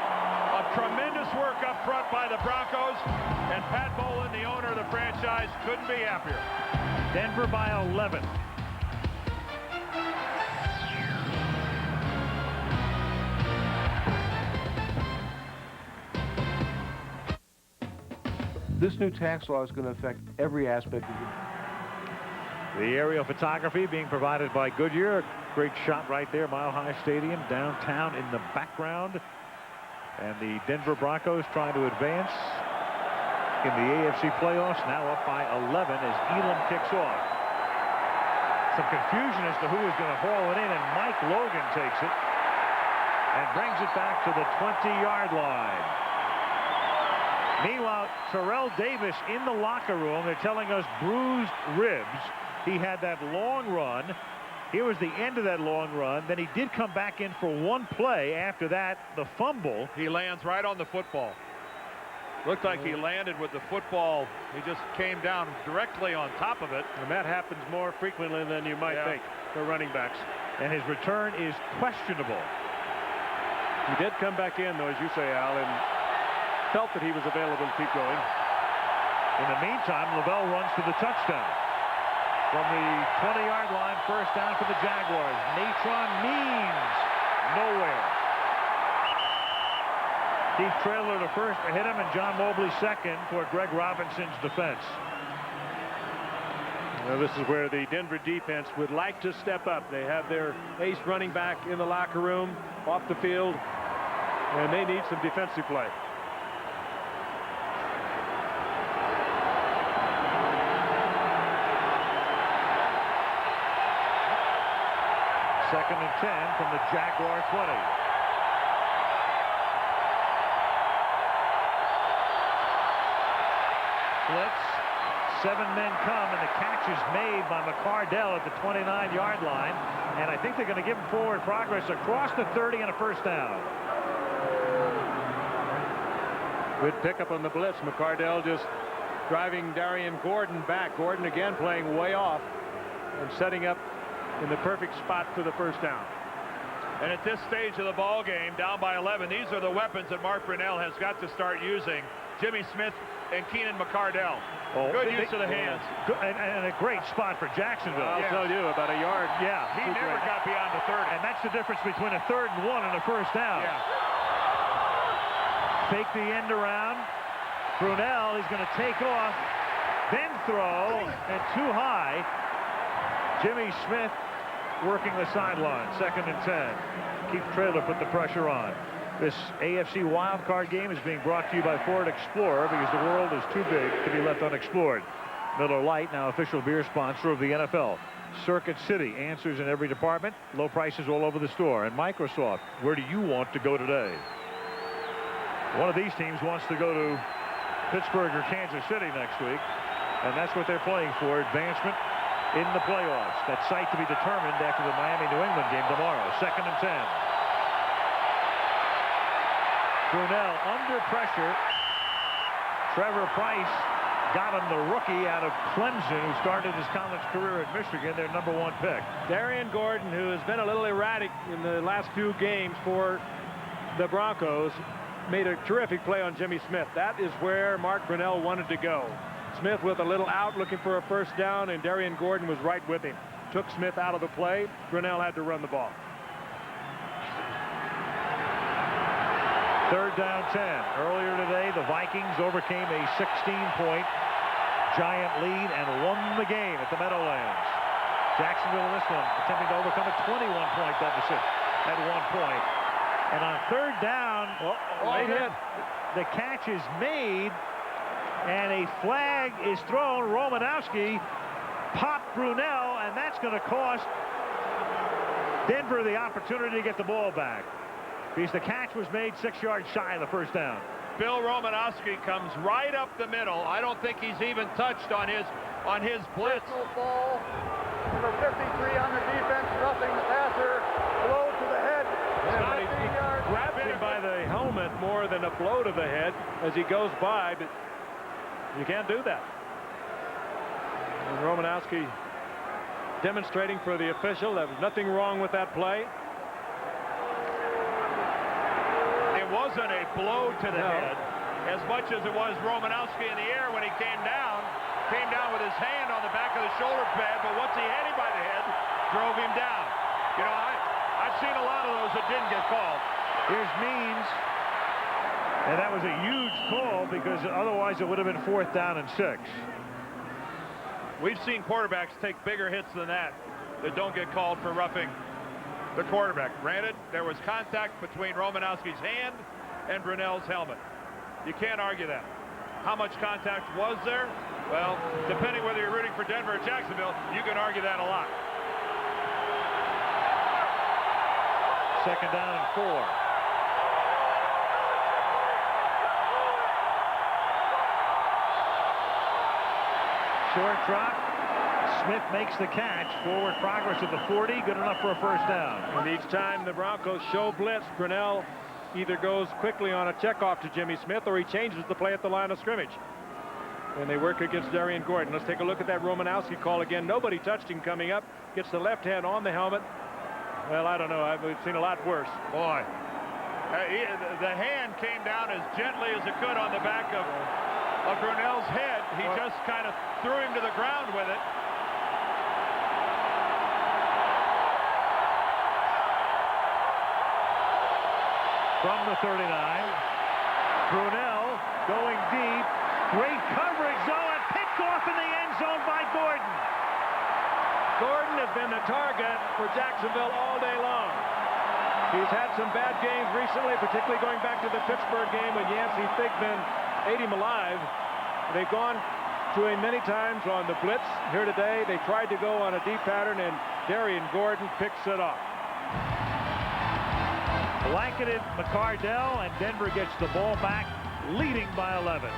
of tremendous work up front by the Broncos. And Pat Bowlen, the owner of the franchise, couldn't be happier. Denver by 11. This new tax law is going to affect every aspect of it. The aerial photography being provided by Goodyear. Great shot right there. Mile High Stadium downtown in the background. And the Denver Broncos trying to advance in the AFC playoffs. Now up by 11 as Elam kicks off. Some confusion as to who is going to haul it in, and Mike Logan takes it and brings it back to the 20-yard line. Meanwhile, Terrell Davis in the locker room. They're telling us bruised ribs. He had that long run. Here was the end of that long run. Then he did come back in for one play. After that, the fumble. He lands right on the football. Looked like he landed with the football. He just came down directly on top of it. And that happens more frequently than you might think for running backs. And his return is questionable. He did come back in, though, as you say, Al, and felt that he was available to keep going. In the meantime, LaVelle runs for the touchdown. From the 20-yard line, first down for the Jaguars. Natron Means nowhere. Keith Traylor the first to hit him, and John Mobley second for Greg Robinson's defense. Well, this is where the Denver defense would like to step up. They have their ace running back in the locker room, off the field, and they need some defensive play. Second and 10 from the Jaguar 20. Blitz. 7 men come, and the catch is made by McCardell at the 29-yard line. And I think they're going to give him forward progress across the 30 and a first down. Good pickup on the blitz. McCardell just driving Darian Gordon back. Gordon again playing way off and setting up in the perfect spot for the first down. And at this stage of the ball game, down by 11, these are the weapons that Mark Brunell has got to start using. Jimmy Smith and Keenan McCardell. Good use of the hands. And a great spot for Jacksonville. I'll tell you, about a yard. Yeah. He never got beyond the 30. And that's the difference between a 3rd and 1 and a first down. Yeah. Fake the end around. Brunell is going to take off, then throw, and too high. Jimmy Smith working the sideline. 2nd and 10. Keith Traylor put the pressure on. This AFC wildcard game is being brought to you by Ford Explorer, because the world is too big to be left unexplored. Miller Lite, now official beer sponsor of the NFL. Circuit City, answers in every department, low prices all over the store. And Microsoft, where do you want to go today? One of these teams wants to go to Pittsburgh or Kansas City next week, and that's what they're playing for, advancement in the playoffs. That site to be determined after the Miami-New England game tomorrow. 2nd and 10. Brunell under pressure. Trevor Price got him, the rookie out of Clemson, who started his college career at Michigan, their #1 pick. Darian Gordon, who has been a little erratic in the last few games for the Broncos, made a terrific play on Jimmy Smith. That is where Mark Brunell wanted to go. Smith with a little out looking for a first down, and Darian Gordon was right with him. Took Smith out of the play. Brunell had to run the ball. 3rd down 10. Earlier today, the Vikings overcame a 16-point giant lead and won the game at the Meadowlands. Jacksonville in this one attempting to overcome a 21-point deficit at one point. And on 3rd down, the catch is made, and a flag is thrown. Romanowski popped Brunell, and that's going to cost Denver the opportunity to get the ball back, because the catch was made 6 yards shy of the first down. Bill Romanowski comes right up the middle. I don't think he's even touched on his blitz. Personal ball. Number 53 on the defense, roughing the passer. Blow to the head. He grabs him by the helmet more than a blow to the head as he goes by, but you can't do that. And Romanowski demonstrating for the official there was nothing wrong with that play. It wasn't a blow to the head as much as it was Romanowski in the air when he came down with his hand on the back of the shoulder pad, but once he had him by the head, drove him down. You know, I've seen a lot of those that didn't get called. Here's Means, and that was a huge call, because otherwise it would have been 4th down and 6. We've seen quarterbacks take bigger hits than that don't get called for roughing the quarterback. Granted, there was contact between Romanowski's hand and Brunell's helmet. You can't argue that. How much contact was there? Well, depending whether you're rooting for Denver or Jacksonville, you can argue that a lot. 2nd down and 4. Short drop. Smith makes the catch. Forward progress at the 40. Good enough for a first down. And each time the Broncos show blitz, Brunell either goes quickly on a checkoff to Jimmy Smith, or he changes the play at the line of scrimmage. And they work against Darian Gordon. Let's take a look at that Romanowski call again. Nobody touched him coming up. Gets the left hand on the helmet. Well, I don't know. I've seen a lot worse. Boy, the hand came down as gently as it could on the back of Brunell's head. He just kind of threw him to the ground with it. From the 39, Brunell going deep. Great coverage, though, and picked off in the end zone by Gordon. Gordon has been the target for Jacksonville all day long. He's had some bad games recently, particularly going back to the Pittsburgh game when Yancey Thigpen ate him alive. They've gone to him many times on the blitz. Here today, they tried to go on a deep pattern, and Darian Gordon picks it up. Blanketed McCardell, and Denver gets the ball back, leading by 11.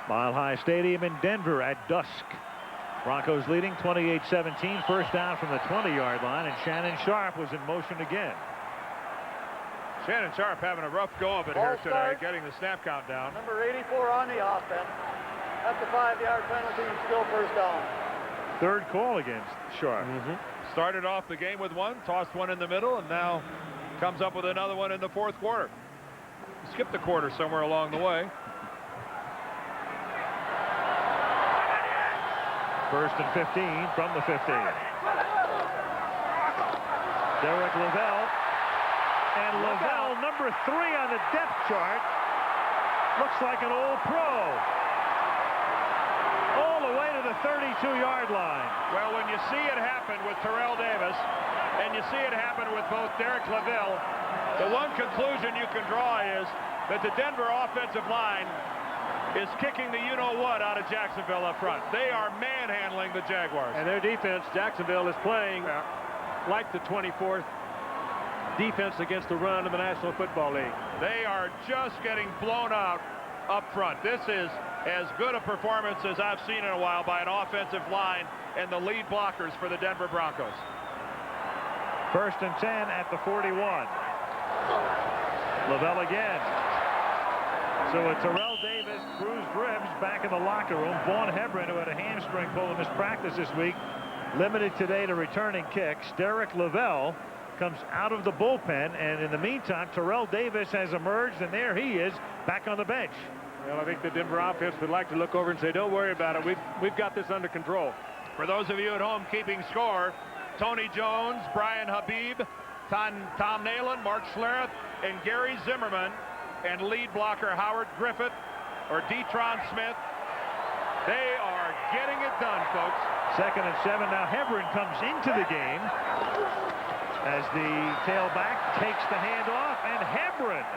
Mile High Stadium in Denver at dusk. Broncos leading 28-17. First down from the 20-yard line, and Shannon Sharp was in motion again. Shannon Sharp having a rough go of it here today, getting the snap count down. Number 84 on the offense. That's a 5-yard penalty, still first down. 3rd call against Sharp. Started off the game with one, tossed one in the middle, and now comes up with another one in the 4th quarter. Skipped a quarter somewhere along the way. 1st and 15 from the 15. Derek Lavelle. And Lavelle, number 3 on the depth chart, looks like an old pro. All the way to the 32-yard line. Well, when you see it happen with Terrell Davis, and you see it happen with both Derek Lavelle, the one conclusion you can draw is that the Denver offensive line is kicking the you-know-what out of Jacksonville up front. They are manhandling the Jaguars. And their defense, Jacksonville, is playing like the 24th defense against the run of the National Football League. They are just getting blown out up front. This is as good a performance as I've seen in a while by an offensive line and the lead blockers for the Denver Broncos. 1st and 10 at the 41. Lavelle again. So it's Terrell Davis, bruised ribs, back in the locker room. Vaughn Hebron, who had a hamstring pull in his practice this week, limited today to returning kicks. Derek Lavelle comes out of the bullpen, and in the meantime, Terrell Davis has emerged, and there he is, back on the bench. Well, I think the Denver offense would like to look over and say, don't worry about it. We've got this under control. For those of you at home keeping score, Tony Jones, Brian Habib, Tom Nalen, Mark Schlereth, and Gary Zimmerman, and lead blocker Howard Griffith or Detron Smith. They are getting it done, folks. 2nd and 7. Now Hebron comes into the game as the tailback takes the handoff, and Hebron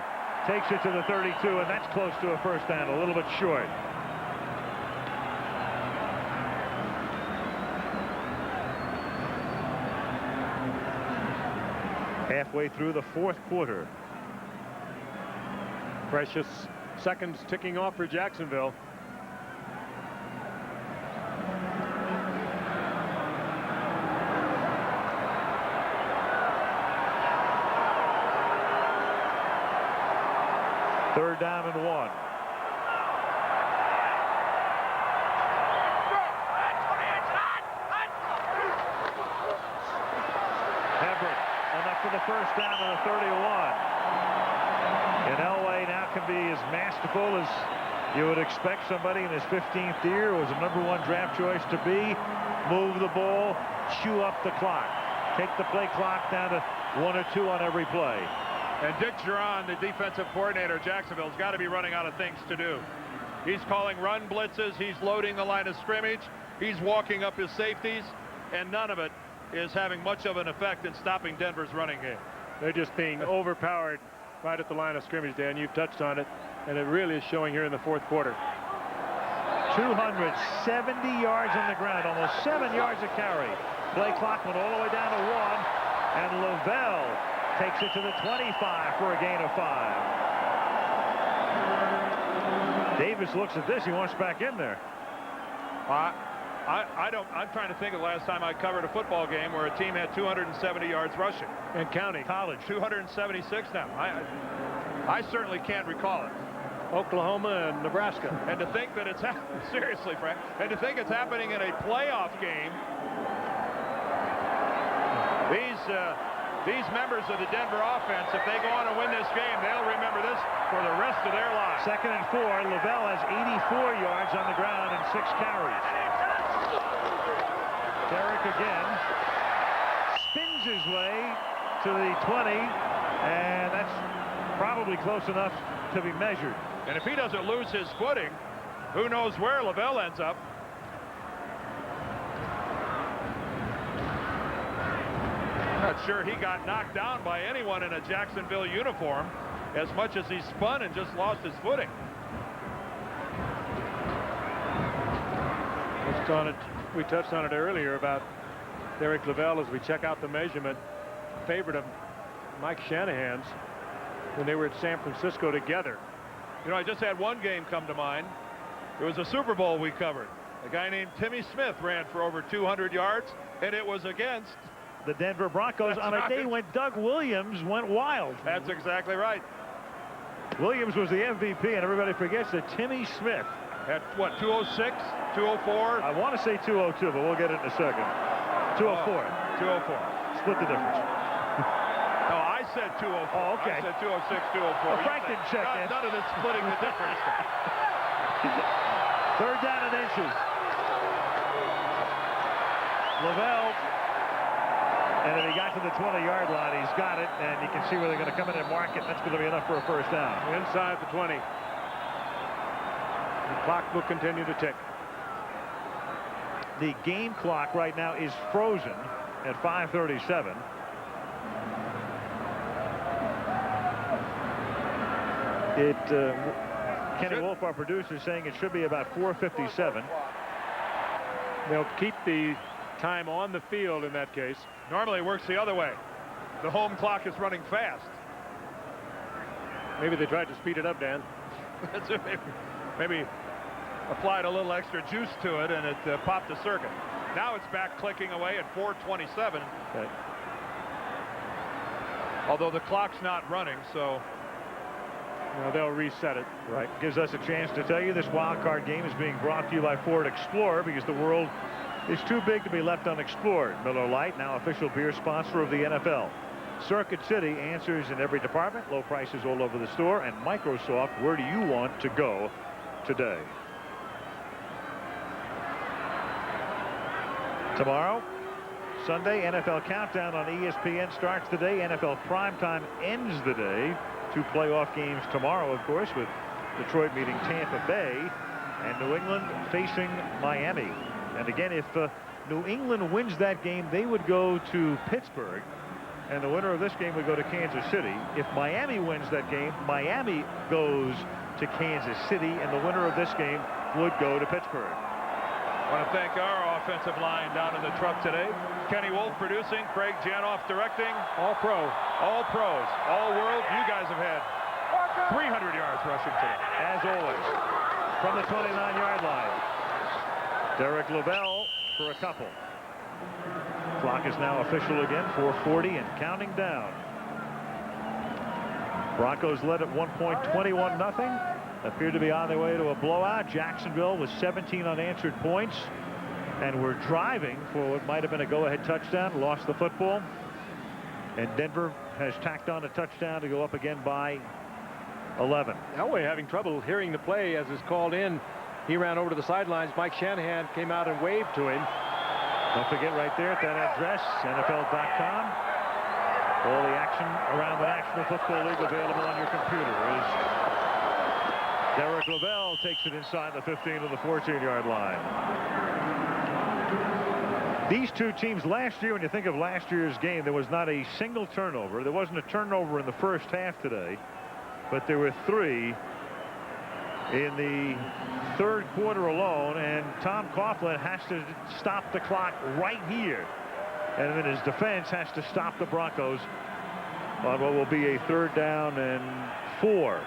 takes it to the 32, and that's close to a first down, a little bit short. Halfway through the 4th quarter. Precious seconds ticking off for Jacksonville. Third down and 1. Hebron enough for the first down on the 31. And Elway now can be as masterful as you would expect somebody in his 15th year. Was a #1 draft choice to be. Move the ball, chew up the clock. Take the play clock down to 1 or 2 on every play. And Dick Geron, the defensive coordinator of Jacksonville, has got to be running out of things to do. He's calling run blitzes. He's loading the line of scrimmage. He's walking up his safeties, and none of it is having much of an effect in stopping Denver's running game. They're just being overpowered right at the line of scrimmage, Dan. You've touched on it, and it really is showing here in the 4th quarter. 270 yards on the ground, almost 7 yards a carry. Play clock went all the way down to 1, and Lavelle takes it to the 25 for a gain of 5. Davis looks at this. He wants back in there. I'm trying to think of the last time I covered a football game where a team had 270 yards rushing. And counting. College. 276 now. I certainly can't recall it. Oklahoma and Nebraska. And to think that it's seriously, Frank, and to think it's happening in a playoff game. These members of the Denver offense, if they go on and win this game, they'll remember this for the rest of their lives. 2nd and 4. Lavelle has 84 yards on the ground and 6 carries. Derek again spins his way to the 20, and that's probably close enough to be measured. And if he doesn't lose his footing, who knows where Lavelle ends up. Not sure he got knocked down by anyone in a Jacksonville uniform as much as he spun and just lost his footing. We touched on it earlier about Derek Lavelle as we check out the measurement. Favorite of Mike Shanahan's when they were at San Francisco together. You know, I just had one game come to mind. It was a Super Bowl we covered. A guy named Timmy Smith ran for over 200 yards, and it was against the Denver Broncos on a day when Doug Williams went wild. That's exactly right. Williams was the MVP, and everybody forgets that Timmy Smith at what, 206, 204? I want to say 202, but we'll get it in a second. 204. 204. Split the difference. No, I said 204. Oh, okay. I said 206, 204. Well, Frank didn't check in. None of this splitting the difference. 3rd down and inches. Lavelle. And if he got to the 20-yard line, he's got it, and you can see where they're going to come in and mark it. That's going to be enough for a first down. Inside the 20. The clock will continue to tick. The game clock right now is frozen at 5:37. Kenny Wolf, our producer, is saying it should be about 4:57. They'll keep the time on the field in that case. Normally it works the other way. The home clock is running fast. Maybe they tried to speed it up, Dan. Maybe applied a little extra juice to it, and it popped the circuit. Now it's back clicking away at 4:27. Okay. Although the clock's not running, so they'll reset it. Right. Gives us a chance to tell you this wild card game is being brought to you by Ford Explorer, because the world is too big to be left unexplored. Miller Lite, now official beer sponsor of the NFL. Circuit City, answers in every department, low prices all over the store, and Microsoft, where do you want to go today? Tomorrow, Sunday, NFL Countdown on ESPN starts the day. NFL Primetime ends the day. 2 playoff games tomorrow, of course, with Detroit meeting Tampa Bay and New England facing Miami. And again, if New England wins that game, they would go to Pittsburgh, and the winner of this game would go to Kansas City. If Miami wins that game, Miami goes to Kansas City, and the winner of this game would go to Pittsburgh. I want to thank our offensive line down in the truck today. Kenny Wolf producing, Craig Janoff directing. All pro. All pros. All world. You guys have had 300 yards rushing today. As always, from the 29-yard line, Derek Lavelle for a couple. Clock is now official again, 4:40 and counting down. Broncos led at one point, 21-0. Appeared to be on their way to a blowout. Jacksonville with 17 unanswered points, and we're driving for what might have been a go-ahead touchdown. Lost the football, and Denver has tacked on a touchdown to go up again by 11. Elway having trouble hearing the play as it's called in. He ran over to the sidelines. Mike Shanahan came out and waved to him. Don't forget right there at that address, NFL.com. All the action around the National Football League available on your computer. Derek Lavelle takes it inside the 15 to the 14-yard line. These two teams last year, when you think of last year's game, there was not a single turnover. There wasn't a turnover in the first half today, but there were 3 in the third quarter alone, and Tom Coughlin has to stop the clock right here, and then his defense has to stop the Broncos on what will be a 3rd down and 4.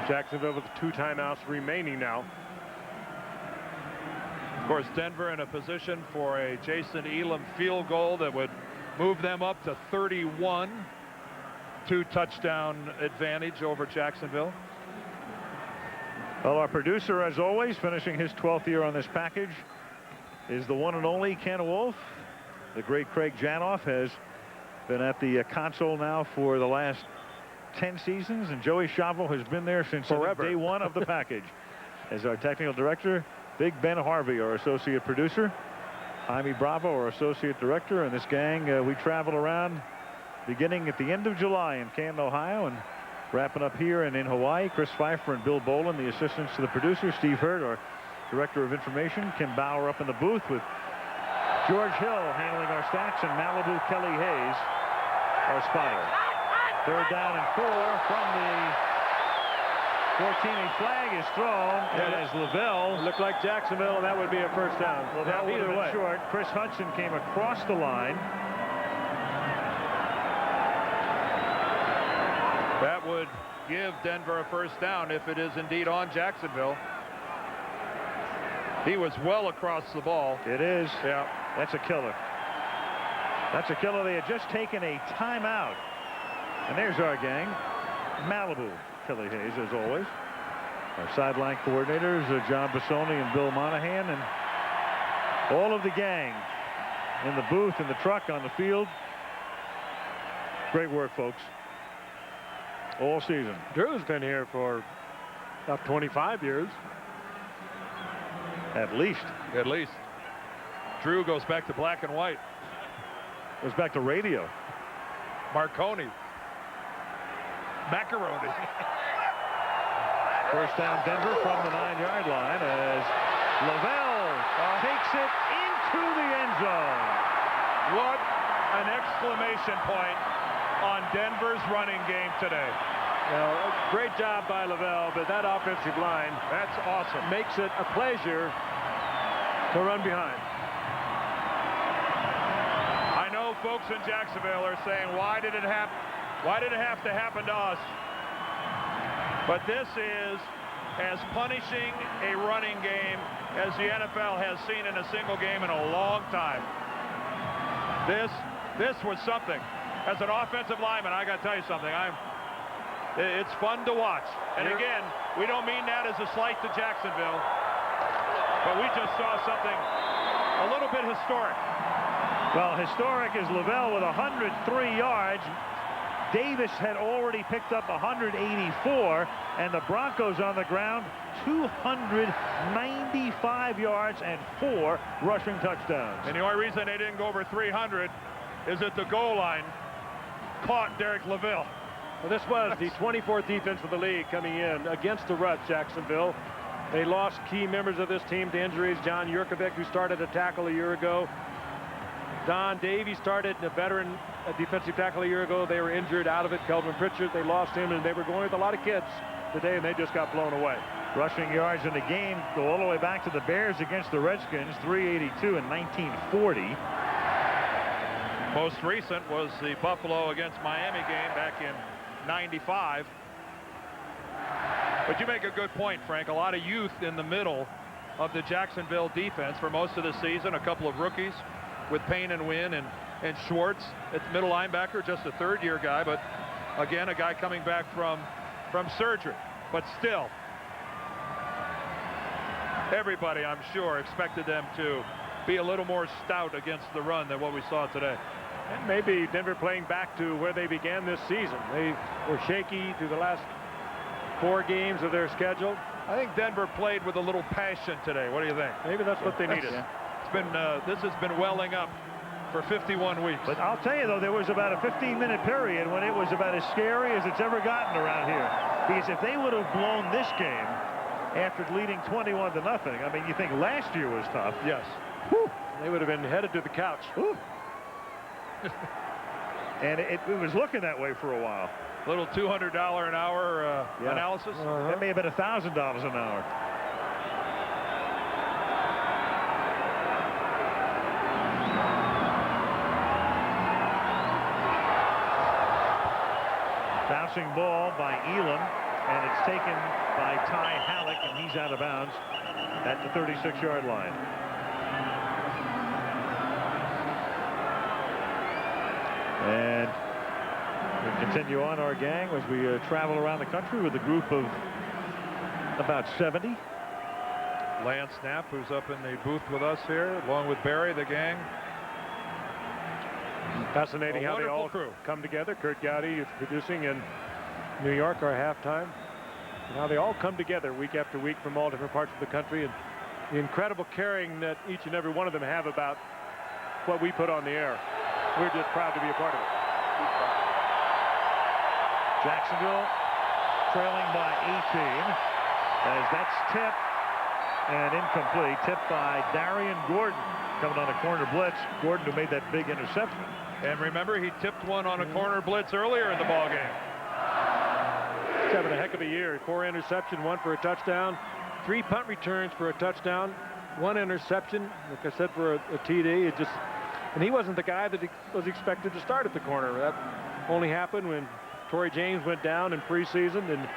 Jacksonville with 2 timeouts remaining now. Of course, Denver in a position for a Jason Elam field goal that would move them up to 31. 2 touchdown advantage over Jacksonville. Well, our producer, as always, finishing his 12th year on this package, is the one and only Ken Wolf. The great Craig Janoff has been at the console now for the last 10 seasons, and Joey Chavo has been there since day 1 of the package. As our technical director, Big Ben Harvey, our associate producer, Jaime Bravo, our associate director, and this gang, we travel around beginning at the end of July in Canton, Ohio, and wrapping up here and in Hawaii. Chris Pfeiffer and Bill Bolin, the assistants to the producer. Steve Hurd, our director of information. Kim Bauer up in the booth with George Hill handling our stats, and Malibu Kelly Hayes, our spotter. 3rd down and 4 from the 14. A flag is thrown, and as Lavelle looked like Jacksonville, and that would be a 1st down. Lavelle would have been short. Chris Hudson came across the line. That would give Denver a 1st down if it is indeed on Jacksonville. He was well across the ball. It is. Yeah. That's a killer. That's a killer. They had just taken a timeout. And there's our gang. Malibu Kelly Hayes, as always. Our sideline coordinators, John Bassoni and Bill Monahan, and all of the gang in the booth, in the truck, on the field. Great work, folks. All season. Drew's been here for about 25 years. At least. At least. Drew goes back to black and white. Goes back to radio. Marconi. Macaroni. 1st down Denver from the 9-yard line as Lavelle takes it into the end zone. What an exclamation point on Denver's running game today. Well, great job by Lavelle, but that offensive line, that's awesome. Makes it a pleasure to run behind. I know folks in Jacksonville are saying, why did it happen? Why did it have to happen to us? But this is as punishing a running game as the NFL has seen in a single game in a long time. This was something. As an offensive lineman, I got to tell you something. It's fun to watch. And again, we don't mean that as a slight to Jacksonville, but we just saw something a little bit historic. Well, historic is Lavelle with 103 yards. Davis had already picked up 184, and the Broncos on the ground 295 yards and 4 rushing touchdowns. And the only reason they didn't go over 300 is at the goal line caught Derek Lavelle. Well, this was the 24th defense of the league coming in against the run, Jacksonville. They lost key members of this team to injuries. John Yurkovec, who started a tackle a year ago. Don Davey started, a veteran defensive tackle a year ago. They were injured, out of it. Kelvin Pritchard, they lost him, and they were going with a lot of kids today, and they just got blown away. Rushing yards in the game go all the way back to the Bears against the Redskins, 382 in 1940. Most recent was the Buffalo against Miami game back in 95. But you make a good point, Frank. A lot of youth in the middle of the Jacksonville defense for most of the season. A couple of rookies with Payne and Wynn and Schwartz at the middle linebacker, just a third-year guy, but again, a guy coming back from surgery. But still, everybody, I'm sure, expected them to be a little more stout against the run than what we saw today. And maybe Denver playing back to where they began this season. They were shaky through the last 4 games of their schedule. I think Denver played with a little passion today. What do you think? Maybe that's what they needed. It's been this has been welling up for 51 weeks. But I'll tell you, though, there was about a 15-minute period when it was about as scary as it's ever gotten around here. Because if they would have blown this game after leading 21-0, I mean, you think last year was tough. Yes. Whew. They would have been headed to the couch. And it was looking that way for a while. Little $200 an hour analysis. That may have been $1,000 an hour. Bouncing ball by Elam, and it's taken by Ty Halleck, and he's out of bounds at the 36-yard line. And we continue on our gang as we travel around the country with a group of about 70. Lance Knapp, who's up in the booth with us here, along with Barry, the gang. Fascinating how they all come together. Kurt Gowdy is producing in New York, our halftime. Now they all come together week after week from all different parts of the country, and the incredible caring that each and every one of them have about what we put on the air. We're just proud to be a part of it. Jacksonville trailing by 18 as that's tipped and incomplete. Tipped by Darian Gordon coming on a corner blitz. Gordon, who made that big interception. And remember, he tipped one on a corner blitz earlier in the ball game. He's having a heck of a year. 4 interceptions, 1 for a touchdown, 3 punt returns for a touchdown, 1 interception, like I said, for a TD. And he wasn't the guy that was expected to start at the corner. That only happened when Torrey James went down in preseason, and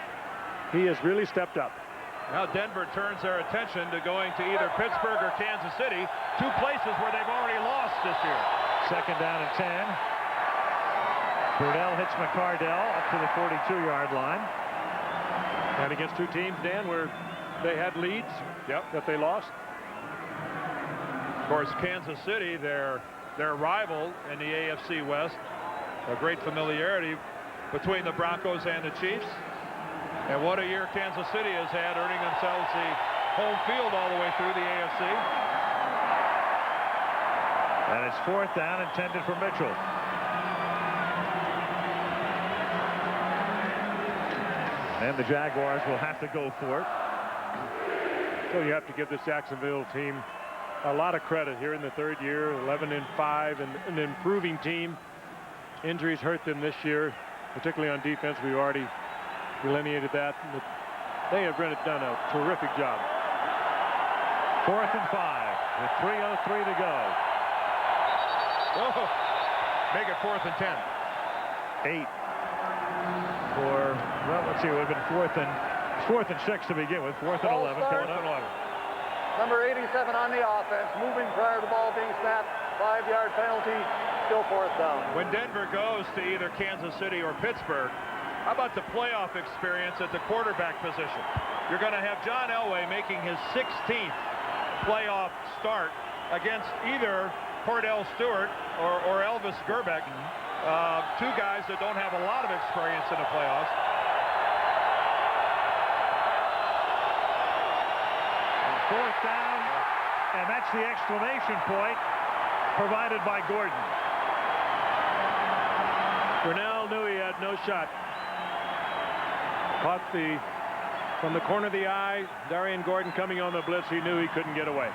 he has really stepped up. Now Denver turns their attention to going to either Pittsburgh or Kansas City, 2 places where they've already lost this year. Second down and 10. Brunell hits McCardell up to the 42-yard line. And against 2 teams, Dan, where they had leads that they lost. Of course, Kansas City, their rival in the AFC West, a great familiarity between the Broncos and the Chiefs. And what a year Kansas City has had, earning themselves the home field all the way through the AFC. And it's 4th down, intended for Mitchell. And the Jaguars will have to go for it. So you have to give this Jacksonville team a lot of credit here in the 3rd year, 11-5, and an improving team. Injuries hurt them this year, particularly on defense. We've already delineated that. But they have really done a terrific job. 4th and 5 with 3:03 to go. Whoa. Make it 4th and 10. 8 for, well, let's see, it would have been 4th and 6 to begin with. 4th and 11 coming up. Number 87 on the offense, moving prior to the ball being snapped. 5-yard penalty, still 4th down. When Denver goes to either Kansas City or Pittsburgh, How about the playoff experience at the quarterback position? You're going to have John Elway making his 16th playoff start against either Cordell Stewart or Elvis Gerbeck, two guys that don't have a lot of experience in the playoffs. Fourth down, and that's the exclamation point provided by Gordon. Brunell knew he had no shot. Caught from the corner of the eye, Darian Gordon coming on the blitz. He knew he couldn't get away.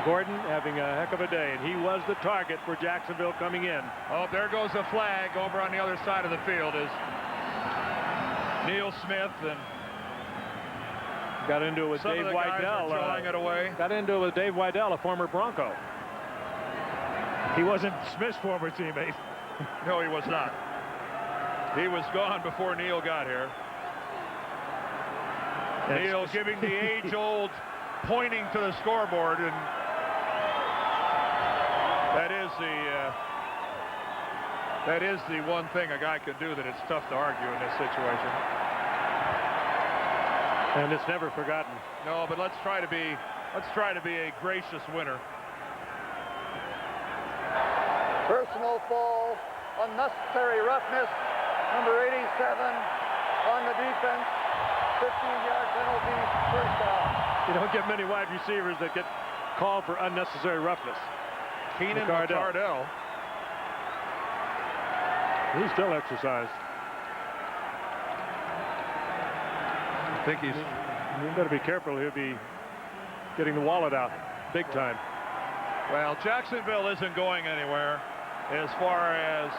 Gordon having a heck of a day, and he was the target for Jacksonville coming in. Oh, there goes a flag over on the other side of the field is Neil Smith, and got into it with some Dave of the guys Weidel. are throwing it away. Got into it with Dave Weidel, a former Bronco. He wasn't Smith's former teammate. No, he was not. He was gone before Neil got here. Neil giving the age-old pointing to the scoreboard, and that is the one thing a guy can do that it's tough to argue in this situation. And it's never forgotten. No, but let's try to be a gracious winner. Personal foul, unnecessary roughness, number 87 on the defense, 15-yard penalty, first down. You don't get many wide receivers that get called for unnecessary roughness. Keenan McCardell. He's still exercised. I think he's... You better be careful. He'll be getting the wallet out big time. Well, Jacksonville isn't going anywhere as far as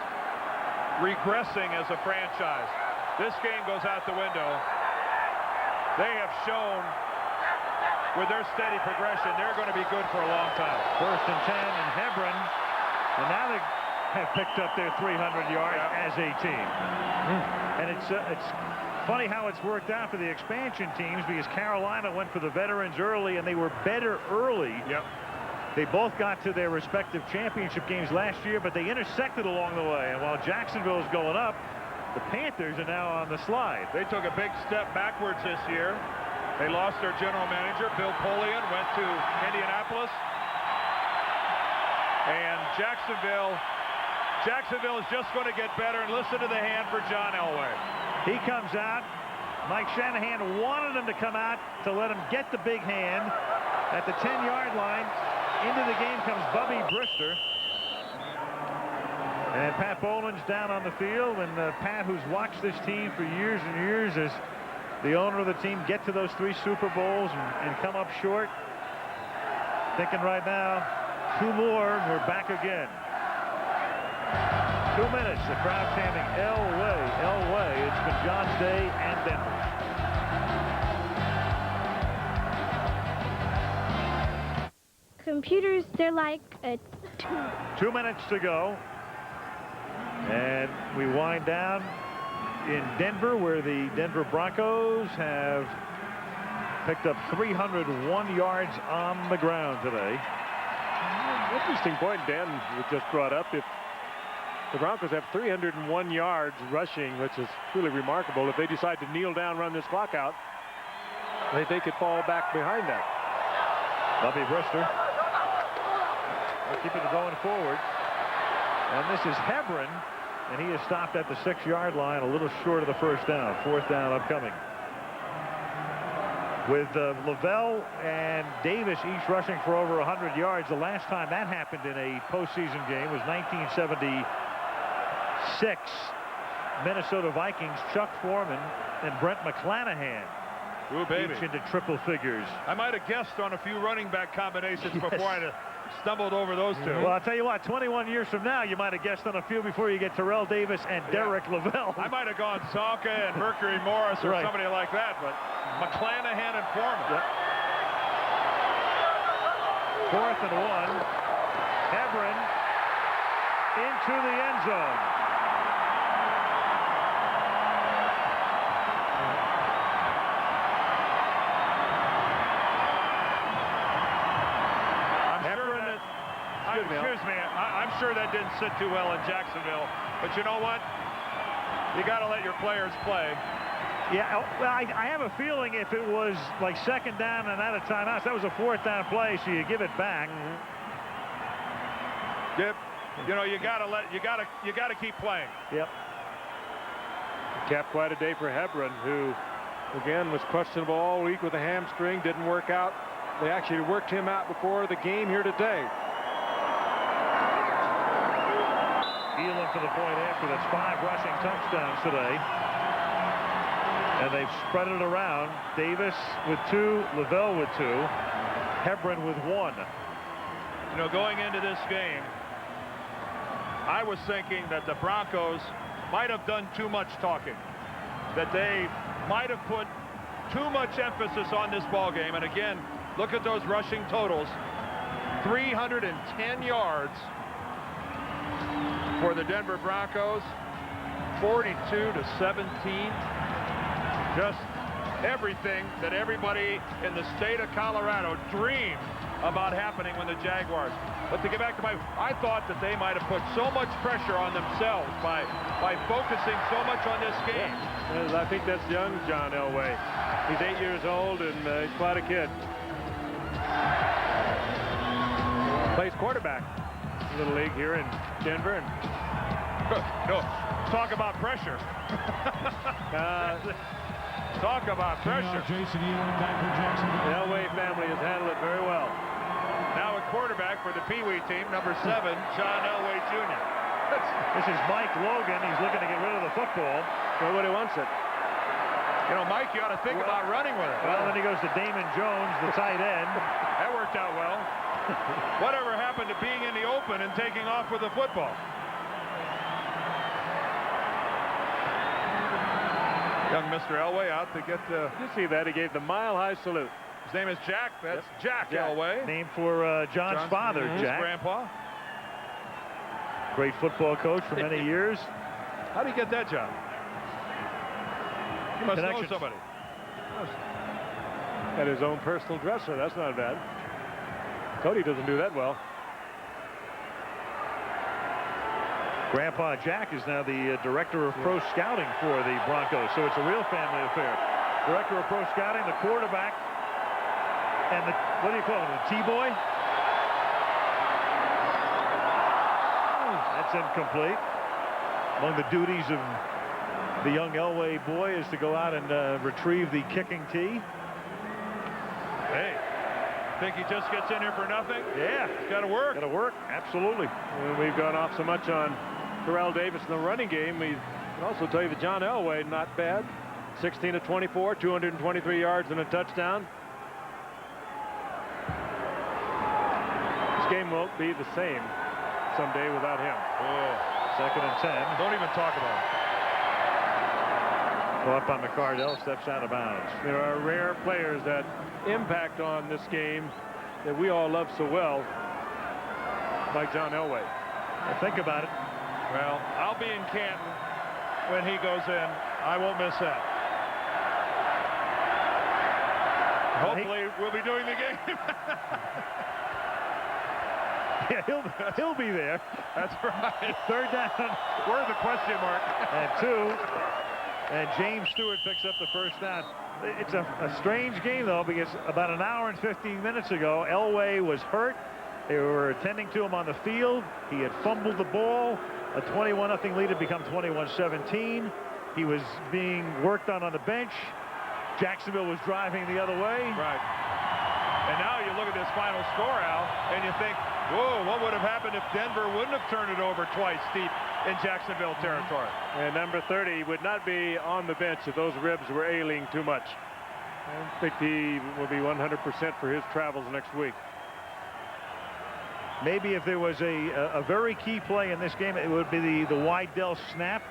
regressing as a franchise. This game goes out the window. They have shown with their steady progression, they're going to be good for a long time. 1st and 10 in Hebron, and now they have picked up their 300 yards as a team. And it's funny how it's worked out for the expansion teams, because Carolina went for the veterans early, and they were better early. Yep. They both got to their respective championship games last year, but they intersected along the way. And while Jacksonville is going up, the Panthers are now on the slide. They took a big step backwards this year. They lost their general manager, Bill Polian, went to Indianapolis. And Jacksonville is just going to get better, and listen to the hand for John Elway. He comes out. Mike Shanahan wanted him to come out to let him get the big hand. At the 10-yard line, into the game comes Bubby Brister. And Pat Boland's down on the field, and Pat, who's watched this team for years and years as the owner of the team, get to those 3 Super Bowls and come up short. Thinking right now, 2 more, and we're back again. 2 minutes, the crowd chanting Elway, Elway. It's been John's day and Denver. Computers, they're like a 2 minutes to go. And we wind down in Denver, where the Denver Broncos have picked up 301 yards on the ground today. Interesting point Dan just brought up. If the Broncos have 301 yards rushing, which is truly remarkable, if they decide to kneel down, run this clock out, they could fall back behind that. Bubby Brister. They're keeping it going forward. And this is Hebron, and he is stopped at the 6-yard line, a little short of the first down. 4th down upcoming. With Lavelle and Davis each rushing for over 100 yards. The last time that happened in a postseason game was 1976. Minnesota Vikings, Chuck Foreman and Brent McClanahan. Ooh, baby. Each into triple figures. I might have guessed on a few running back combinations before I'd have stumbled over those two. Well, I'll tell you what, 21 years from now, you might have guessed on a few before you get Terrell Davis and Derek Lavelle. I might have gone Salka and Mercury Morris or somebody like that, but McClanahan and Foreman. Yep. 4th and 1. Hebron into the end zone. Excuse me, I'm sure that didn't sit too well in Jacksonville, but you know what? You got to let your players play. Yeah, well, I have a feeling if it was like second down and out of timeouts, that was a fourth down play, so you give it back. Yep. You know, you got to keep playing. Yep. Kept quite a day for Hebron, who again was questionable all week with a hamstring, didn't work out. They actually worked him out before the game here today. Elam for the point after. That's 5 rushing touchdowns today. And they've spread it around. Davis with 2, Lavelle with 2, Hebron with 1. You know, going into this game, I was thinking that the Broncos might have done too much talking, that they might have put too much emphasis on this ball game. And again, look at those rushing totals. 310 yards for the Denver Broncos, 42-17. Just everything that everybody in the state of Colorado dreamed about happening when the Jaguars. But to get back to I thought that they might have put so much pressure on themselves by focusing so much on this game. Yeah, I think that's young John Elway. He's 8 years old and he's quite a kid. Plays quarterback in Little League here in Denver. And no, talk about pressure. Talk about pressure. Jason Elam back for Jacksonville. The Elway family has handled it very well. Now a quarterback for the Pee Wee team, number 7, John Elway Jr. This is Mike Logan. He's looking to get rid of the football. Nobody wants it. You know, Mike, you ought to think about running with it. Well, then he goes to Damon Jones, the tight end. That worked out well. Whatever happened to being in the open and taking off with the football? Young Mr. Elway out to get the... You see that? He gave the mile-high salute. His name is Jack. That's Jack Elway. Named for John's father, Jack. His grandpa. Great football coach for many years. How do you get that job? You must know somebody. Got his own personal dresser. That's not bad. Cody doesn't do that well. Grandpa Jack is now the director of pro scouting for the Broncos, so it's a real family affair. Director of pro scouting, the quarterback, and the, what do you call him, the T-boy? That's incomplete. Among the duties of the young Elway boy is to go out and retrieve the kicking tee. Hey, think he just gets in here for nothing? Yeah. It's got to work. Got to work, absolutely. And we've gone off so much on Terrell Davis in the running game. We can also tell you that John Elway, not bad. 16 of 24, 223 yards and a touchdown. This game won't be the same someday without him. Oh. 2nd and 10. Don't even talk about it. Caught by McCardell, steps out of bounds. There are rare players that impact on this game that we all love so well, like John Elway. Think about it. Well, I'll be in Canton when he goes in. I won't miss that. Hopefully, we'll be doing the game. Yeah, he'll be there. That's right. 3rd down. Where's the question mark? And 2. And James Stewart picks up the 1st down. It's a strange game, though, because about an hour and 15 minutes ago, Elway was hurt. They were attending to him on the field. He had fumbled the ball. A 21-0 lead had become 21-17. He was being worked on the bench. Jacksonville was driving the other way. Right. And now you look at this final score, Al, and you think, whoa, what would have happened if Denver wouldn't have turned it over twice deep in Jacksonville territory? And number 30 would not be on the bench if those ribs were ailing too much. I think he will be 100% for his travels next week. Maybe if there was a very key play in this game, it would be the Wydell snap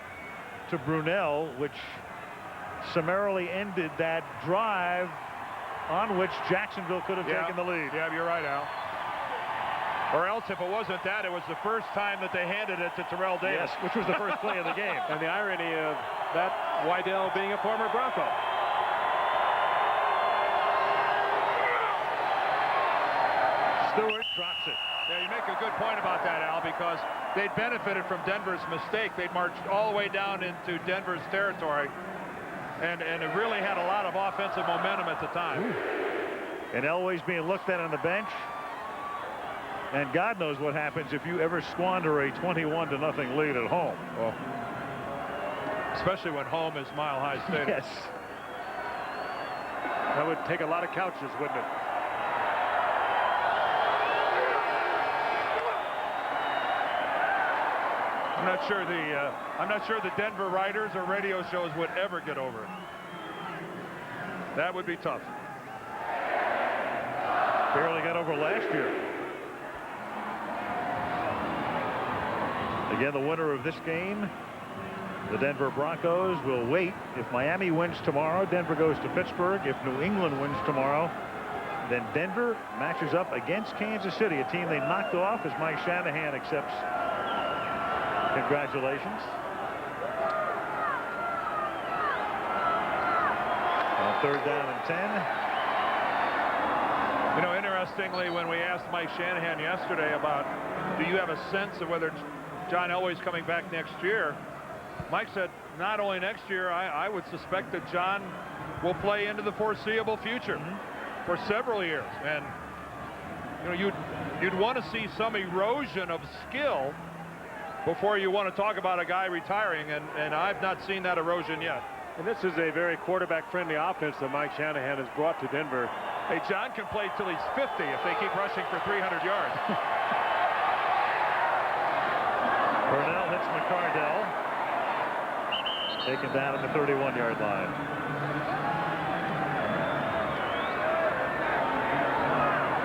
to Brunell, which summarily ended that drive on which Jacksonville could have taken the lead. Yeah, you're right, Al. Or else, if it wasn't that, it was the first time that they handed it to Terrell Davis. Yes, which was the first play of the game. And the irony of that, Wydell being a former Bronco. Stewart drops it. Yeah, you make a good point about that, Al, because they'd benefited from Denver's mistake. They'd marched all the way down into Denver's territory, and it really had a lot of offensive momentum at the time. And Elway's being looked at on the bench. And God knows what happens if you ever squander a 21-0 lead at home. Well, especially when home is Mile High Stadium. Yes. That would take a lot of couches, wouldn't it? I'm not sure the Denver writers or radio shows would ever get over it. That would be tough. Barely got over last year. Again, the winner of this game, the Denver Broncos, will wait. If Miami wins tomorrow, Denver goes to Pittsburgh. If New England wins tomorrow, then Denver matches up against Kansas City, a team they knocked off as Mike Shanahan accepts congratulations. On 3rd down and 10. You know, interestingly, when we asked Mike Shanahan yesterday about, do you have a sense of whether John Elway's coming back next year, Mike said, not only next year, I would suspect that John will play into the foreseeable future for several years. And, you know, you'd want to see some erosion of skill before you want to talk about a guy retiring, and I've not seen that erosion yet. And this is a very quarterback-friendly offense that Mike Shanahan has brought to Denver. Hey, John can play till he's 50 if they keep rushing for 300 yards. Brunell hits McCardell. Taken down at the 31-yard line.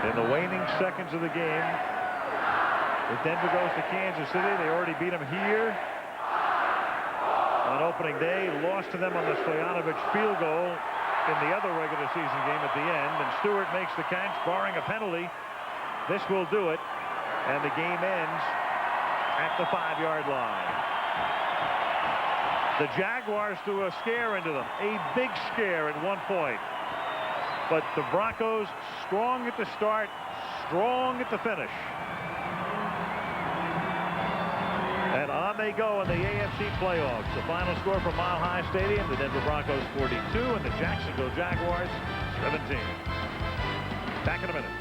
In the waning seconds of the game, if Denver goes to Kansas City, they already beat them here on opening day, lost to them on the Stoyanovich field goal in the other regular season game at the end, and Stewart makes the catch, barring a penalty. This will do it, and the game ends at the 5-yard line. The Jaguars threw a scare into them, a big scare at one point. But the Broncos, strong at the start, strong at the finish. And on they go in the AFC playoffs. The final score from Mile High Stadium, the Denver Broncos 42 and the Jacksonville Jaguars 17. Back in a minute.